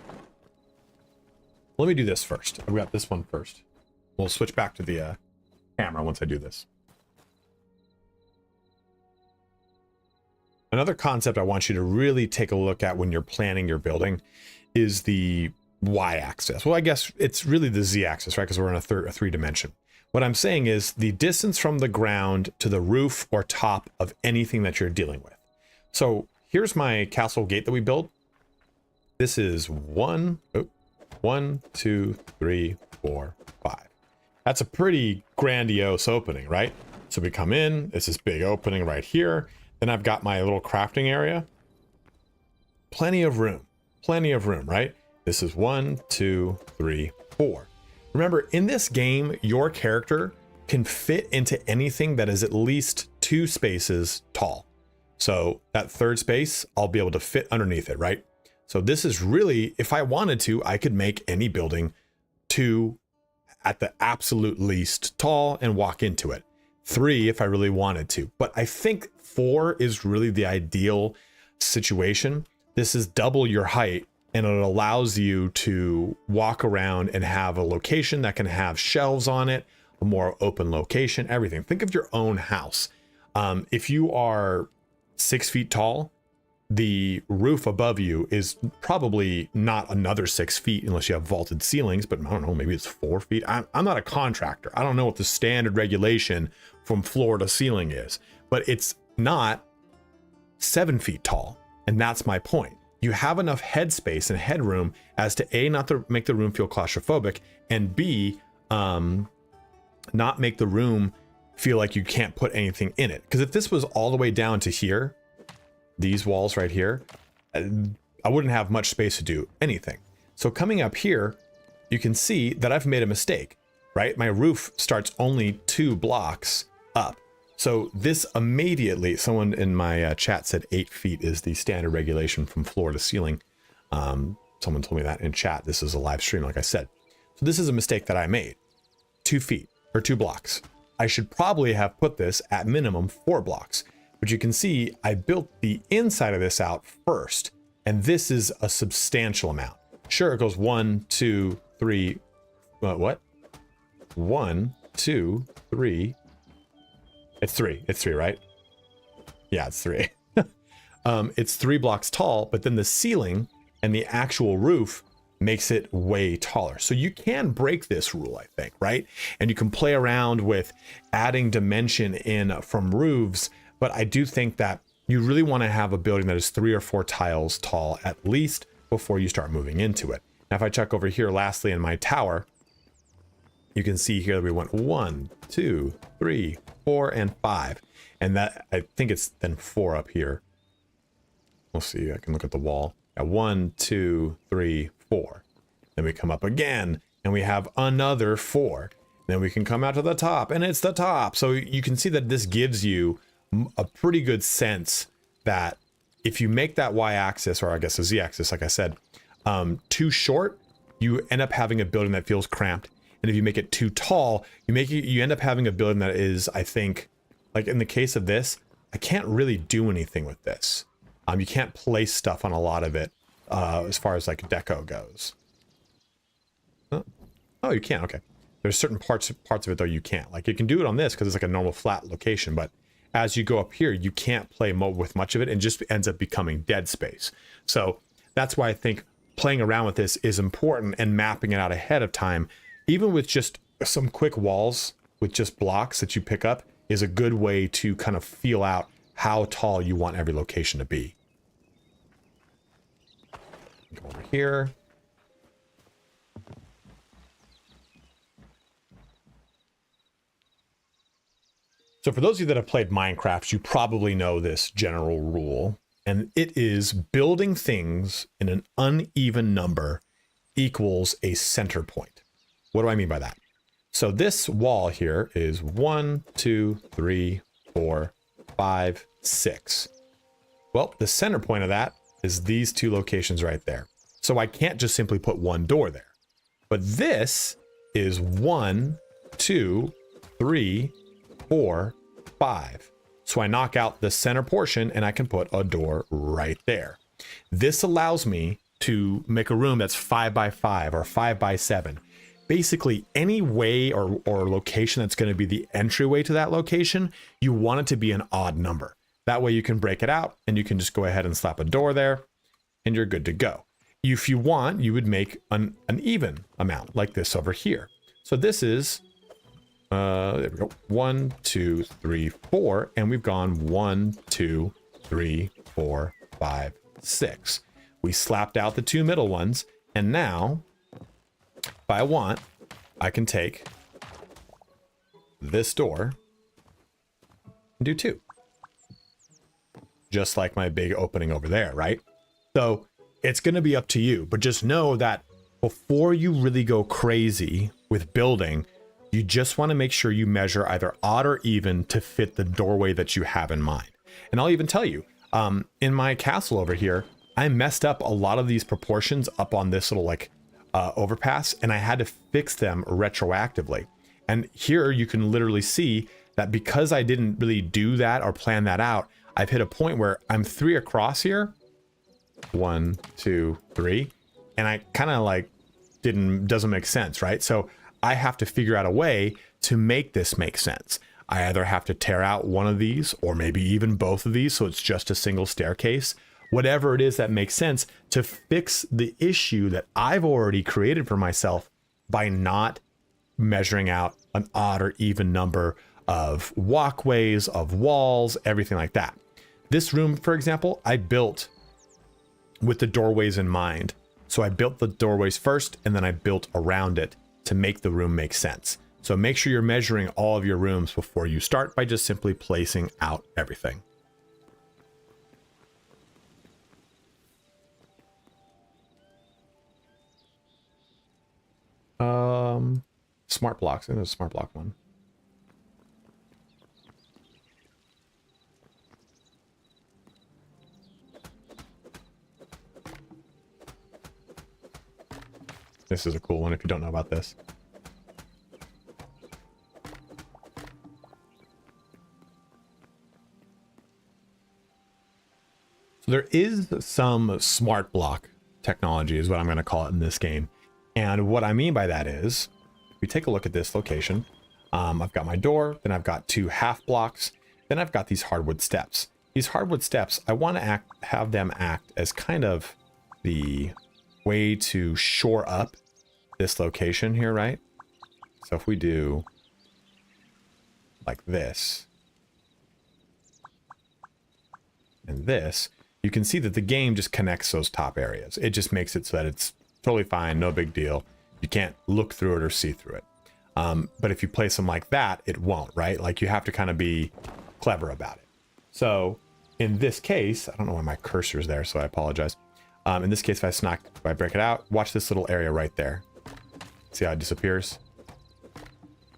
Let me do this first. I've got this one first. We'll switch back to the camera once I do this. Another concept I want you to really take a look at when you're planning your building is the y-axis. Well, I guess it's really the z-axis, right? Because we're in a three dimension. What I'm saying is the distance from the ground to the roof or top of anything that you're dealing with. So here's my castle gate that we built. This is 1, 2, 3, 4, 5. That's a pretty grandiose opening, right? So we come in, it's this big opening right here. Then I've got my little crafting area. Plenty of room, right? This is 1, 2, 3, 4. Remember, in this game, your character can fit into anything that is at least 2 spaces tall. So that third space, I'll be able to fit underneath it, right? So this is really, if I wanted to, I could make any building 2 at the absolute least tall and walk into it. 3 if I really wanted to. But I think 4 is really the ideal situation. This is double your height, and it allows you to walk around and have a location that can have shelves on it, a more open location, everything. Think of your own house. If you are 6 feet tall, the roof above you is probably not another 6 feet unless you have vaulted ceilings, but I don't know, maybe it's 4 feet. I'm not a contractor. I don't know what the standard regulation from floor to ceiling is, but it's not 7 feet tall. And that's my point. You have enough headspace and headroom as to A, not to make the room feel claustrophobic, and B, not make the room feel like you can't put anything in it. Because if this was all the way down to here, these walls right here, I wouldn't have much space to do anything. So coming up here, you can see that I've made a mistake, right? My roof starts only 2 blocks up. So this immediately, someone in my chat said 8 feet is the standard regulation from floor to ceiling. Someone told me that in chat. This is a live stream, like I said. So this is a mistake that I made. 2 feet or 2 blocks. I should probably have put this at minimum 4 blocks. But you can see I built the inside of this out first, and this is a substantial amount. Sure, it goes 1, 2, 3. What? 1, 2, 3. It's 3. It's 3, right? Yeah, it's 3. It's 3 blocks tall, but then the ceiling and the actual roof makes it way taller. So you can break this rule, I think, right? And you can play around with adding dimension in from roofs. But I do think that you really want to have a building that is 3 or 4 tiles tall at least before you start moving into it. Now, if I check over here, lastly, in my tower, you can see here that we went 1, 2, 3, 4, and 5. And that, I think it's then 4 up here. We'll see. I can look at the wall. At 1, 2, 3, 4. Then we come up again, and we have another 4. Then we can come out to the top, and it's the top. So you can see that this gives you a pretty good sense that if you make that y-axis, or I guess the z-axis, like I said, too short, you end up having a building that feels cramped. And if you make it too tall, you end up having a building that is, I think, like in the case of this, I can't really do anything with this. You can't place stuff on a lot of it as far as like deco goes. Oh, you can. Okay. There's certain parts of it though you can't. Like you can do it on this because it's like a normal flat location, but as you go up here, you can't play with much of it, and just ends up becoming dead space. So that's why I think playing around with this is important, and mapping it out ahead of time, even with just some quick walls with just blocks that you pick up, is a good way to kind of feel out how tall you want every location to be. Go over here. So for those of you that have played Minecraft, you probably know this general rule, and it is building things in an uneven number equals a center point. What do I mean by that? So this wall here is 1, 2, 3, 4, 5, 6. Well, the center point of that is these 2 locations right there. So I can't just simply put 1 door there. But this is 1, 2, 3, 4, 5. So I knock out the center portion and I can put a door right there. This allows me to make a room that's 5 by 5 or 5 by 7. Basically any way or location that's going to be the entryway to that location, you want it to be an odd number. That way you can break it out and you can just go ahead and slap a door there and you're good to go. If you want, you would make an even amount like this over here. So this is there we go. 1, 2, 3, 4, and we've gone 1, 2, 3, 4, 5, 6. We slapped out the 2 middle ones, and now, if I want, I can take this door and do 2. Just like my big opening over there, right? So it's going to be up to you, but just know that before you really go crazy with building, you just want to make sure you measure either odd or even to fit the doorway that you have in mind. And I'll even tell you, in my castle over here, I messed up a lot of these proportions up on this little like overpass, and I had to fix them retroactively. And here you can literally see that because I didn't really do that or plan that out, I've hit a point where I'm 3 across here. 1, 2, 3. And I kind of like doesn't make sense, right? So I have to figure out a way to make this make sense. I either have to tear out one of these or maybe even both of these so it's just a single staircase. Whatever it is that makes sense to fix the issue that I've already created for myself by not measuring out an odd or even number of walkways, of walls, everything like that. This room, for example, I built with the doorways in mind. So I built the doorways first, and then I built around it to make the room make sense. So make sure you're measuring all of your rooms before you start by just simply placing out everything. Smart blocks. I think there's a smart block one. This is a cool one if you don't know about this. So there is some smart block technology is what I'm going to call it in this game. And what I mean by that is, if we take a look at this location, I've got my door, then I've got 2 half blocks, then I've got these hardwood steps. These hardwood steps, I want to have them act as kind of the way to shore up this location here, right? So if we do like this and this, you can see that the game just connects those top areas. It just makes it so that it's totally fine, no big deal. You can't look through it or see through it. But if you place them like that, it won't, right? Like you have to kind of be clever about it. So in this case, I don't know why my cursor is there, so I apologize. In this case, if I break it out, watch this little area right there. See how it disappears?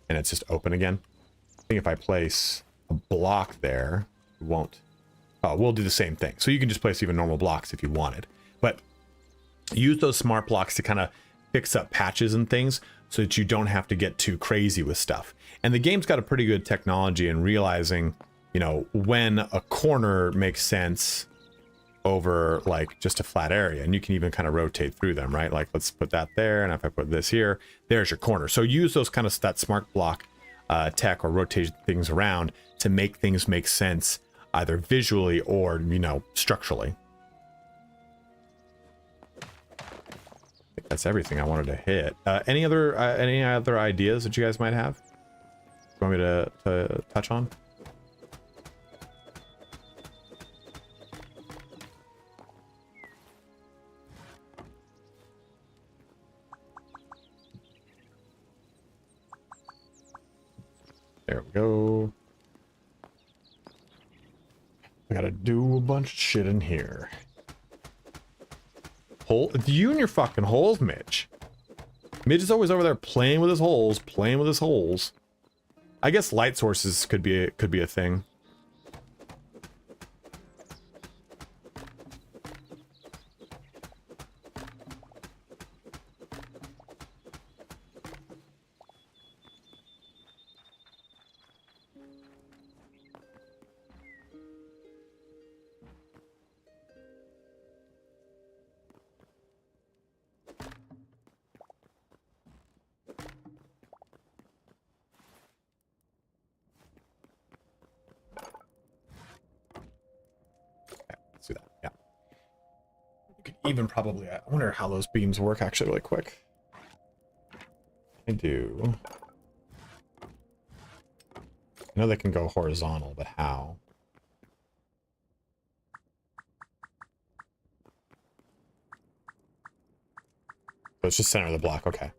And it's just open again. I think if I place a block there, it won't. Oh, we'll do the same thing. So you can just place even normal blocks if you wanted. But use those smart blocks to kind of fix up patches and things so that you don't have to get too crazy with stuff. And the game's got a pretty good technology in realizing, you know, when a corner makes sense over like just a flat area, and you can even kind of rotate through them, right? Like let's put that there, and if I put this here, there's your corner. So use those kind of that smart block tech or rotate things around to make things make sense either visually or, you know, structurally. I think that's everything I wanted to hit. Any other ideas that you guys might have you want me to touch on? There we go. I gotta do a bunch of shit in here. You and your fucking holes, Mitch. Mitch is always over there playing with his holes, I guess light sources could be a thing. Do that. Yeah. You could even probably, I wonder how those beams work actually really quick. I do. I know they can go horizontal, but how? So it's just center of the block. Okay.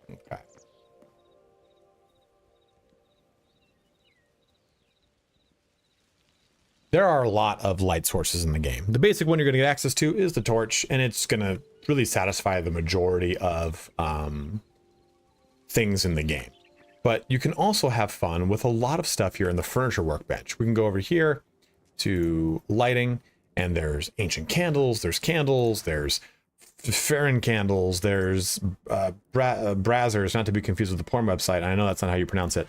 Okay. There are a lot of light sources in the game. The basic one you're going to get access to is the torch, and it's going to really satisfy the majority of things in the game. But you can also have fun with a lot of stuff here in the furniture workbench. We can go over here to lighting, and there's ancient candles, there's Farron candles, there's brazzers, not to be confused with the porn website. I know that's not how you pronounce it.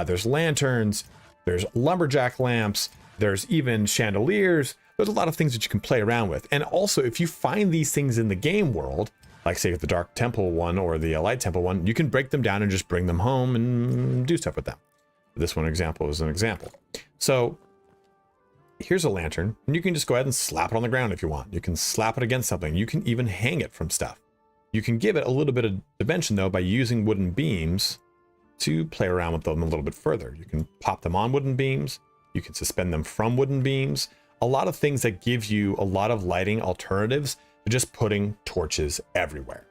There's lanterns, there's lumberjack lamps, there's even chandeliers. There's a lot of things that you can play around with. And also, if you find these things in the game world, like say the Dark Temple one or the Light Temple one, you can break them down and just bring them home and do stuff with them. This one example is an example. So here's a lantern, and you can just go ahead and slap it on the ground if you want. You can slap it against something. You can even hang it from stuff. You can give it a little bit of dimension though by using wooden beams to play around with them a little bit further. You can pop them on wooden beams. You can suspend them from wooden beams. A lot of things that give you a lot of lighting alternatives to just putting torches everywhere.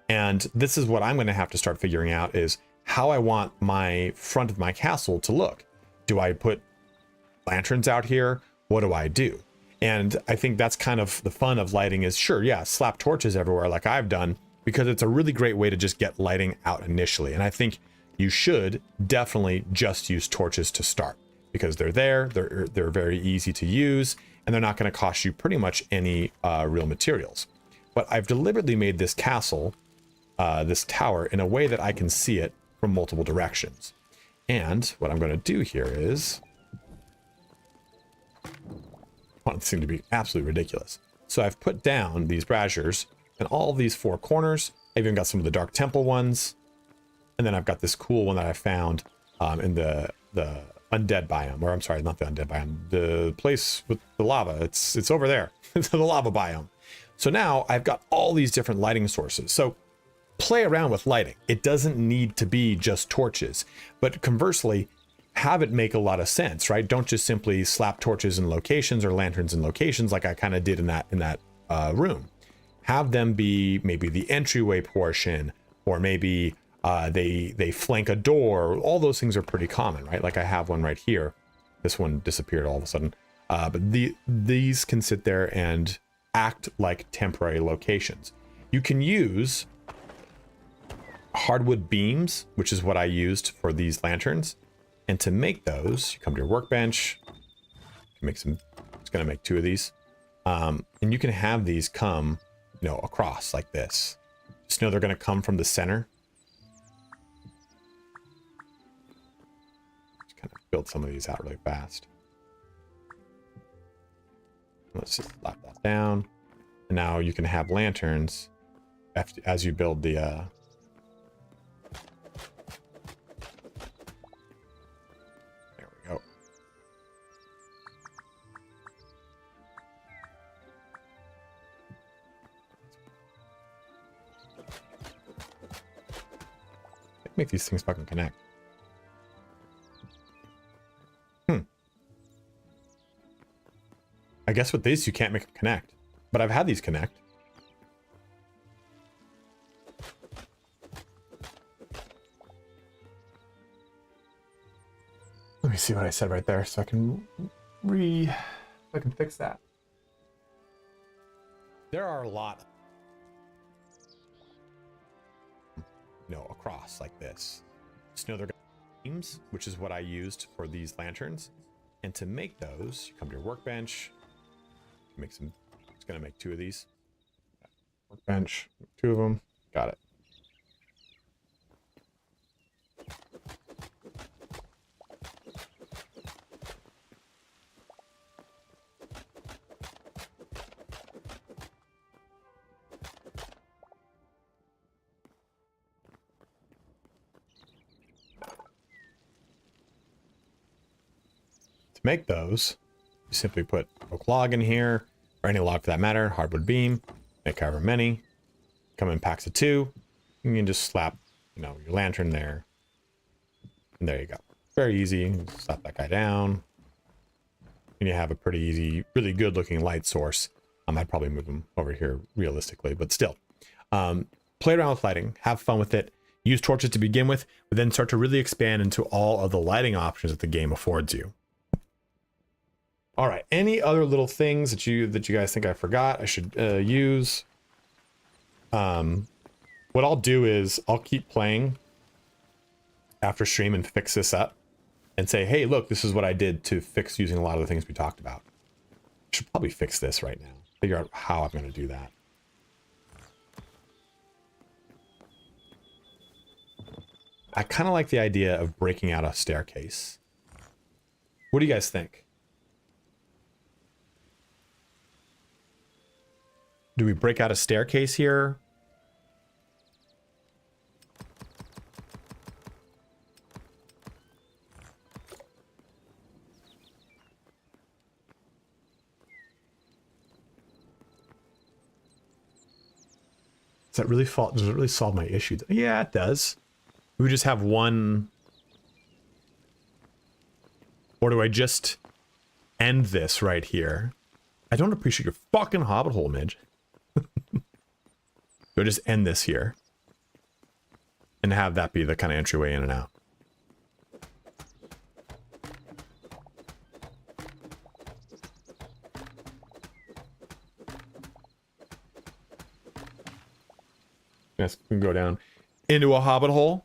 And this is what I'm going to have to start figuring out, is how I want my front of my castle to look. Do I put lanterns out here? What do I do? And I think that's kind of the fun of lighting is, sure, yeah, slap torches everywhere like I've done, because it's a really great way to just get lighting out initially. And I think you should definitely just use torches to start, because they're there, they're very easy to use, and they're not going to cost you pretty much any real materials. But I've deliberately made this castle, this tower, in a way that I can see it from multiple directions. And what I'm going to do here is, I want it to seem to be absolutely ridiculous. So I've put down these braziers in all these four corners. I've even got some of the Dark Temple ones. And then I've got this cool one that I found in the undead biome, or I'm sorry, not the undead biome, the place with the lava. It's over there. It's the lava biome. So now I've got all these different lighting sources. So play around with lighting. It doesn't need to be just torches, but conversely, have it make a lot of sense, right? Don't just simply slap torches in locations or lanterns in locations like I kind of did in that room. Have them be maybe the entryway portion, or maybe they flank a door. All those things are pretty common, right? Like I have one right here. This one disappeared all of a sudden. But these can sit there and act like temporary locations. You can use hardwood beams, which is what I used for these lanterns. And to make those, you come to your workbench, make some, it's going to make 2 of these. And you can have these come, across like this. Just know they're going to come from the center. Just kind of build some of these out really fast. Let's just slap that down. And now you can have lanterns as you build the, there we go. Make these things fucking connect. I guess with these you can't make them connect, but I've had these connect. Let me see what I said right there so I can fix that. There are a lot, across like this. Just know they're beams, which is what I used for these lanterns. And to make those, you come to your workbench, make some, it's gonna make 2 of these. Workbench, 2 of them, got it. To make those, you simply put oak log in here, or any log for that matter, hardwood beam, make however many, come in packs of 2, you can just slap, your lantern there, and there you go. Very easy, slap that guy down, and you have a pretty easy, really good looking light source. I'd probably move them over here realistically, but still. Play around with lighting, have fun with it, use torches to begin with, but then start to really expand into all of the lighting options that the game affords you. All right, any other little things that you guys think I forgot I should use? What I'll do is I'll keep playing after stream and fix this up and say, hey, look, this is what I did to fix using a lot of the things we talked about. I should probably fix this right now. Figure out how I'm going to do that. I kind of like the idea of breaking out a staircase. What do you guys think? Do we break out a staircase here? Does that really does it really solve my issue? Yeah, it does. We just have one. Or do I just end this right here? I don't appreciate your fucking hobbit hole, Midge. Do I just end this here? And have that be the kind of entryway in and out? Yes, we can go down into a hobbit hole.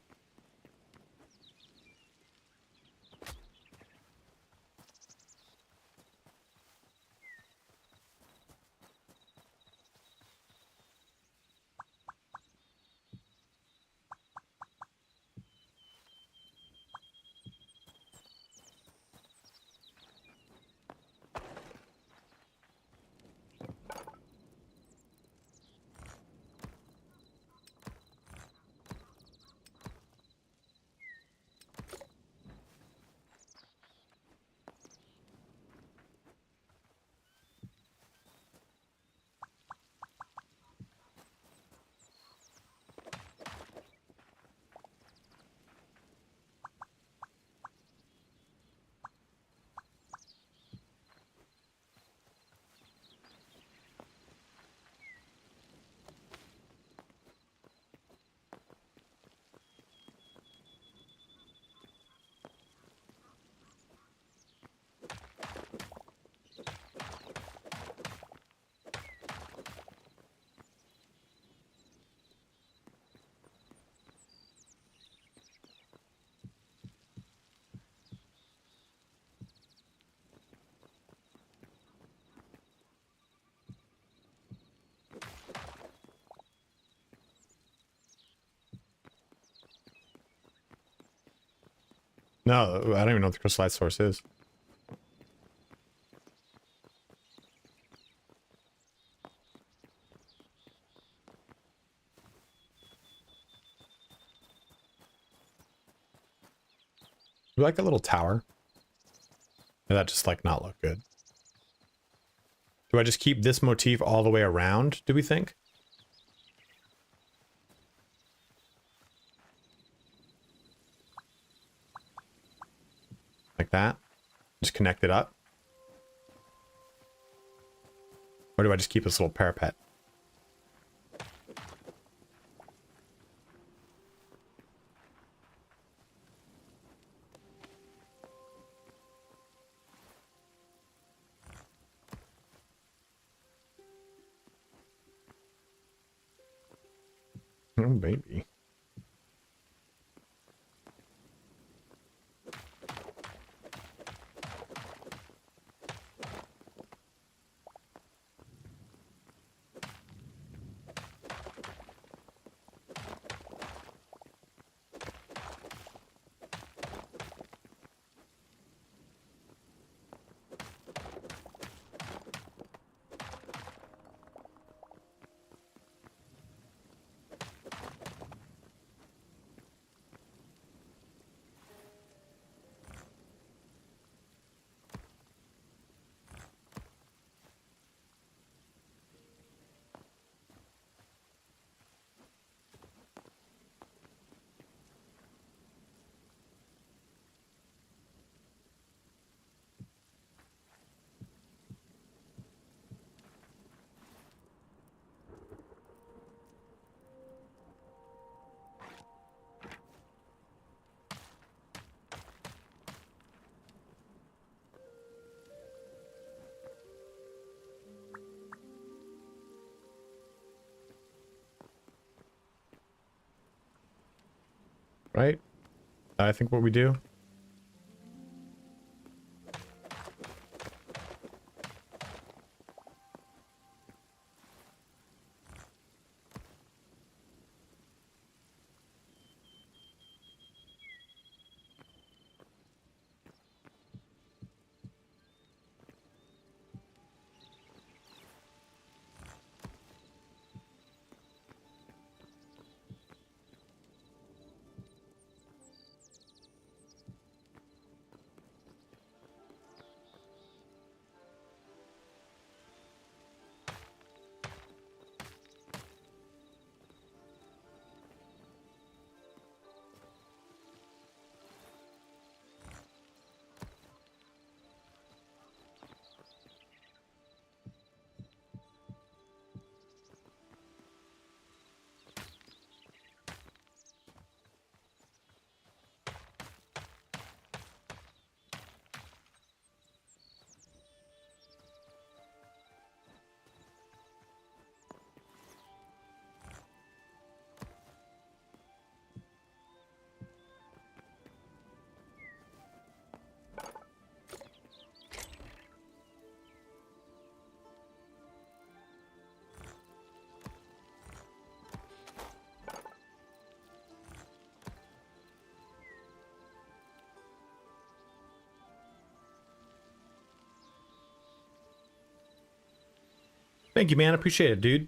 No, I don't even know what the crystal light source is. You like that little tower? Or that just like not look good? Do I just keep this motif all the way around, do we think? Like that? Just connect it up? Or do I just keep this little parapet? Oh, baby. Right? I think what we do. Thank you, man. Appreciate it, dude.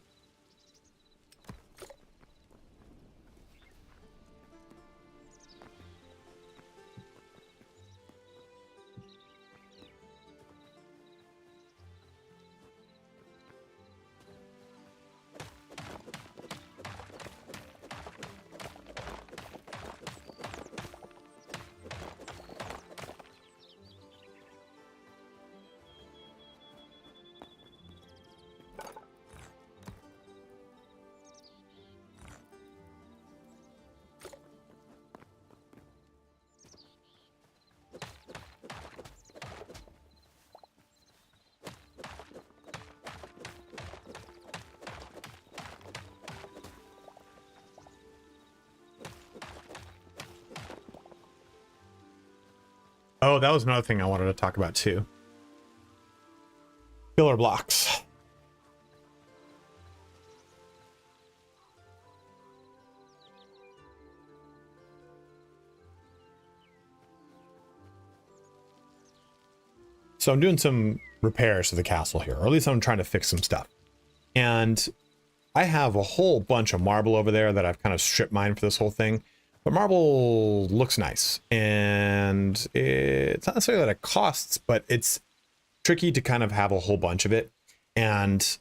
Oh, that was another thing I wanted to talk about too. Filler blocks. So I'm doing some repairs to the castle here, or at least I'm trying to fix some stuff. And I have a whole bunch of marble over there that I've kind of strip mined for this whole thing. But marble looks nice, and it's not necessarily that it costs, but it's tricky to kind of have a whole bunch of it. And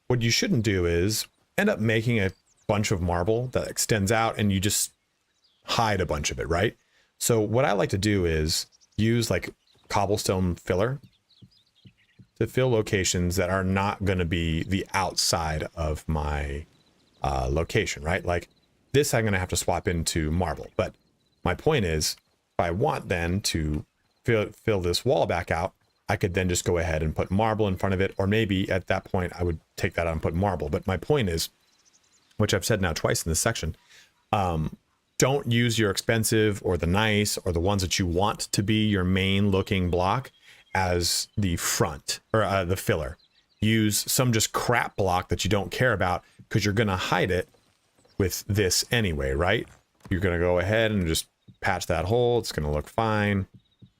what you shouldn't do is end up making a bunch of marble that extends out and you just hide a bunch of it, right? So what I like to do is use like cobblestone filler to fill locations that are not going to be the outside of my location, right? Like this I'm going to have to swap into marble. But my point is, if I want then to fill this wall back out, I could then just go ahead and put marble in front of it. Or maybe at that point, I would take that out and put marble. But my point is, which I've said now twice in this section, don't use your expensive or the nice or the ones that you want to be your main looking block as the front or the filler. Use some just crap block that you don't care about because you're going to hide it with this anyway, right? You're going to go ahead and just patch that hole. It's going to look fine.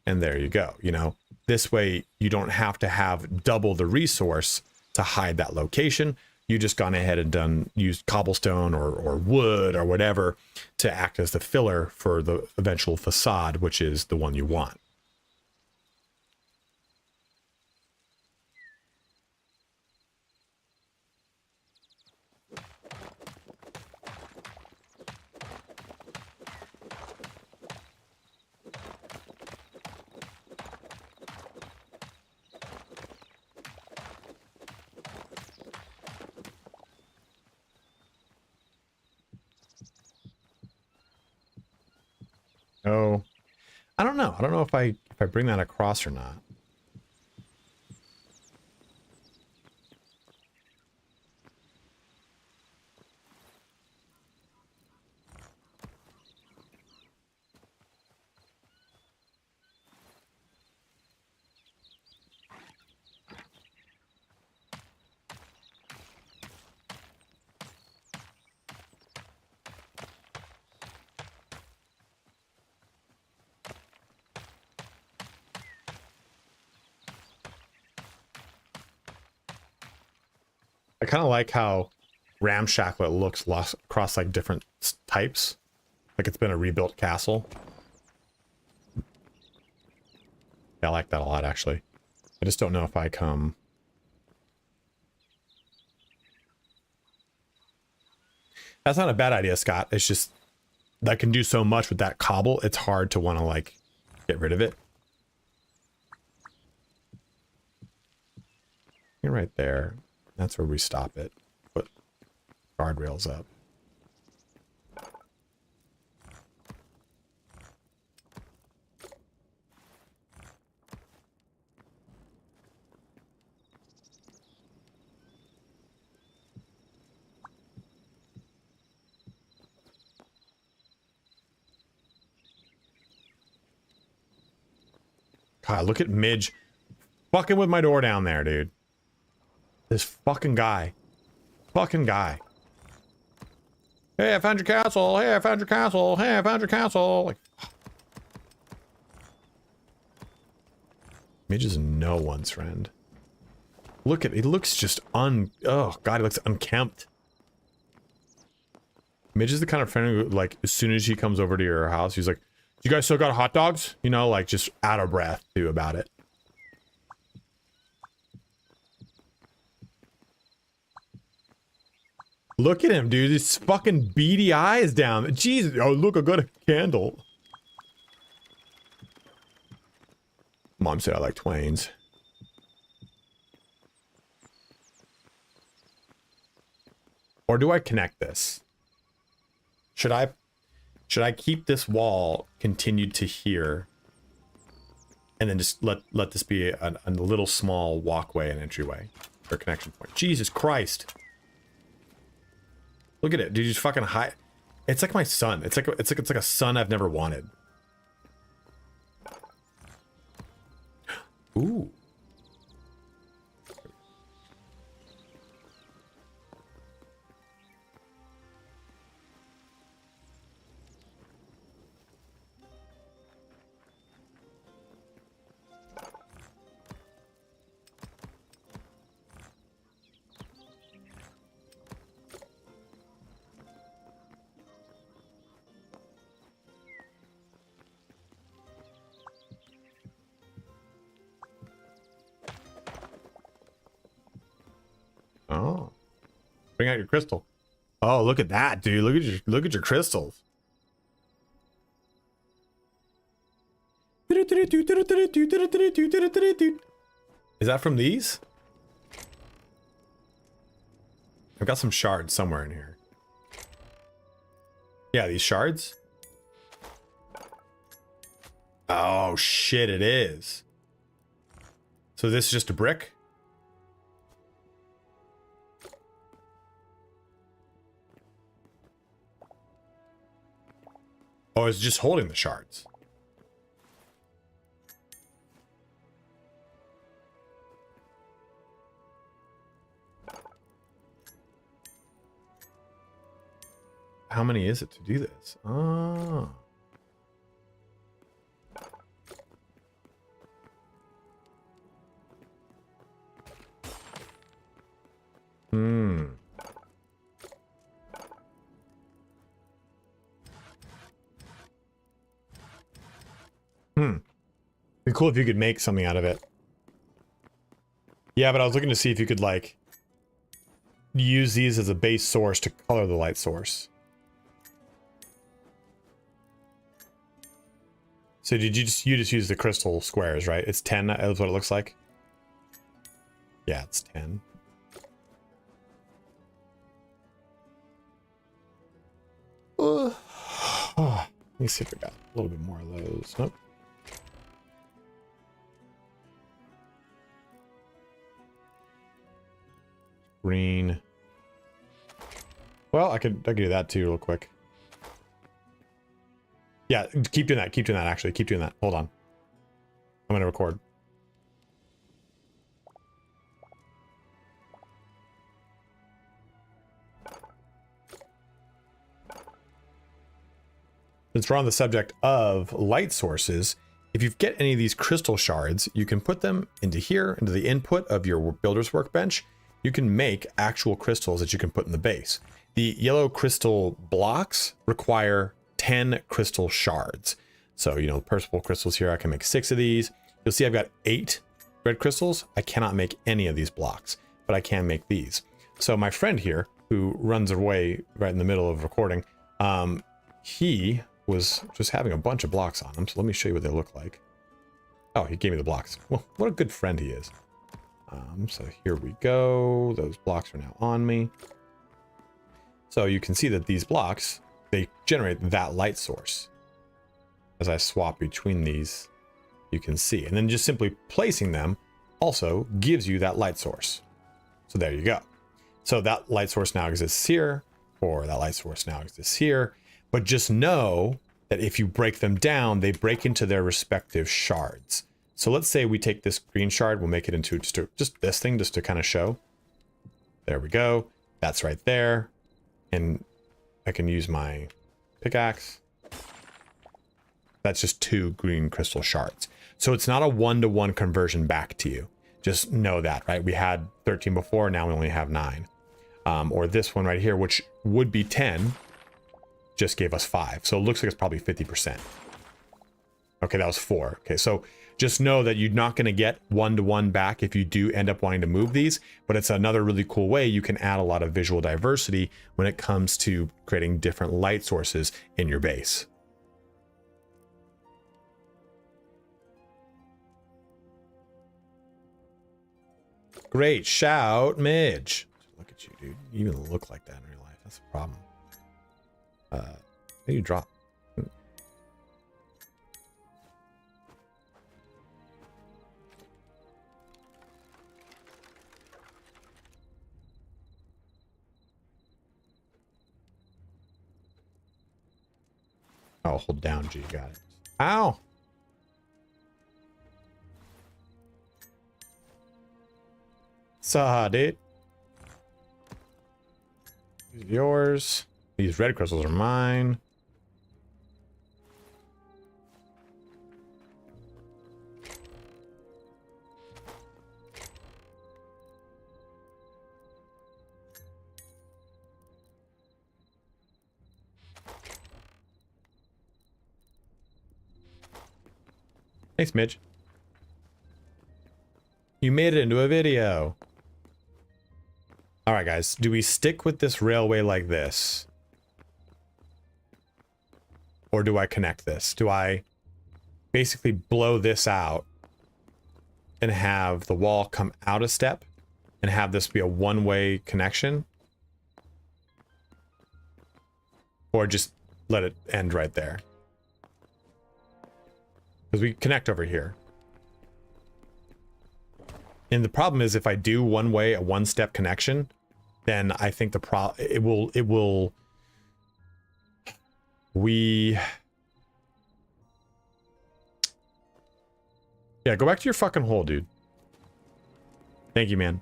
And there you go. You know, this way you don't have to have double the resource to hide that location. You just gone ahead and used cobblestone or wood or whatever to act as the filler for the eventual facade, which is the one you want. Oh, I don't know. I don't know if I bring that across or not. I kind of like how ramshackle it looks lost across like different types. Like it's been a rebuilt castle. Yeah, I like that a lot, actually. I just don't know if I come... That's not a bad idea, Scott. It's just... I can do so much with that cobble, it's hard to want to, like, get rid of it. You're right there. That's where we stop it. Put guardrails up. God, look at Midge fucking with my door down there, dude. This fucking guy. Fucking guy. Hey, I found your castle. Hey, I found your castle. Hey, I found your castle. Like, Midge is no one's friend. Look at, he looks just oh god, he looks unkempt. Midge is the kind of friend who, like, as soon as he comes over to your house, he's like, you guys still got hot dogs? You know, like, just out of breath, too, about it. Look at him, dude. These fucking beady eyes down. Jesus. Oh, look, I got a candle. Mom said I like Twains. Or do I connect this? Should I keep this wall continued to here and then just let this be a little small walkway and entryway or connection point? Jesus Christ. Look at it, dude. Just fucking high. It's like my son. It's like a son I've never wanted. Ooh. Oh, bring out your crystal. Oh, look at that, dude. Look at your crystals. Is that from these? I've got some shards somewhere in here. Yeah, these shards. Oh shit, it is. So this is just a brick? Oh, it's just holding the shards. How many is it to do this? Oh. Hmm. Be cool if you could make something out of it. Yeah, but I was looking to see if you could, like, use these as a base source to color the light source. So did you just use the crystal squares, right? It's 10, that's what it looks like. Yeah, it's 10. Let me see if we got a little bit more of those. Nope. Green. Well, I could do that too real quick. Yeah, keep doing that. Keep doing that, actually. Keep doing that. Hold on. I'm gonna record. Since we're on the subject of light sources, if you get any of these crystal shards, you can put them into here, into the input of your builder's workbench. you can make actual crystals that you can put in the base. The yellow crystal blocks require 10 crystal shards. So, you know, purple crystals here, I can make 6 of these. You'll see I've got 8 red crystals. I cannot make any of these blocks, but I can make these. So my friend here, who runs away right in the middle of recording, he was just having a bunch of blocks on him. So let me show you what they look like. Oh, he gave me the blocks. Well, what a good friend he is. So here we go. Those blocks are now on me. So you can see that these blocks, they generate that light source. As I swap between these, you can see. And then just simply placing them also gives you that light source. So there you go. So that light source now exists here, or that light source now exists here. But just know that if you break them down, they break into their respective shards. So let's say we take this green shard, we'll make it into just this thing, just to kind of show. There we go. That's right there. And I can use my pickaxe. That's just 2 green crystal shards. So it's not a 1-to-1 conversion back to you. Just know that, right? We had 13 before, now we only have 9. Or this one right here, which would be 10, just gave us 5. So it looks like it's probably 50%. Okay, that was 4. Okay, so just know that you're not going to get 1-to-1 back if you do end up wanting to move these, but it's another really cool way you can add a lot of visual diversity when it comes to creating different light sources in your base. Great shout, Midge. Look at you, dude. You even look like that in real life. That's a problem. How do you drop? Oh, hold down G, got it. Ow! Saw, dude. These are yours. These red crystals are mine. Thanks, Midge. You made it into a video. All right, guys. Do we stick with this railway like this? Or do I connect this? Do I basically blow this out and have the wall come out a step and have this be a one-way connection? Or just let it end right there? Because we connect over here. And the problem is if I do one way, a one-step connection, then I think yeah, go back to your fucking hole, dude. Thank you, man.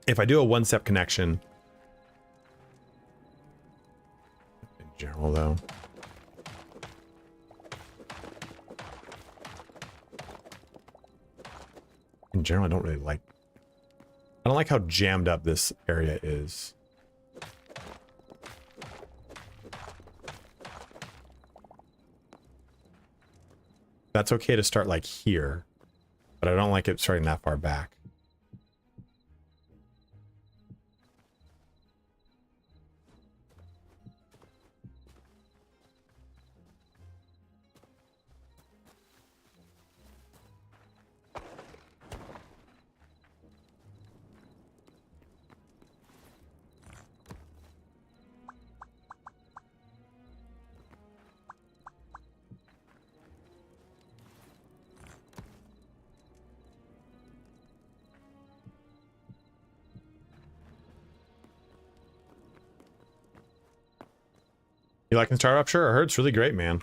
If I do a one-step connection, in general though, in general, I don't like how jammed up this area is. That's okay to start like here, but I don't like it starting that far back. You liking Startup? Sure, I heard it's really great, man.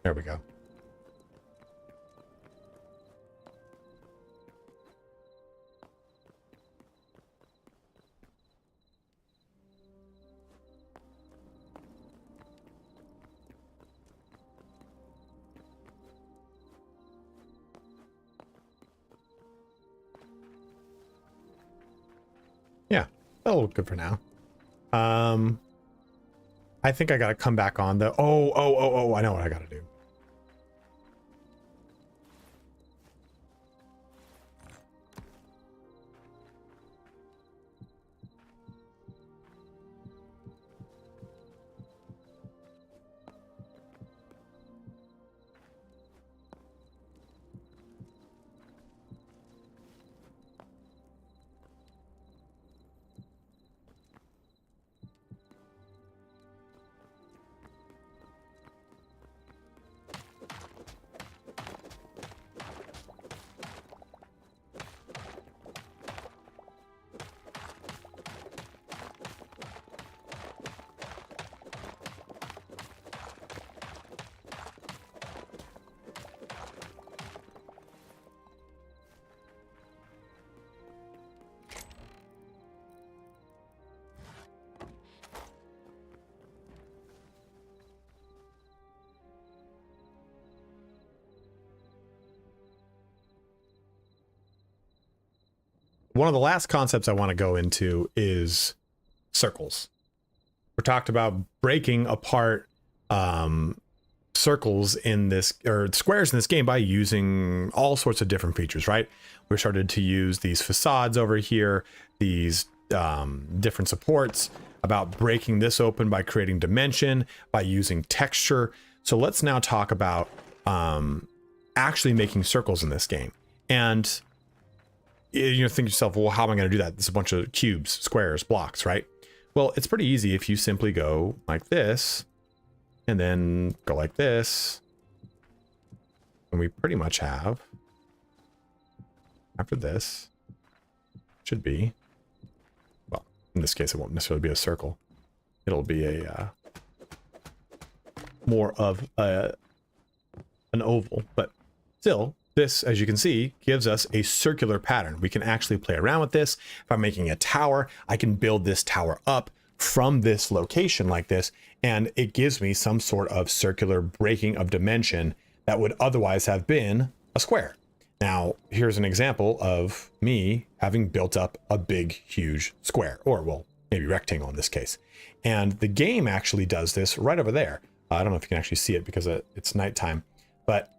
There we go. Yeah, that'll look good for now. I think I gotta come back on the, oh, I know what I gotta do. One of the last concepts I want to go into is circles. We talked about breaking apart circles in this, or squares in this game, by using all sorts of different features, right? We started to use these facades over here, these different supports, about breaking this open by creating dimension, by using texture. So let's now talk about actually making circles in this game. And you know, think to yourself, well, how am I going to do that? There's a bunch of cubes, squares, blocks, right? Well, it's pretty easy if you simply go like this and then go like this. And we pretty much have, after this, should be, well, in this case, it won't necessarily be a circle. It'll be a more of an oval, but still, this, as you can see, gives us a circular pattern. We can actually play around with this. If I'm making a tower, I can build this tower up from this location like this, and it gives me some sort of circular breaking of dimension that would otherwise have been a square. Now, here's an example of me having built up a big, huge square, or, well, maybe rectangle in this case. And the game actually does this right over there. I don't know if you can actually see it because it's nighttime, but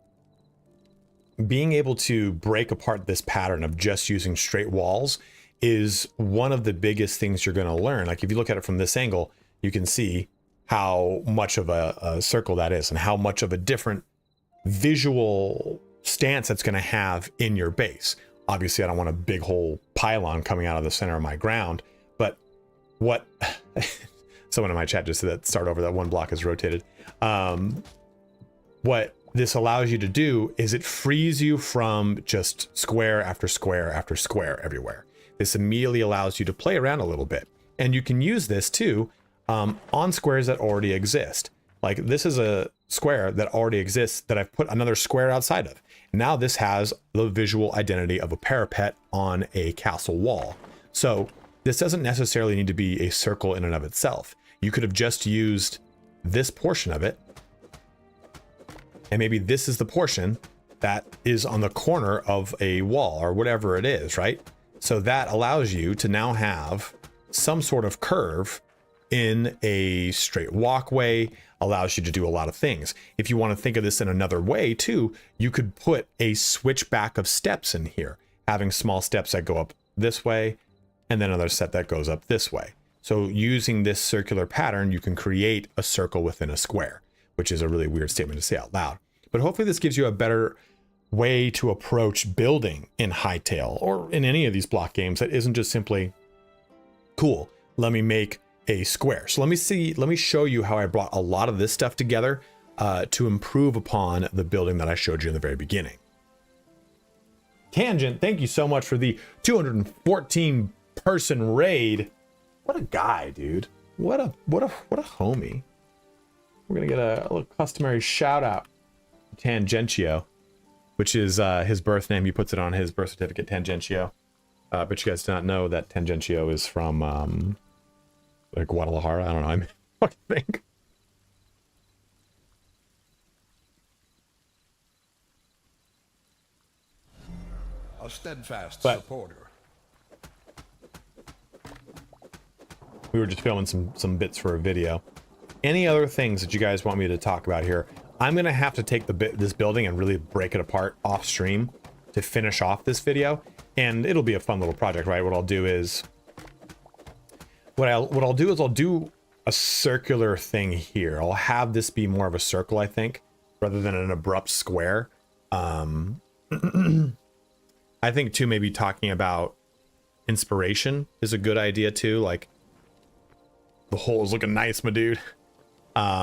being able to break apart this pattern of just using straight walls is one of the biggest things you're going to learn. Like if you look at it from this angle, you can see how much of a circle that is and how much of a different visual stance that's going to have in your base. Obviously, I don't want a big whole pylon coming out of the center of my ground, but what someone in my chat just said that start over, that one block is rotated. What this allows you to do is it frees you from just square after square after square everywhere. This immediately allows you to play around a little bit. And you can use this too on squares that already exist. Like this is a square that already exists that I've put another square outside of. Now this has the visual identity of a parapet on a castle wall. So this doesn't necessarily need to be a circle in and of itself. You could have just used this portion of it, and maybe this is the portion that is on the corner of a wall or whatever it is, right? So that allows you to now have some sort of curve in a straight walkway, allows you to do a lot of things. If you want to think of this in another way too, you could put a switchback of steps in here, having small steps that go up this way and then another set that goes up this way. So using this circular pattern, you can create a circle within a square, which is a really weird statement to say out loud. But hopefully this gives you a better way to approach building in Hytale or in any of these block games that isn't just simply, cool, let me make a square. So let me show you how I brought a lot of this stuff together to improve upon the building that I showed you in the very beginning. Tangent, thank you so much for the 214 person raid. What a guy, dude. What a homie. We're gonna get a little customary shout out Tangentio, which is his birth name. He puts it on his birth certificate, Tangentio. But you guys do not know that Tangentio is from like Guadalajara. I don't know. I mean, fucking think. A steadfast But- supporter. We were just filming some bits for a video. Any other things that you guys want me to talk about here? I'm gonna have to take this building and really break it apart off stream to finish off this video, and it'll be a fun little project, right? What I'll do is I'll do a circular thing here. I'll have this be more of a circle, I think, rather than an abrupt square. I think too, maybe talking about inspiration is a good idea too. Like, the hole is looking nice, my dude.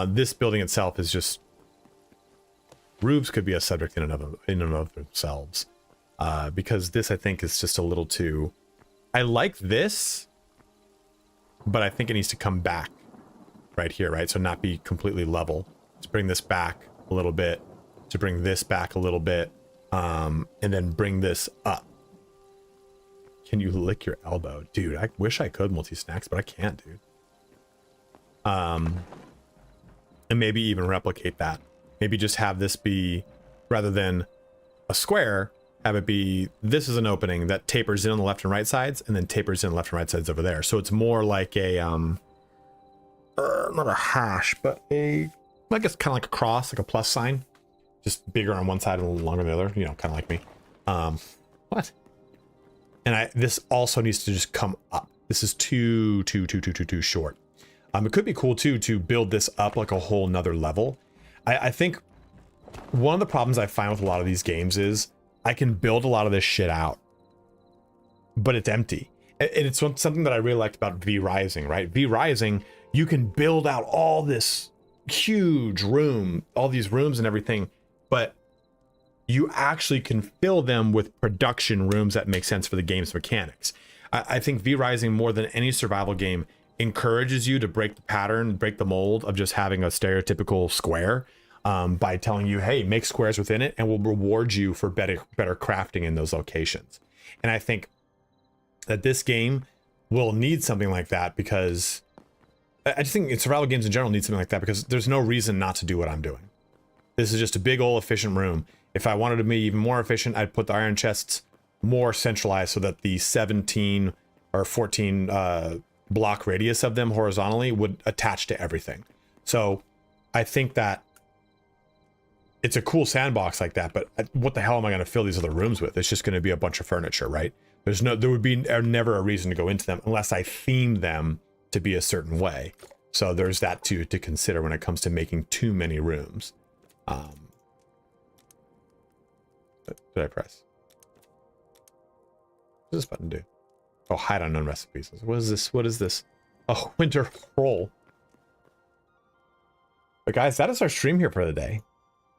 This building itself is just, roofs could be a subject in and of themselves. Because this, I think, is just a little too, I like this, but I think it needs to come back right here, right? So not be completely level. To bring this back a little bit, to bring this back a little bit, and then bring this up. Can you lick your elbow? Dude, I wish I could multi-snacks, but I can't, dude. And maybe even replicate that. Maybe just have this be, rather than a square, have it be, this is an opening that tapers in on the left and right sides, and then tapers in left and right sides over there. So it's more like a, not a hash, but I guess kind of like a cross, like a plus sign. Just bigger on one side and a little longer on the other, you know, kind of like me. What? And this also needs to just come up. This is too short. It could be cool too to build this up like a whole nother level. I think one of the problems I find with a lot of these games is I can build a lot of this shit out, but it's empty. And it's something that I really liked about V Rising, right? V Rising, you can build out all this huge room, all these rooms and everything, but you actually can fill them with production rooms that make sense for the game's mechanics. I think V Rising, more than any survival game, encourages you to break the pattern, break the mold of just having a stereotypical square, by telling you, hey, make squares within it and we'll reward you for better crafting in those locations. And I think that this game will need something like that, because I just think survival games in general need something like that, because there's no reason not to do what I'm doing. This is just a big old efficient room. If I wanted to be even more efficient, I'd put the iron chests more centralized so that the 17 or 14 block radius of them horizontally would attach to everything. So I think that it's a cool sandbox like that, but what the hell am I going to fill these other rooms with? It's just going to be a bunch of furniture, right? There would be never a reason to go into them unless I theme them to be a certain way. So there's that too to consider when it comes to making too many rooms. What did I press? What does this button do? Oh, hide unknown recipes. What is this? What is this? Oh, winter roll. But guys, that is our stream here for the day.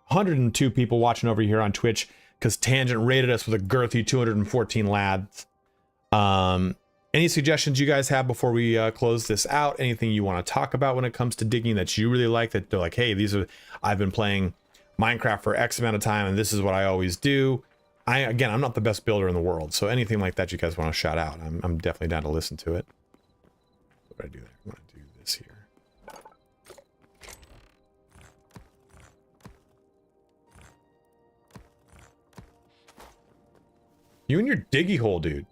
102 people watching over here on Twitch because Tangent rated us with a girthy 214 lads. Any suggestions you guys have before we close this out? Anything you want to talk about when it comes to digging that you really like, that they're like, hey, I've been playing Minecraft for X amount of time and this is what I always do. Again, I'm not the best builder in the world, so anything like that you guys want to shout out, I'm definitely down to listen to it. What do I do there? I'm going to do this here. You and your diggy hole, dude.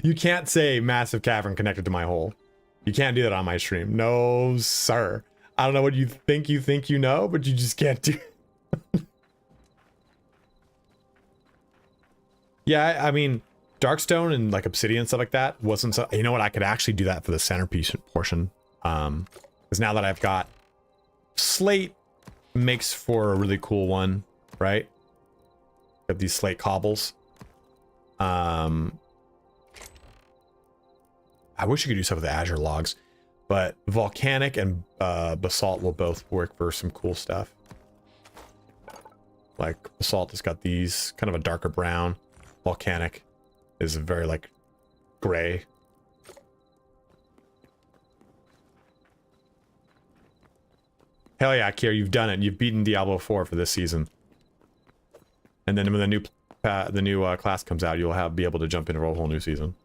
You can't say massive cavern connected to my hole. You can't do that on my stream. No, sir. I don't know what you think you know, but you just can't do. Yeah, I mean, Darkstone and like obsidian stuff like that wasn't so. You know what? I could actually do that for the centerpiece portion. Because now that I've got slate, makes for a really cool one, right? Got these slate cobbles. I wish you could do stuff with the Azure logs, but volcanic and basalt will both work for some cool stuff. Like basalt has got these kind of a darker brown. Volcanic is very like gray. Hell yeah, Kier, you've done it. You've beaten Diablo 4 for this season. And then when the new class comes out, you'll be able to jump into a whole new season.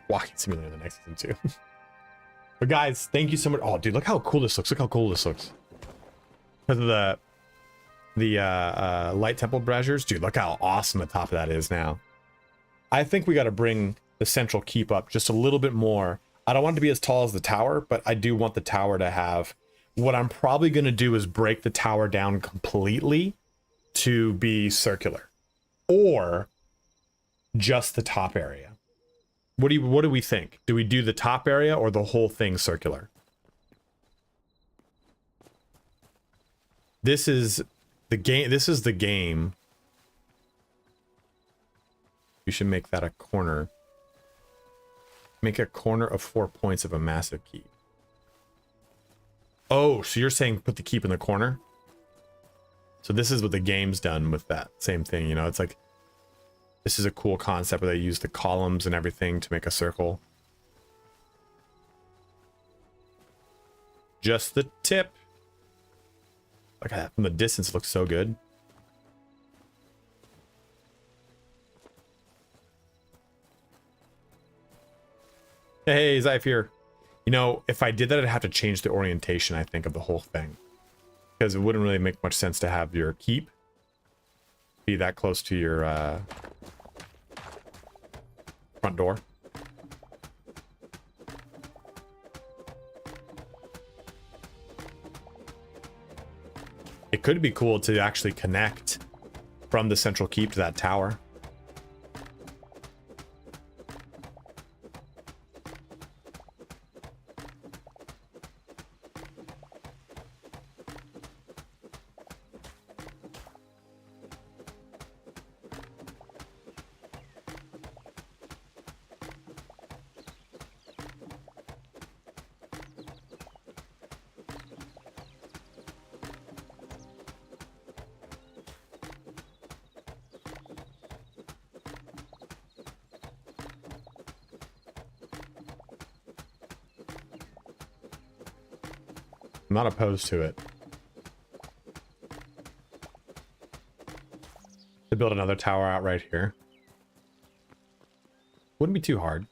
Walking Simulator the next season too. But guys, thank you so much. Oh, dude, look how cool this looks. Look how cool this looks. Because of the light temple braziers, dude. Look how awesome the top of that is now. I think we got to bring the central keep up just a little bit more. I don't want it to be as tall as the tower, but I do want the tower to have. What I'm probably going to do is break the tower down completely to be circular, or just the top area. What do we think? Do we do the top area or the whole thing circular? This is the game. This is the game. You should make that a corner. Make a corner of 4 points of a massive keep. Oh, so you're saying put the keep in the corner? So this is what the game's done with that same thing, you know? It's like, this is a cool concept where they use the columns and everything to make a circle. Just the tip. Look at that. From the distance, it looks so good. Hey, Zypher. You know, if I did that, I'd have to change the orientation, I think, of the whole thing. Because it wouldn't really make much sense to have your keep be that close to your front door. It could be cool to actually connect from the central keep to that tower. I'm not opposed to it. To build another tower out right here. Wouldn't be too hard.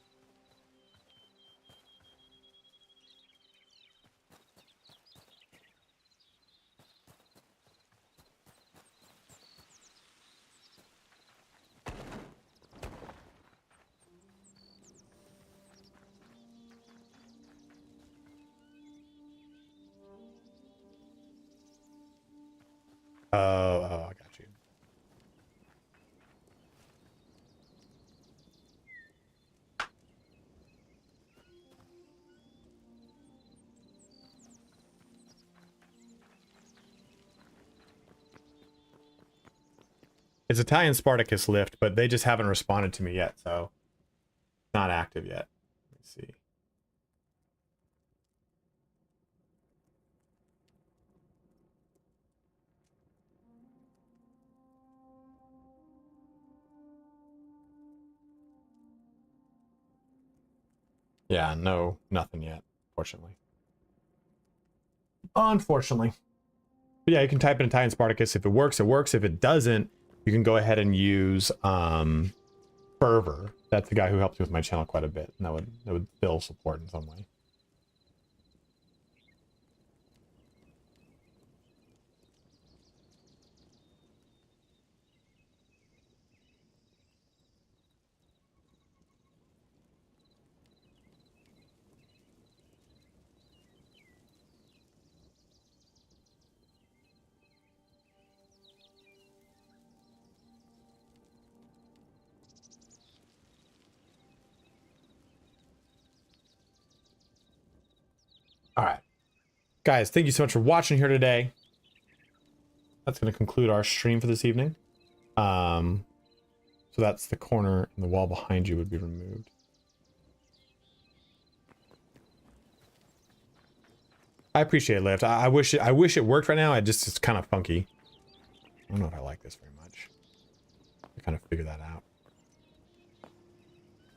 Oh, I got you. It's Italian Spartacus lift, but they just haven't responded to me yet, so not active yet. Let's see. Yeah, no, nothing yet, fortunately. Unfortunately. But yeah, you can type in Italian Spartacus. If it works, it works. If it doesn't, you can go ahead and use Fervor. That's the guy who helps me with my channel quite a bit. And that would still support in some way. All right. Guys, thank you so much for watching here today. That's going to conclude our stream for this evening. So that's the corner, and the wall behind you would be removed. I appreciate it, Lift. I wish it worked right now. It's kind of funky. I don't know if I like this very much. I kind of figure that out.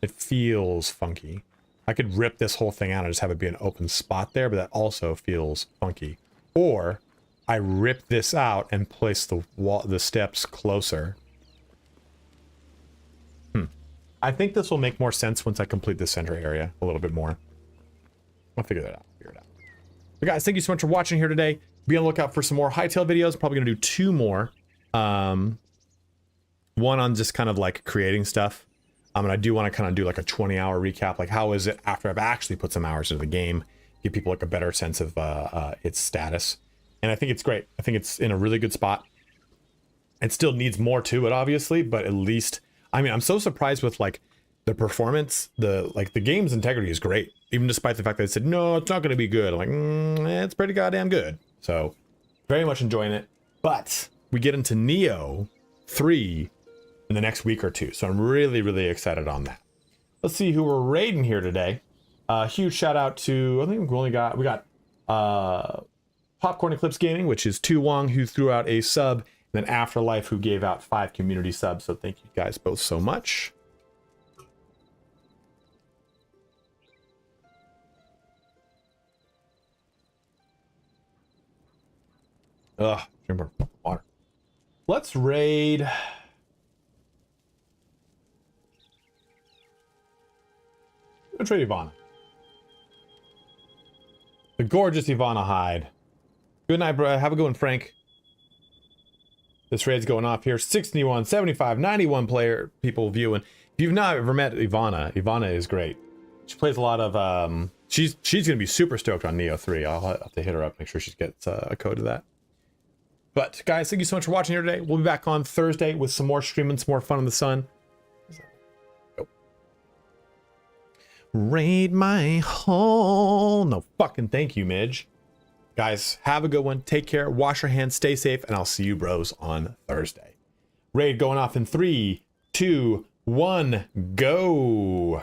It feels funky. I could rip this whole thing out and just have it be an open spot there, but that also feels funky. Or I rip this out and place the wall, the steps closer. I think this will make more sense once I complete the center area a little bit more. I'll figure that out. But guys, thank you so much for watching here today. Be on the lookout for some more Hytale videos. Probably gonna do 2 more. One on just kind of like creating stuff. And I do want to kind of do like a 20-hour recap. Like, how is it after I've actually put some hours into the game? Give people like a better sense of its status. And I think it's great. I think it's in a really good spot. It still needs more to it, obviously, but at least, I mean, I'm so surprised with like the performance. The game's integrity is great, even despite the fact that it said no, it's not going to be good. I'm like, it's pretty goddamn good. So very much enjoying it. But we get into Neo 3 in the next week or 2, so I'm really, really excited on that. Let's see who we're raiding here today. Huge shout out to, I think we got Popcorn Eclipse Gaming, which is Tu Wong, who threw out a sub, and then Afterlife, who gave out 5 community subs. So thank you guys both so much. Ugh, drink more water. Let's raid. Let's raid Ivana. The gorgeous Ivana Hyde. Good night, bro. Have a good one, Frank. This raid's going off here. 61, 75, 91 people viewing. If you've not ever met Ivana, Ivana is great. She plays a lot of, she's gonna be super stoked on Neo 3. I'll have to hit her up, make sure she gets a code of that. But guys, thank you so much for watching here today. We'll be back on Thursday with some more streaming, some more fun in the sun. Go. Raid my hole. No fucking thank you, Midge. Guys, have a good one. Take care. Wash your hands. Stay safe. And I'll see you bros on Thursday. Raid going off in 3, 2, 1, go.